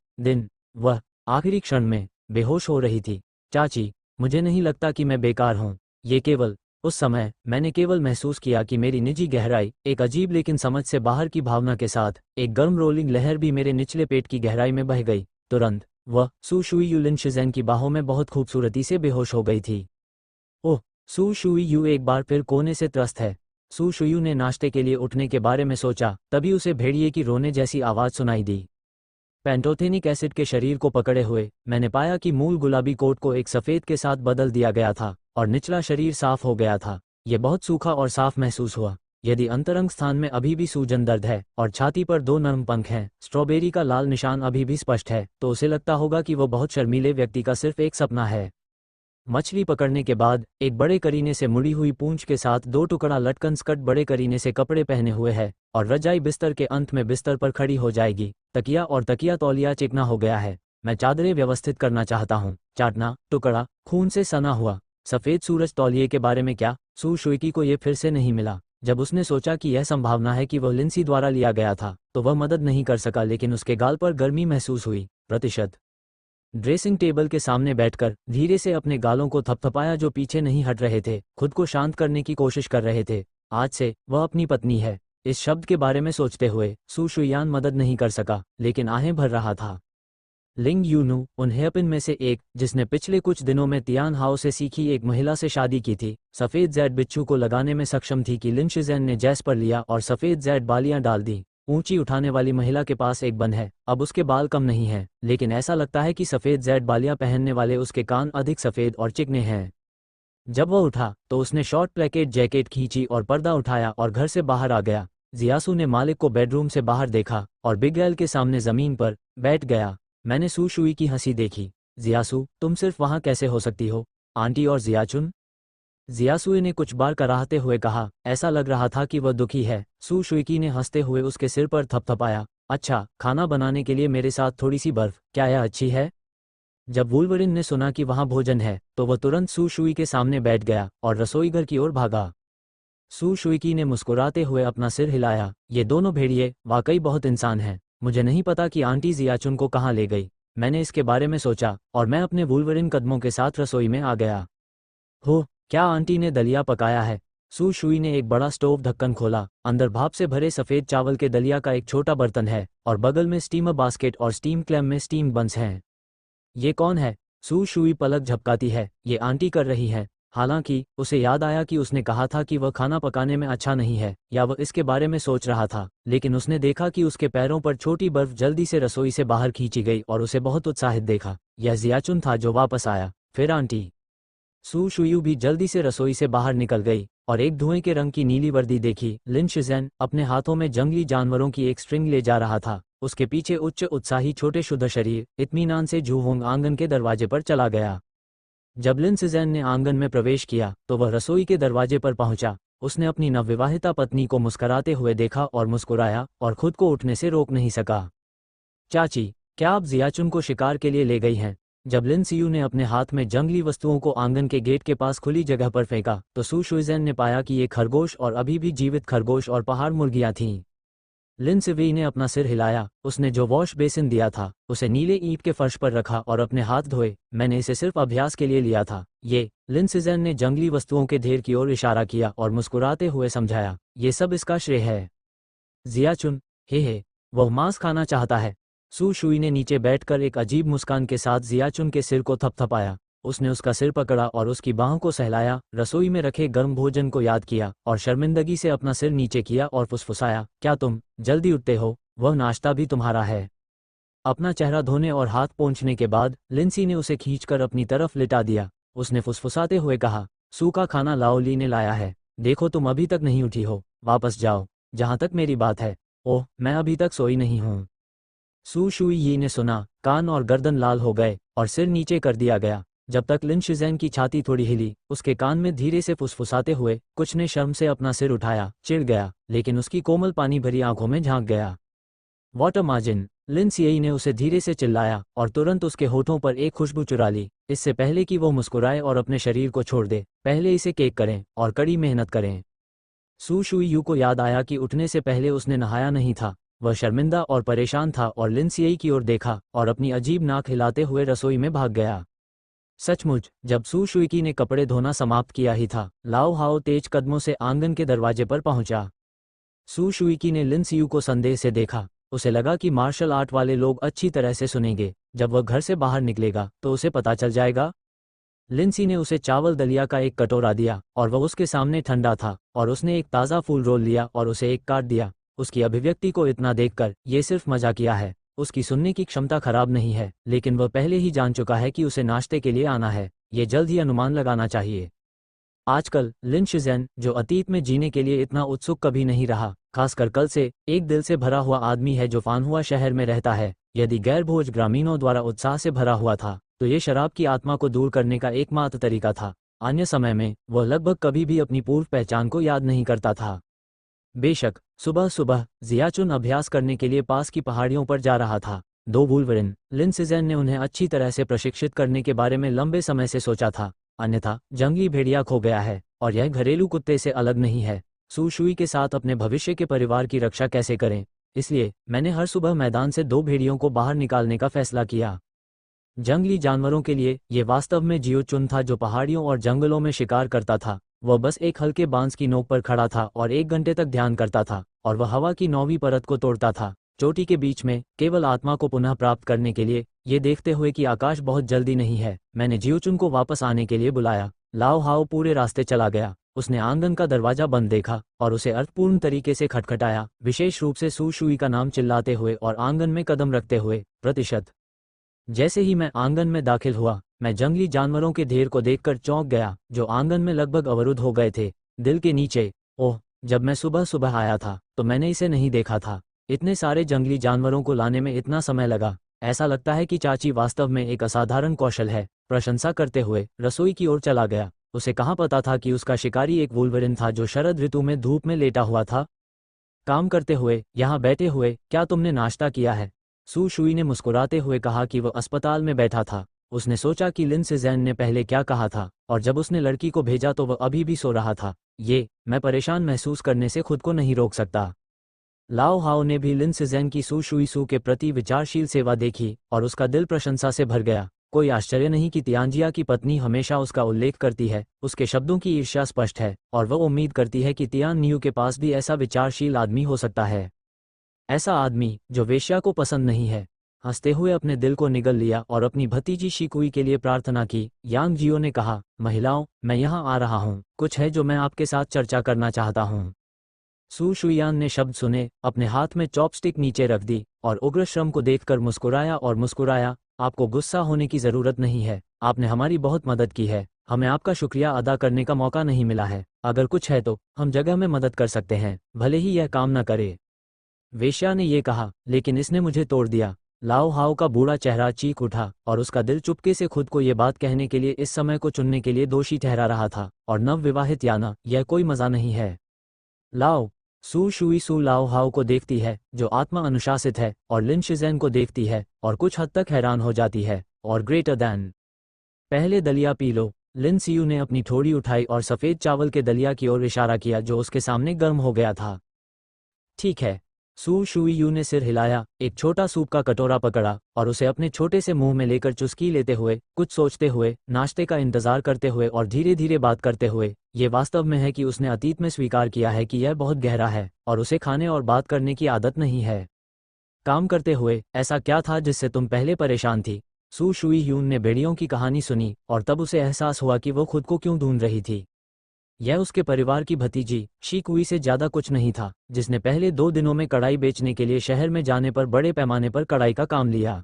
वह आखिरी क्षण में बेहोश हो रही थी। चाची, मुझे नहीं लगता कि मैं बेकार हूँ। ये केवल उस समय मैंने केवल महसूस किया कि मेरी निजी गहराई, एक अजीब लेकिन समझ से बाहर की भावना के साथ एक गर्म रोलिंग लहर भी मेरे निचले पेट की गहराई में बह गई। तुरंत वह सू शुई यू लिन शिज़ेन की बाहों में बहुत खूबसूरती से बेहोश हो गई थी। ओह, सू शुई यू एक बार फिर कोने से त्रस्त है। सू शुयू ने नाश्ते के लिए उठने के बारे में सोचा, तभी उसे भेड़िए की रोने जैसी आवाज़ सुनाई दी। पेंटोथेनिक एसिड के शरीर को पकड़े हुए मैंने पाया कि मूल गुलाबी कोट को एक सफ़ेद के साथ बदल दिया गया था और निचला शरीर साफ हो गया था। यह बहुत सूखा और साफ महसूस हुआ। यदि अंतरंग स्थान में अभी भी सूजन दर्द है और छाती पर 2 नरम पंख हैं, स्ट्रॉबेरी का लाल निशान अभी भी स्पष्ट है, तो उसे लगता होगा कि वह बहुत शर्मीले व्यक्ति का सिर्फ एक सपना है। मछली पकड़ने के बाद एक बड़े करीने से मुड़ी हुई पूंछ के साथ 2 टुकड़ा लटकन स्कर्ट बड़े करीने से कपड़े पहने हुए है, और रजाई बिस्तर के अंत में बिस्तर पर खड़ी हो जाएगी। तकिया और तकिया तौलिया चिकना हो गया है। मैं चादरें व्यवस्थित करना चाहता हूँ। चाटना, टुकड़ा, खून से सना हुआ सफ़ेद सूरज तौलिए के बारे में क्या? सू शुइकी को ये फिर से नहीं मिला। जब उसने सोचा कि यह संभावना है कि वह लिंसी द्वारा लिया गया था, तो वह मदद नहीं कर सका, लेकिन उसके गाल पर गर्मी महसूस हुई। प्रतिशत ड्रेसिंग टेबल के सामने बैठकर धीरे से अपने गालों को थपथपाया जो पीछे नहीं हट रहे थे, खुद को शांत करने की कोशिश कर रहे थे। आज से वह अपनी पत्नी है। इस शब्द के बारे में सोचते हुए सू शुयान मदद नहीं कर सका, लेकिन आहें भर रहा था। लिंग यूनू उन हेयपिन में से एक, जिसने पिछले कुछ दिनों में तियान हाओ से सीखी एक महिला से शादी की थी, सफ़ेद जैड बिच्छू को लगाने में सक्षम थी कि लिन शिज़ेन ने जैस पर लिया और सफ़ेद जैड बालियां डाल दी। ऊंची उठाने वाली महिला के पास एक बन है। अब उसके बाल कम नहीं हैं, लेकिन ऐसा लगता है कि सफ़ेद जैड बालियां पहनने वाले उसके कान अधिक सफ़ेद और चिकने हैं। जब वह उठा तो उसने शॉर्ट प्लेकेट जैकेट खींची और पर्दा उठाया और घर से बाहर आ गया। जियासू ने मालिक को बेडरूम से बाहर देखा और बिग एल के सामने ज़मीन पर बैठ गया। मैंने सू शुई की हंसी देखी। जियासू, तुम सिर्फ वहाँ कैसे हो सकती हो? आंटी और जियाचुन? जियासुए ने कुछ बार कराहते हुए कहा। ऐसा लग रहा था कि वह दुखी है। सू शुइकी ने हंसते हुए उसके सिर पर थपथपाया। अच्छा, खाना बनाने के लिए मेरे साथ थोड़ी सी बर्फ, क्या यह अच्छी है? जब वुल्वरिन ने सुना कि वहाँ भोजन है, तो वह तुरंत सू शुई के सामने बैठ गया और रसोईघर की ओर भागा। सू शुइकी ने मुस्कुराते हुए अपना सिर हिलाया। ये दोनों भेड़िए वाकई बहुत इंसान हैं। मुझे नहीं पता कि आंटी जियाचुन को कहाँ ले गई। मैंने इसके बारे में सोचा और मैं अपने वुल्वरिन कदमों के साथ रसोई में आ गया। हो, क्या आंटी ने दलिया पकाया है? सू शुई ने एक बड़ा स्टोव ढक्कन खोला। अंदर भाप से भरे सफ़ेद चावल के दलिया का एक छोटा बर्तन है और बगल में स्टीमर बास्केट और स्टीम क्लैम में स्टीम बंस हैं। ये कौन है? सू शुई पलक झपकाती है। ये आंटी कर रही है। हालांकि उसे याद आया कि उसने कहा था कि वह खाना पकाने में अच्छा नहीं है, या वह इसके बारे में सोच रहा था, लेकिन उसने देखा कि उसके पैरों पर छोटी बर्फ जल्दी से रसोई से बाहर खींची गई और उसे बहुत उत्साहित देखा। यह जियाचुन था जो वापस आया। फिर आंटी सू शुयू भी जल्दी से रसोई से बाहर निकल गई और एक धुएं के रंग की नीली वर्दी देखी। लिन शिज़ेन अपने हाथों में जंगली जानवरों की एक स्ट्रिंग ले जा रहा था। उसके पीछे उच्च उत्साही छोटे शुद्ध शरीर इत्मीनान से जूहोंग आंगन के दरवाजे पर चला गया। जब लिन शिज़ेन ने आंगन में प्रवेश किया तो वह रसोई के दरवाजे पर पहुंचा। उसने अपनी नवविवाहिता पत्नी को मुस्कुराते हुए देखा और मुस्कुराया और खुद को उठने से रोक नहीं सका। चाची, क्या आप जियाचुन को शिकार के लिए ले गई हैं? जब लिन सियू ने अपने हाथ में जंगली वस्तुओं को आंगन के गेट के पास खुली जगह पर फेंका तो सू शुइज़ेन ने पाया कि ये खरगोश और अभी भी जीवित खरगोश और पहाड़ मुर्गियां थीं। लिन सिवी ने अपना सिर हिलाया। उसने जो वॉश बेसिन दिया था उसे नीले ईंट के फर्श पर रखा और अपने हाथ धोए। मैंने इसे सिर्फ अभ्यास के लिए लिया था। ये लिन सिज़ेन ने जंगली वस्तुओं के ढेर की ओर इशारा किया और मुस्कुराते हुए समझाया, ये सब इसका श्रेय है। जियाचुन, हे, वह मांस खाना चाहता है। सू शुई ने नीचे बैठकर एक अजीब मुस्कान के साथ जियाचुन के सिर को थपथपाया। उसने उसका सिर पकड़ा और उसकी बाहों को सहलाया, रसोई में रखे गर्म भोजन को याद किया और शर्मिंदगी से अपना सिर नीचे किया और फुसफुसाया, क्या तुम जल्दी उठते हो? वह नाश्ता भी तुम्हारा है। अपना चेहरा धोने और हाथ पोंछने के बाद लिंसी ने उसे खींचकर अपनी तरफ लिटा दिया। उसने फुसफुसाते हुए कहा, सूखा खाना लाओली ने लाया है। देखो तुम अभी तक नहीं उठी हो, वापस जाओ। जहाँ तक मेरी बात है, ओह, मैं अभी तक सोई नहीं हूँ। सू शुई यी ने सुना, कान और गर्दन लाल हो गए और सिर नीचे कर दिया गया। जब तक लिन शिज़ेन की छाती थोड़ी हिली, उसके कान में धीरे से फुसफुसाते हुए कुछ ने शर्म से अपना सिर उठाया, चिढ़ गया, लेकिन उसकी कोमल पानी भरी आंखों में झांक गया। वाटर मार्जिन, लिन सियई ने उसे धीरे से चिल्लाया और तुरंत उसके होठों पर एक खुशबू चुरा ली। इससे पहले कि वो मुस्कुराए और अपने शरीर को छोड़ दे, पहले इसे केक करें और कड़ी मेहनत करें। सू शुई यू को याद आया कि उठने से पहले उसने नहाया नहीं था। वह शर्मिंदा और परेशान था और लिन सियई की ओर देखा और अपनी अजीब नाक हिलाते हुए रसोई में भाग गया। सचमुच, जब सू शुई ने कपड़े धोना समाप्त किया ही था, लाओ हाओ तेज कदमों से आंगन के दरवाजे पर पहुंचा। सू शुई ने लिन सियू को संदेह से देखा। उसे लगा कि मार्शल आर्ट वाले लोग अच्छी तरह से सुनेंगे। जब वह घर से बाहर निकलेगा तो उसे पता चल जाएगा। लिंसी ने उसे चावल दलिया का एक कटोरा दिया और वह उसके सामने ठंडा था, और उसने एक ताज़ा फूल रोल लिया और उसे एक काट दिया। उसकी अभिव्यक्ति को इतना देखकर ये सिर्फ मजाकिया है। उसकी सुनने की क्षमता खराब नहीं है, लेकिन वह पहले ही जान चुका है कि उसे नाश्ते के लिए आना है। ये जल्द ही अनुमान लगाना चाहिए। आजकल लिन शिज़ेन, जो अतीत में जीने के लिए इतना उत्सुक कभी नहीं रहा, खासकर कल से, एक दिल से भरा हुआ आदमी है जो फानहुआ शहर में रहता है। यदि गैरभोज ग्रामीणों द्वारा उत्साह से भरा हुआ था तो ये शराब की आत्मा को दूर करने का एकमात्र तरीका था। अन्य समय में वह लगभग कभी भी अपनी पूर्व पहचान को याद नहीं करता था। बेशक सुबह सुबह जियाचुन अभ्यास करने के लिए पास की पहाड़ियों पर जा रहा था। दो वुल्वरिन, लिन शिज़ेन ने उन्हें अच्छी तरह से प्रशिक्षित करने के बारे में लंबे समय से सोचा था। अन्यथा जंगली भेड़िया खो गया है और यह घरेलू कुत्ते से अलग नहीं है। सू शुई के साथ अपने भविष्य के परिवार की रक्षा कैसे करें, इसलिए मैंने हर सुबह मैदान से 2 भेड़ियों को बाहर निकालने का फैसला किया। जंगली जानवरों के लिए ये वास्तव में जियोचुन था, जो पहाड़ियों और जंगलों में शिकार करता था। वह बस एक हल्के बांस की नोक पर खड़ा था और 1 घंटे तक ध्यान करता था, और वह हवा की 9वीं परत को तोड़ता था, चोटी के बीच में, केवल आत्मा को पुनः प्राप्त करने के लिए। ये देखते हुए कि आकाश बहुत जल्दी नहीं है, मैंने जियोचुन को वापस आने के लिए बुलाया। लाओ हाओ पूरे रास्ते चला गया। उसने आंगन का दरवाजा बंद देखा और उसे अर्थपूर्ण तरीके से खटखटाया, विशेष रूप से सू शुई का नाम चिल्लाते हुए और आंगन में कदम रखते हुए। प्रतिशत जैसे ही मैं आंगन में दाखिल हुआ, मैं जंगली जानवरों के ढेर को देखकर चौंक गया, जो आंगन में लगभग अवरुद्ध हो गए थे। दिल के नीचे, ओह, जब मैं सुबह सुबह आया था तो मैंने इसे नहीं देखा था। इतने सारे जंगली जानवरों को लाने में इतना समय लगा। ऐसा लगता है कि चाची वास्तव में एक असाधारण कौशल है। प्रशंसा करते हुए रसोई की ओर चला गया। उसे कहाँ पता था कि उसका शिकारी एक वुल्वरिन था जो शरद ऋतु में धूप में लेटा हुआ था। काम करते हुए, यहाँ बैठे हुए, क्या तुमने नाश्ता किया है? सू शुई ने मुस्कुराते हुए कहा कि वह अस्पताल में बैठा था। उसने सोचा कि लिन शिज़ेन ने पहले क्या कहा था, और जब उसने लड़की को भेजा तो वह अभी भी सो रहा था। मैं परेशान महसूस करने से खुद को नहीं रोक सकता। लाओ हाओ ने भी लिन शिज़ेन की सू शुई सू के प्रति विचारशील सेवा देखी और उसका दिल प्रशंसा से भर गया। कोई आश्चर्य नहीं कि तियांजिया की पत्नी हमेशा उसका उल्लेख करती है। उसके शब्दों की ईर्ष्या स्पष्ट है और वह उम्मीद करती है कि तियान नियू के पास भी ऐसा विचारशील आदमी हो सकता है, ऐसा आदमी जो वेश्या को पसंद नहीं है। हंसते हुए अपने दिल को निगल लिया और अपनी भतीजी शिकुई के लिए प्रार्थना की। यांग जियो ने कहा, महिलाओं, मैं यहाँ आ रहा हूँ, कुछ है जो मैं आपके साथ चर्चा करना चाहता हूँ। सू शुयान ने शब्द सुने, अपने हाथ में चॉपस्टिक नीचे रख दी और उग्र श्रम को देखकर मुस्कुराया और मुस्कुराया। आपको गुस्सा होने की जरूरत नहीं है, आपने हमारी बहुत मदद की है, हमें आपका शुक्रिया अदा करने का मौका नहीं मिला है। अगर कुछ है तो हम जगह में मदद कर सकते हैं, भले ही यह काम न करे। वेश्या ने ये कहा, लेकिन इसने मुझे तोड़ दिया। लाओ हाओ का बूढ़ा चेहरा चीख उठा और उसका दिल चुपके से खुद को ये बात कहने के लिए इस समय को चुनने के लिए दोषी ठहरा रहा था। और नवविवाहित याना, यह कोई मजा नहीं है। लाओ सू शुई सू लाओ हाओ को देखती है जो आत्मा अनुशासित है और लिन शिज़ेन को देखती है और कुछ हद तक हैरान हो जाती है। और ग्रेटर दैन, पहले दलिया पी लो। लिन सियू ने अपनी ठोड़ी उठाई और सफ़ेद चावल के दलिया की ओर इशारा किया जो उसके सामने गर्म हो गया था। ठीक है। सू शुई यू ने सिर हिलाया, एक छोटा सूप का कटोरा पकड़ा और उसे अपने छोटे से मुंह में लेकर चुस्की लेते हुए, कुछ सोचते हुए, नाश्ते का इंतजार करते हुए और धीरे धीरे बात करते हुए। ये वास्तव में है कि उसने अतीत में स्वीकार किया है कि यह बहुत गहरा है और उसे खाने और बात करने की आदत नहीं है। काम करते हुए, ऐसा क्या था जिससे तुम पहले परेशान थी? सू शुई यून ने भेड़ियों की कहानी सुनी और तब उसे एहसास हुआ कि वो खुद को क्यों ढूंढ रही थी। यह उसके परिवार की भतीजी शिकुई से ज्यादा कुछ नहीं था, जिसने पहले 2 दिनों में कढ़ाई बेचने के लिए शहर में जाने पर बड़े पैमाने पर कढ़ाई का काम लिया।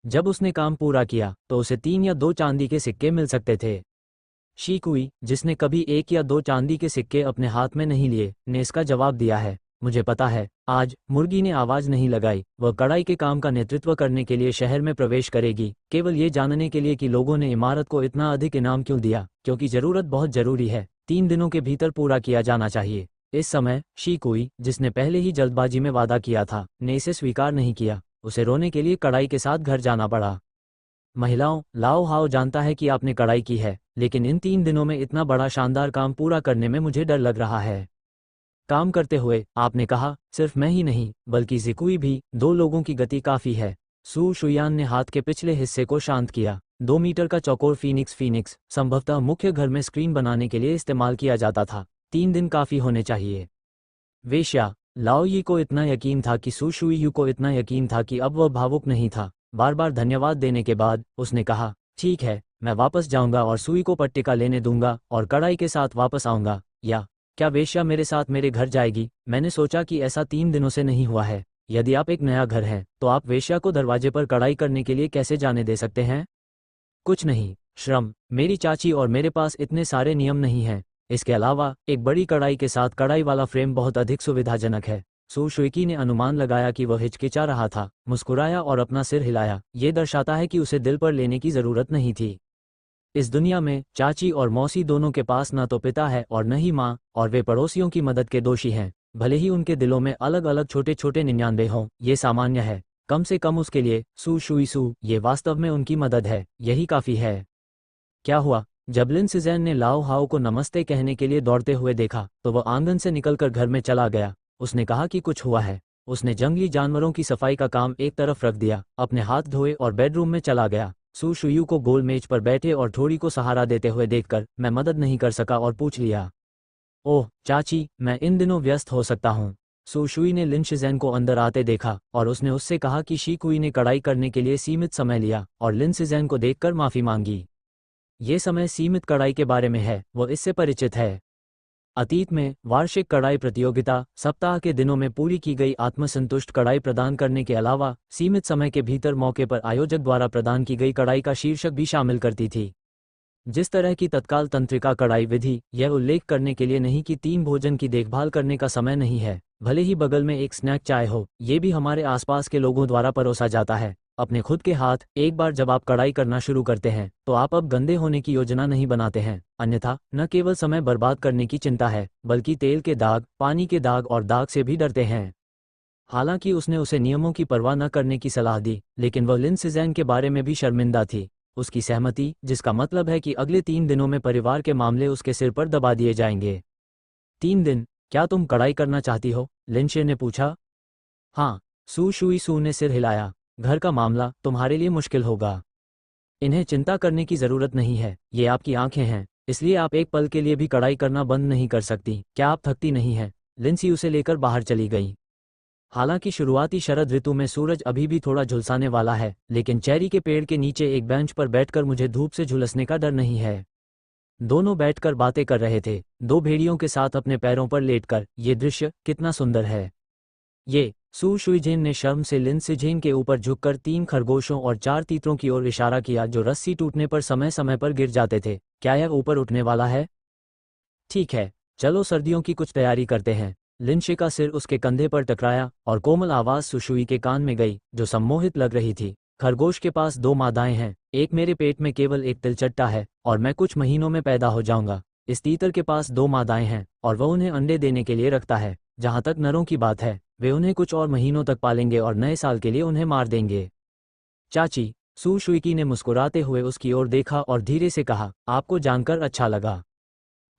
जब उसने काम पूरा किया तो उसे 3 या 2 चांदी के सिक्के मिल सकते थे। शिकुई, जिसने कभी 1 या 2 चांदी के सिक्के अपने हाथ में नहीं लिए, ने इसका जवाब दिया है, मुझे पता है। आज मुर्गी ने आवाज नहीं लगाई, वह कढ़ाई के काम का नेतृत्व करने के लिए शहर में प्रवेश करेगी, केवल ये जानने के लिए कि लोगों ने इमारत को इतना अधिक इनाम क्यों दिया, क्योंकि जरूरत बहुत जरूरी है, 3 दिनों के भीतर पूरा किया जाना चाहिए। इस समय शिकुई, जिसने पहले ही जल्दबाजी में वादा किया था, ने इसे स्वीकार नहीं किया। उसे रोने के लिए कढ़ाई के साथ घर जाना पड़ा। महिलाओं, लाओ हाओ जानता है कि आपने कढ़ाई की है, लेकिन इन 3 दिनों में इतना बड़ा शानदार काम पूरा करने में मुझे डर लग रहा है। काम करते हुए आपने कहा, सिर्फ मैं ही नहीं बल्कि जिकुई भी, 2 लोगों की गति काफी है। सू शुयान ने हाथ के पिछले हिस्से को शांत किया। 2 मीटर का चौकोर फीनिक्स संभवतः मुख्य घर में स्क्रीन बनाने के लिए इस्तेमाल किया जाता था। 3 दिन काफी होने चाहिए। वेश्या, लाओ यी को इतना यकीन था कि सू शुई यू को इतना यकीन था कि अब वह भावुक नहीं था। बार बार धन्यवाद देने के बाद उसने कहा, ठीक है, मैं वापस जाऊंगा और सुई को पट्टिका लेने दूंगा और कढ़ाई के साथ वापस आऊंगा। या क्या वेश्या मेरे साथ मेरे घर जाएगी? मैंने सोचा कि ऐसा 3 दिनों से नहीं हुआ है। यदि आप एक नया घर हैं तो आप वेश्या को दरवाजे पर कढ़ाई करने के लिए कैसे जाने दे सकते हैं? कुछ नहीं, श्रम, मेरी चाची और मेरे पास इतने सारे नियम नहीं हैं। इसके अलावा एक बड़ी कढ़ाई के साथ कढ़ाई वाला फ्रेम बहुत अधिक सुविधाजनक है। सू शुइकी ने अनुमान लगाया कि वह हिचकिचा रहा था, मुस्कुराया और अपना सिर हिलाया। ये दर्शाता है कि उसे दिल पर लेने की जरूरत नहीं थी। इस दुनिया में चाची और मौसी दोनों के पास न तो पिता है और न ही माँ, और वे पड़ोसियों की मदद के दोषी हैं। भले ही उनके दिलों में अलग अलग छोटे छोटे 99 हों, ये सामान्य है। कम से कम उसके लिए सू शुई सू, ये वास्तव में उनकी मदद है, यही काफ़ी है। क्या हुआ? जब लिन सिज़ेन ने लाओ हाओ को नमस्ते कहने के लिए दौड़ते हुए देखा तो वह आंगन से निकलकर घर में चला गया। उसने कहा कि कुछ हुआ है। उसने जंगली जानवरों की सफाई का काम एक तरफ रख दिया, अपने हाथ धोए और बेडरूम में चला गया। सू शुयू को गोल मेज पर बैठे और थोड़ी को सहारा देते हुए देखकर मैं मदद नहीं कर सका और पूछ लिया, ओह चाची, मैं इन दिनों व्यस्त हो सकता हूँ। सू शुई ने लिन शिज़ेन को अंदर आते देखा और उसने उससे कहा कि शी कुई ने कढ़ाई करने के लिए सीमित समय लिया और लिन शिज़ेन को देखकर माफ़ी मांगी। ये समय सीमित कढ़ाई के बारे में है, वो इससे परिचित है। अतीत में वार्षिक कढ़ाई प्रतियोगिता सप्ताह के दिनों में पूरी की गई आत्मसंतुष्ट कढ़ाई प्रदान करने के अलावा सीमित समय के भीतर मौके पर आयोजक द्वारा प्रदान की गई कढ़ाई का शीर्षक भी शामिल करती थी। जिस तरह की तत्काल तंत्रिका कढ़ाई विधि यह उल्लेख करने के लिए नहीं कि 3 भोजन की देखभाल करने का समय नहीं है, भले ही बगल में एक स्नैक चाय हो, ये भी हमारे आसपास के लोगों द्वारा परोसा जाता है। अपने खुद के हाथ, एक बार जब आप कढ़ाई करना शुरू करते हैं तो आप अब गंदे होने की योजना नहीं बनाते हैं। अन्यथा न केवल समय बर्बाद करने की चिंता है, बल्कि तेल के दाग, पानी के दाग और दाग से भी डरते हैं। हालांकि उसने उसे नियमों की परवाह न करने की सलाह दी, लेकिन वह लिन सिज़ेन के बारे में भी शर्मिंदा थी। उसकी सहमति, जिसका मतलब है कि अगले 3 दिनों में परिवार के मामले उसके सिर पर दबा दिए जाएंगे। 3 दिन? क्या तुम कढ़ाई करना चाहती हो? लिनशे ने पूछा। हाँ, सू शुई सू ने सिर हिलाया। घर का मामला तुम्हारे लिए मुश्किल होगा। इन्हें चिंता करने की जरूरत नहीं है, ये आपकी आंखें हैं, इसलिए आप एक पल के लिए भी कड़ाई करना बंद नहीं कर सकती। क्या आप थकती नहीं हैं? लिंसी उसे लेकर बाहर चली गई। हालांकि शुरुआती शरद ऋतु में सूरज अभी भी थोड़ा झुलसाने वाला है, लेकिन चेरी के पेड़ के नीचे एक बेंच पर बैठकर मुझे धूप से झुलसने का डर नहीं है। दोनों बैठकर बातें कर रहे थे, दो भेड़ियों के साथ अपने पैरों पर लेटकर। ये दृश्य कितना सुंदर है। ये सू शुइजेन ने शर्म से लिन सिजेन के ऊपर झुककर 3 खरगोशों और 4 तीतरों की ओर इशारा किया जो रस्सी टूटने पर समय समय पर गिर जाते थे। क्या यह ऊपर उठने वाला है? ठीक है, चलो सर्दियों की कुछ तैयारी करते हैं। लिनशे का सिर उसके कंधे पर टकराया और कोमल आवाज सुशुई के कान में गई, जो सम्मोहित लग रही थी। खरगोश के पास 2 मादाएं हैं, एक मेरे पेट में केवल एक तिलचट्टा है और मैं कुछ महीनों में पैदा हो जाऊंगा। इस तीतर के पास 2 मादाएं हैं और वह उन्हें अंडे देने के लिए रखता है। जहां तक नरों की बात है, वे उन्हें कुछ और महीनों तक पालेंगे और नए साल के लिए उन्हें मार देंगे। चाची, सू शुइकी ने मुस्कुराते हुए उसकी ओर देखा और धीरे से कहा, आपको जानकर अच्छा लगा।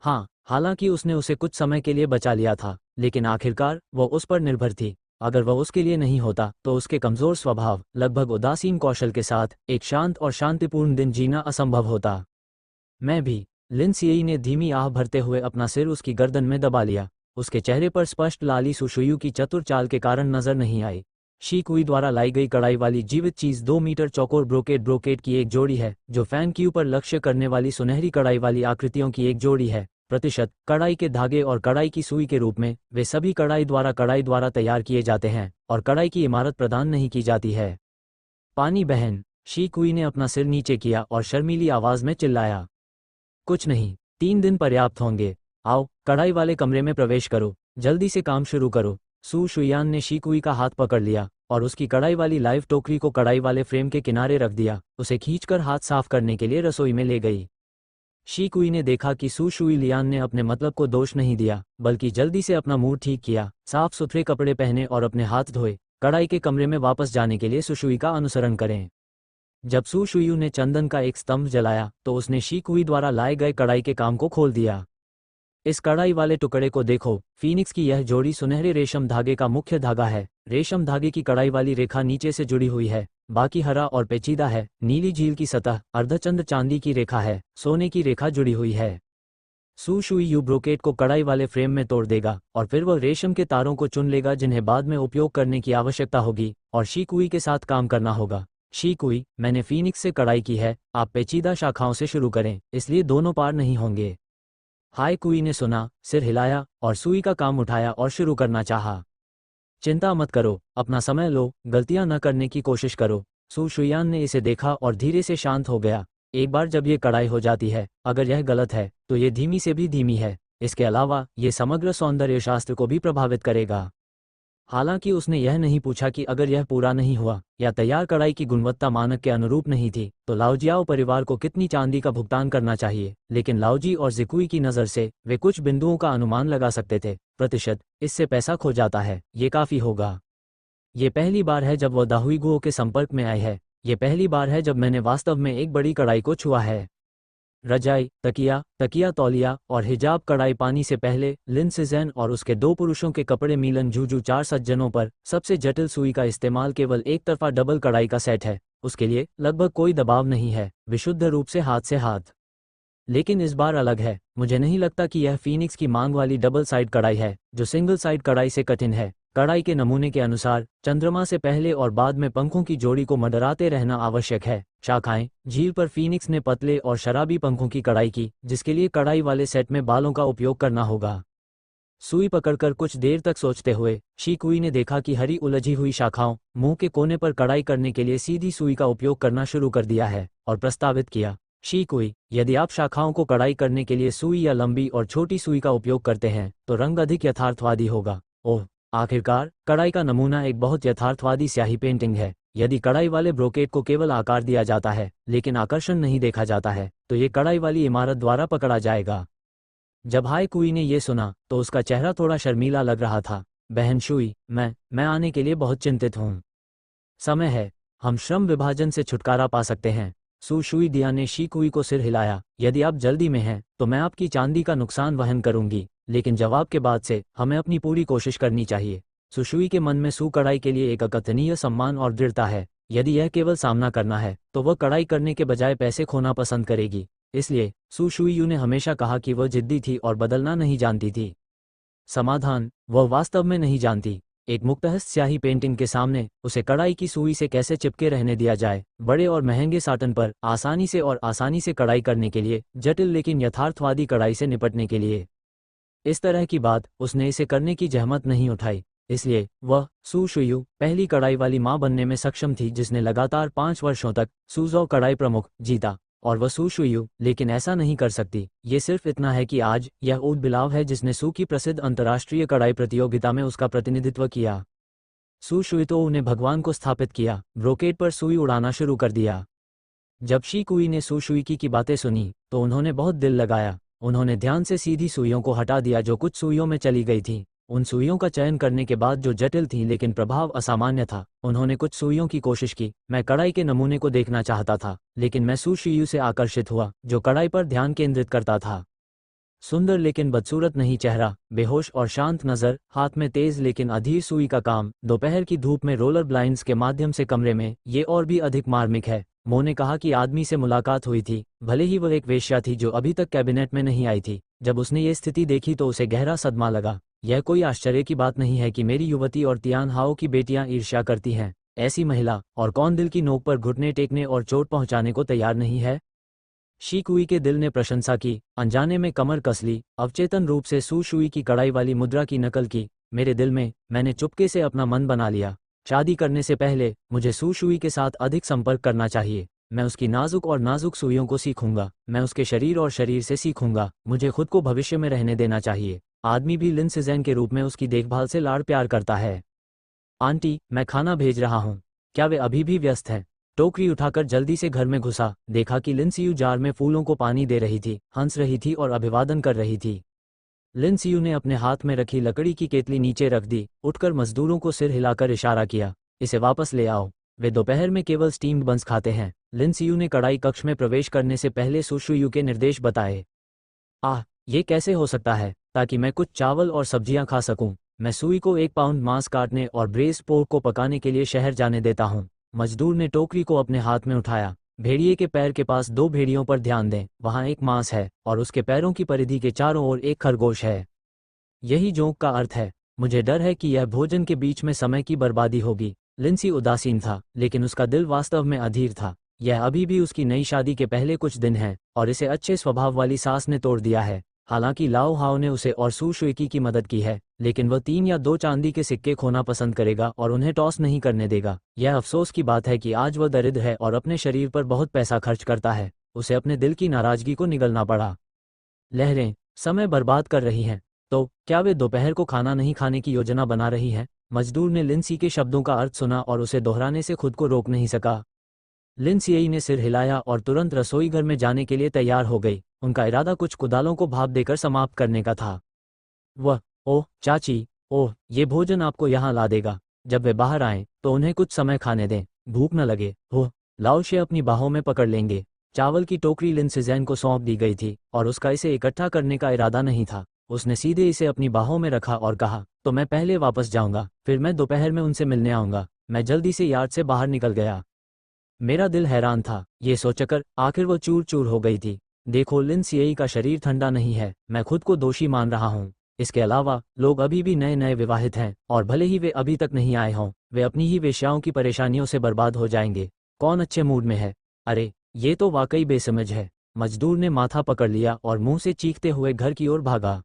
हाँ, हालांकि उसने उसे कुछ समय के लिए बचा लिया था, लेकिन आखिरकार वह उस पर निर्भर थी। अगर वह उसके लिए नहीं होता तो उसके कमजोर स्वभाव, लगभग उदासीन कौशल के साथ एक शांत और शांतिपूर्ण दिन जीना असंभव होता। मैं भी। लिन सिएई ने धीमी आह भरते हुए अपना सिर उसकी गर्दन में दबा लिया। उसके चेहरे पर स्पष्ट लाली सुशुयू की चतुर चाल के कारण नजर नहीं आई। शी कुई द्वारा लाई गई कड़ाई वाली जीवित चीज 2 मीटर चौकोर ब्रोकेट की एक जोड़ी है, जो फैन के ऊपर लक्ष्य करने वाली सुनहरी कड़ाई वाली आकृतियों की एक जोड़ी है। प्रतिशत कड़ाई के धागे और कड़ाई की सुई के रूप में वे सभी कड़ाई द्वारा तैयार किए जाते हैं और कड़ाई की इमारत प्रदान नहीं की जाती है। पानी बहन, शी कुई ने अपना सिर नीचे किया और शर्मीली आवाज में चिल्लाया। कुछ नहीं, 3 दिन पर्याप्त होंगे। आओ, कड़ाई वाले कमरे में प्रवेश करो, जल्दी से काम शुरू करो। सू शुयान ने शी कुई का हाथ पकड़ लिया और उसकी कड़ाई वाली लाइव टोकरी को कड़ाई वाले फ्रेम के किनारे रख दिया। उसे खींचकर हाथ साफ करने के लिए रसोई में ले गई। शी कुई ने देखा कि सू शुई लियान ने अपने मतलब को दोष नहीं दिया, बल्कि जल्दी से अपना मूड ठीक किया, साफ सुथरे कपड़े पहने और अपने हाथ धोए। कड़ाई के कमरे में वापस जाने के लिए सुशुई का अनुसरण करें। जब सू शुयू ने चंदन का एक स्तंभ जलाया तो उसने शी कुई द्वारा लाए गए कड़ाई के काम को खोल दिया। इस कड़ाई वाले टुकड़े को देखो, फीनिक्स की यह जोड़ी सुनहरे रेशम धागे का मुख्य धागा है। रेशम धागे की कड़ाई वाली रेखा नीचे से जुड़ी हुई है, बाकी हरा और पेचीदा है। नीली झील की सतह, अर्धचंद्र चांदी की रेखा है, सोने की रेखा जुड़ी हुई है। सू शुई ब्रोकेट को कड़ाई वाले फ्रेम में तोड़ देगा और फिर वह रेशम के तारों को चुन लेगा जिन्हें बाद में उपयोग करने की आवश्यकता होगी और शी कुई के साथ काम करना होगा। शी कुई, मैंने फीनिक्स से कड़ाई की है, आप पेचीदा शाखाओं से शुरू करें, इसलिए दोनों पार नहीं होंगे। हाय कुई ने सुना, सिर हिलाया और सुई का काम उठाया और शुरू करना चाहा। चिंता मत करो, अपना समय लो, गलतियां न करने की कोशिश करो। सू शुयान ने इसे देखा और धीरे से शांत हो गया। एक बार जब ये कड़ाई हो जाती है, अगर यह गलत है तो ये धीमी से भी धीमी है। इसके अलावा ये समग्र सौंदर्य शास्त्र को भी प्रभावित करेगा। हालांकि उसने यह नहीं पूछा कि अगर यह पूरा नहीं हुआ या तैयार कड़ाई की गुणवत्ता मानक के अनुरूप नहीं थी तो लाओजियाओ परिवार को कितनी चांदी का भुगतान करना चाहिए। लेकिन लाओजी और जिकुई की नज़र से वे कुछ बिंदुओं का अनुमान लगा सकते थे। प्रतिशत, इससे पैसा खो जाता है, ये काफ़ी होगा। ये पहली बार है जब वह दाहुईगुओं के संपर्क में आई है। ये पहली बार है जब मैंने वास्तव में एक बड़ी कड़ाई को छुआ है। रजाई, तकिया तौलिया और हिजाब कड़ाई पानी से पहले लिन सिजेन और उसके 2 पुरुषों के कपड़े मिलन जूजू 4 सज्जनों पर सबसे जटिल सुई का इस्तेमाल केवल एक तरफा डबल कड़ाई का सेट है। उसके लिए लगभग कोई दबाव नहीं है, विशुद्ध रूप से हाथ से हाथ। लेकिन इस बार अलग है। मुझे नहीं लगता कि यह फीनिक्स की मांग वाली डबल साइड कड़ाई है, जो सिंगल साइड कड़ाई से कठिन है। कड़ाई के नमूने के अनुसार चंद्रमा से पहले और बाद में पंखों की जोड़ी को मंडराते रहना आवश्यक है। शाखाएं, झील पर फीनिक्स ने पतले और शराबी पंखों की कड़ाई की, जिसके लिए कड़ाई वाले सेट में बालों का उपयोग करना होगा। सुई पकड़कर कुछ देर तक सोचते हुए शी कुई ने देखा कि हरी उलझी हुई शाखाओं, मुंह के कोने पर कड़ाई करने के लिए सीधी सुई का उपयोग करना शुरू कर दिया है और प्रस्तावित किया, शी कुई, यदि आप शाखाओं को कड़ाई करने के लिए सुई या लंबी और छोटी सुई का उपयोग करते हैं तो रंग अधिक यथार्थवादी होगा। ओह, आखिरकार कड़ाई का नमूना एक बहुत यथार्थवादी स्याही पेंटिंग है। यदि कड़ाई वाले ब्रोकेट को केवल आकार दिया जाता है लेकिन आकर्षण नहीं देखा जाता है तो ये कड़ाई वाली इमारत द्वारा पकड़ा जाएगा। जब हाय कुई ने यह सुना तो उसका चेहरा थोड़ा शर्मीला लग रहा था। बहन शुई, मैं आने के लिए बहुत चिंतित हूँ। समय है, हम श्रम विभाजन से छुटकारा पा सकते हैं। सू शुई दिया ने शी कुई को सिर हिलाया। यदि आप जल्दी में हैं तो मैं आपकी चांदी का नुकसान वहन करूंगी, लेकिन जवाब के बाद से हमें अपनी पूरी कोशिश करनी चाहिए। सुशुई के मन में सू कड़ाई के लिए एक अकथनीय सम्मान और दृढ़ता है। यदि यह केवल सामना करना है तो वह कड़ाई करने के बजाय पैसे खोना पसंद करेगी। इसलिए सू शुईयू ने हमेशा कहा कि वह जिद्दी थी और बदलना नहीं जानती थी। समाधान, वह वास्तव में नहीं जानती। एक मुक्तहस्त स्याही पेंटिंग के सामने उसे कड़ाई की सुई से कैसे चिपके रहने दिया जाए, बड़े और महंगे साटन पर आसानी से कड़ाई करने के लिए, जटिल लेकिन यथार्थवादी कड़ाई से निपटने के लिए। इस तरह की बात उसने इसे करने की जहमत नहीं उठाई। इसलिए वह सू शुईयू पहली कड़ाई वाली मां बनने में सक्षम थी जिसने लगातार 5 वर्षों तक सूजो कड़ाई प्रमुख जीता, और वह सू शुईयू लेकिन ऐसा नहीं कर सकती। ये सिर्फ इतना है कि आज यह ऊद बिलाव है जिसने सू की प्रसिद्ध अंतर्राष्ट्रीय कड़ाई प्रतियोगिता में उसका प्रतिनिधित्व किया। सू शुईतो ने भगवान को स्थापित किया, ब्रोकेड पर सुई उड़ाना शुरू कर दिया। जब शी कुई ने सू शुईकी की बातें सुनी तो उन्होंने बहुत दिल लगाया। उन्होंने ध्यान से सीधी सुइयों को हटा दिया जो कुछ सुइयों में चली गई थी। उन सुइयों का चयन करने के बाद जो जटिल थी लेकिन प्रभाव असामान्य था, उन्होंने कुछ सुइयों की कोशिश की। मैं कड़ाई के नमूने को देखना चाहता था, लेकिन मैं सू शुईयू से आकर्षित हुआ जो कड़ाई पर ध्यान केंद्रित करता था। सुंदर लेकिन बदसूरत नहीं चेहरा, बेहोश और शांत नज़र, हाथ में तेज लेकिन अधीर सुई का काम, दोपहर की धूप में रोलर ब्लाइंड्स के माध्यम से कमरे में, ये और भी अधिक मार्मिक है। मो ने कहा कि आदमी से मुलाकात हुई थी, भले ही वह एक वेश्या थी जो अभी तक कैबिनेट में नहीं आई थी। जब उसने ये स्थिति देखी तो उसे गहरा सदमा लगा। यह कोई आश्चर्य की बात नहीं है कि मेरी युवती और तियान हाओ की बेटियां ईर्ष्या करती हैं। ऐसी महिला, और कौन दिल की नोक पर घुटने टेकने और चोट पहुंचाने को तैयार नहीं है। शी कुई के दिल ने प्रशंसा की, अनजाने में कमर कस ली, अवचेतन रूप से सू शुई की कड़ाई वाली मुद्रा की नकल की। मेरे दिल में मैंने चुपके से अपना मन बना लिया। शादी करने से पहले मुझे सू शुई के साथ अधिक संपर्क करना चाहिए। मैं उसकी नाजुक सुइयों को सीखूंगा, मैं उसके शरीर और शरीर से सीखूंगा। मुझे खुद को भविष्य में रहने देना चाहिए। आदमी भी लिन सिज़ेन के रूप में उसकी देखभाल से लाड़ प्यार करता है। आंटी, मैं खाना भेज रहा हूँ। क्या वे अभी भी व्यस्त हैं? टोकरी उठाकर जल्दी से घर में घुसा, देखा कि लिन सियू जार में फूलों को पानी दे रही थी, हंस रही थी और अभिवादन कर रही थी। लिन सियू ने अपने हाथ में रखी लकड़ी की केतली नीचे रख दी, उठकर मजदूरों को सिर हिलाकर इशारा किया, इसे वापस ले आओ। वे दोपहर में केवल स्टीम्ड बंस खाते हैं। लिन सियू ने कड़ाई कक्ष में प्रवेश करने से पहले सू शुईयू के निर्देश बताए। आह, ये कैसे हो सकता है? ताकि मैं कुछ चावल और सब्जियां खा सकूं। मैं सुई को 1 पाउंड मांस काटने और ब्रेस पोर्क को पकाने के लिए शहर जाने देता हूं। मजदूर ने टोकरी को अपने हाथ में उठाया। भेड़िए के पैर के पास 2 भेड़ियों पर ध्यान दें, वहां एक मांस है और उसके पैरों की परिधि के चारों ओर एक खरगोश है। यही जोंक का अर्थ है। मुझे डर है कि यह भोजन के बीच में समय की बर्बादी होगी। लिंसी उदासीन था, लेकिन उसका दिल वास्तव में अधीर था। यह अभी भी उसकी नई शादी के पहले कुछ दिन हैं और इसे अच्छे स्वभाव वाली सास ने तोड़ दिया है। हालांकि लाओ हाओ ने उसे और सू शुईकी की मदद की है, लेकिन वह 3 या 2 चांदी के सिक्के खोना पसंद करेगा और उन्हें टॉस नहीं करने देगा। यह अफसोस की बात है कि आज वह दरिद्र है और अपने शरीर पर बहुत पैसा खर्च करता है। उसे अपने दिल की नाराजगी को निगलना पड़ा। लहरें समय बर्बाद कर रही हैं। तो क्या वे दोपहर को खाना नहीं खाने की योजना बना रही हैं? मजदूर ने लिंसी के शब्दों का अर्थ सुना और उसे दोहराने से खुद को रोक नहीं सका। लिंसियई ने सिर हिलाया और तुरंत रसोई घर में जाने के लिए तैयार हो गई। उनका इरादा कुछ कुदालों को भाप देकर समाप्त करने का था। वह, ओह चाची, ओह, ये भोजन आपको यहाँ ला देगा। जब वे बाहर आएं तो उन्हें कुछ समय खाने दें, भूख न लगे। ओह, लाओशे अपनी बाहों में पकड़ लेंगे। चावल की टोकरी लिन सिज़ेन को सौंप दी गई थी और उसका इसे इकट्ठा करने का इरादा नहीं था। उसने सीधे इसे अपनी बाहों में रखा और कहा, तो मैं पहले वापस जाऊंगा, फिर मैं दोपहर में उनसे मिलने आऊंगा। मैं जल्दी से यार्ड से बाहर निकल गया। मेरा दिल हैरान था, ये सोचकर आखिर वो चूर चूर हो गई थी। देखो, लिंसियई का शरीर ठंडा नहीं है। मैं खुद को दोषी मान रहा हूँ। इसके अलावा लोग अभी भी नए नए विवाहित हैं और भले ही वे अभी तक नहीं आए हों, वे अपनी ही वेश्याओं की परेशानियों से बर्बाद हो जाएंगे। कौन अच्छे मूड में है? अरे, ये तो वाकई बेसमझ है। मजदूर ने माथा पकड़ लिया और मुंह से चीखते हुए घर की ओर भागा।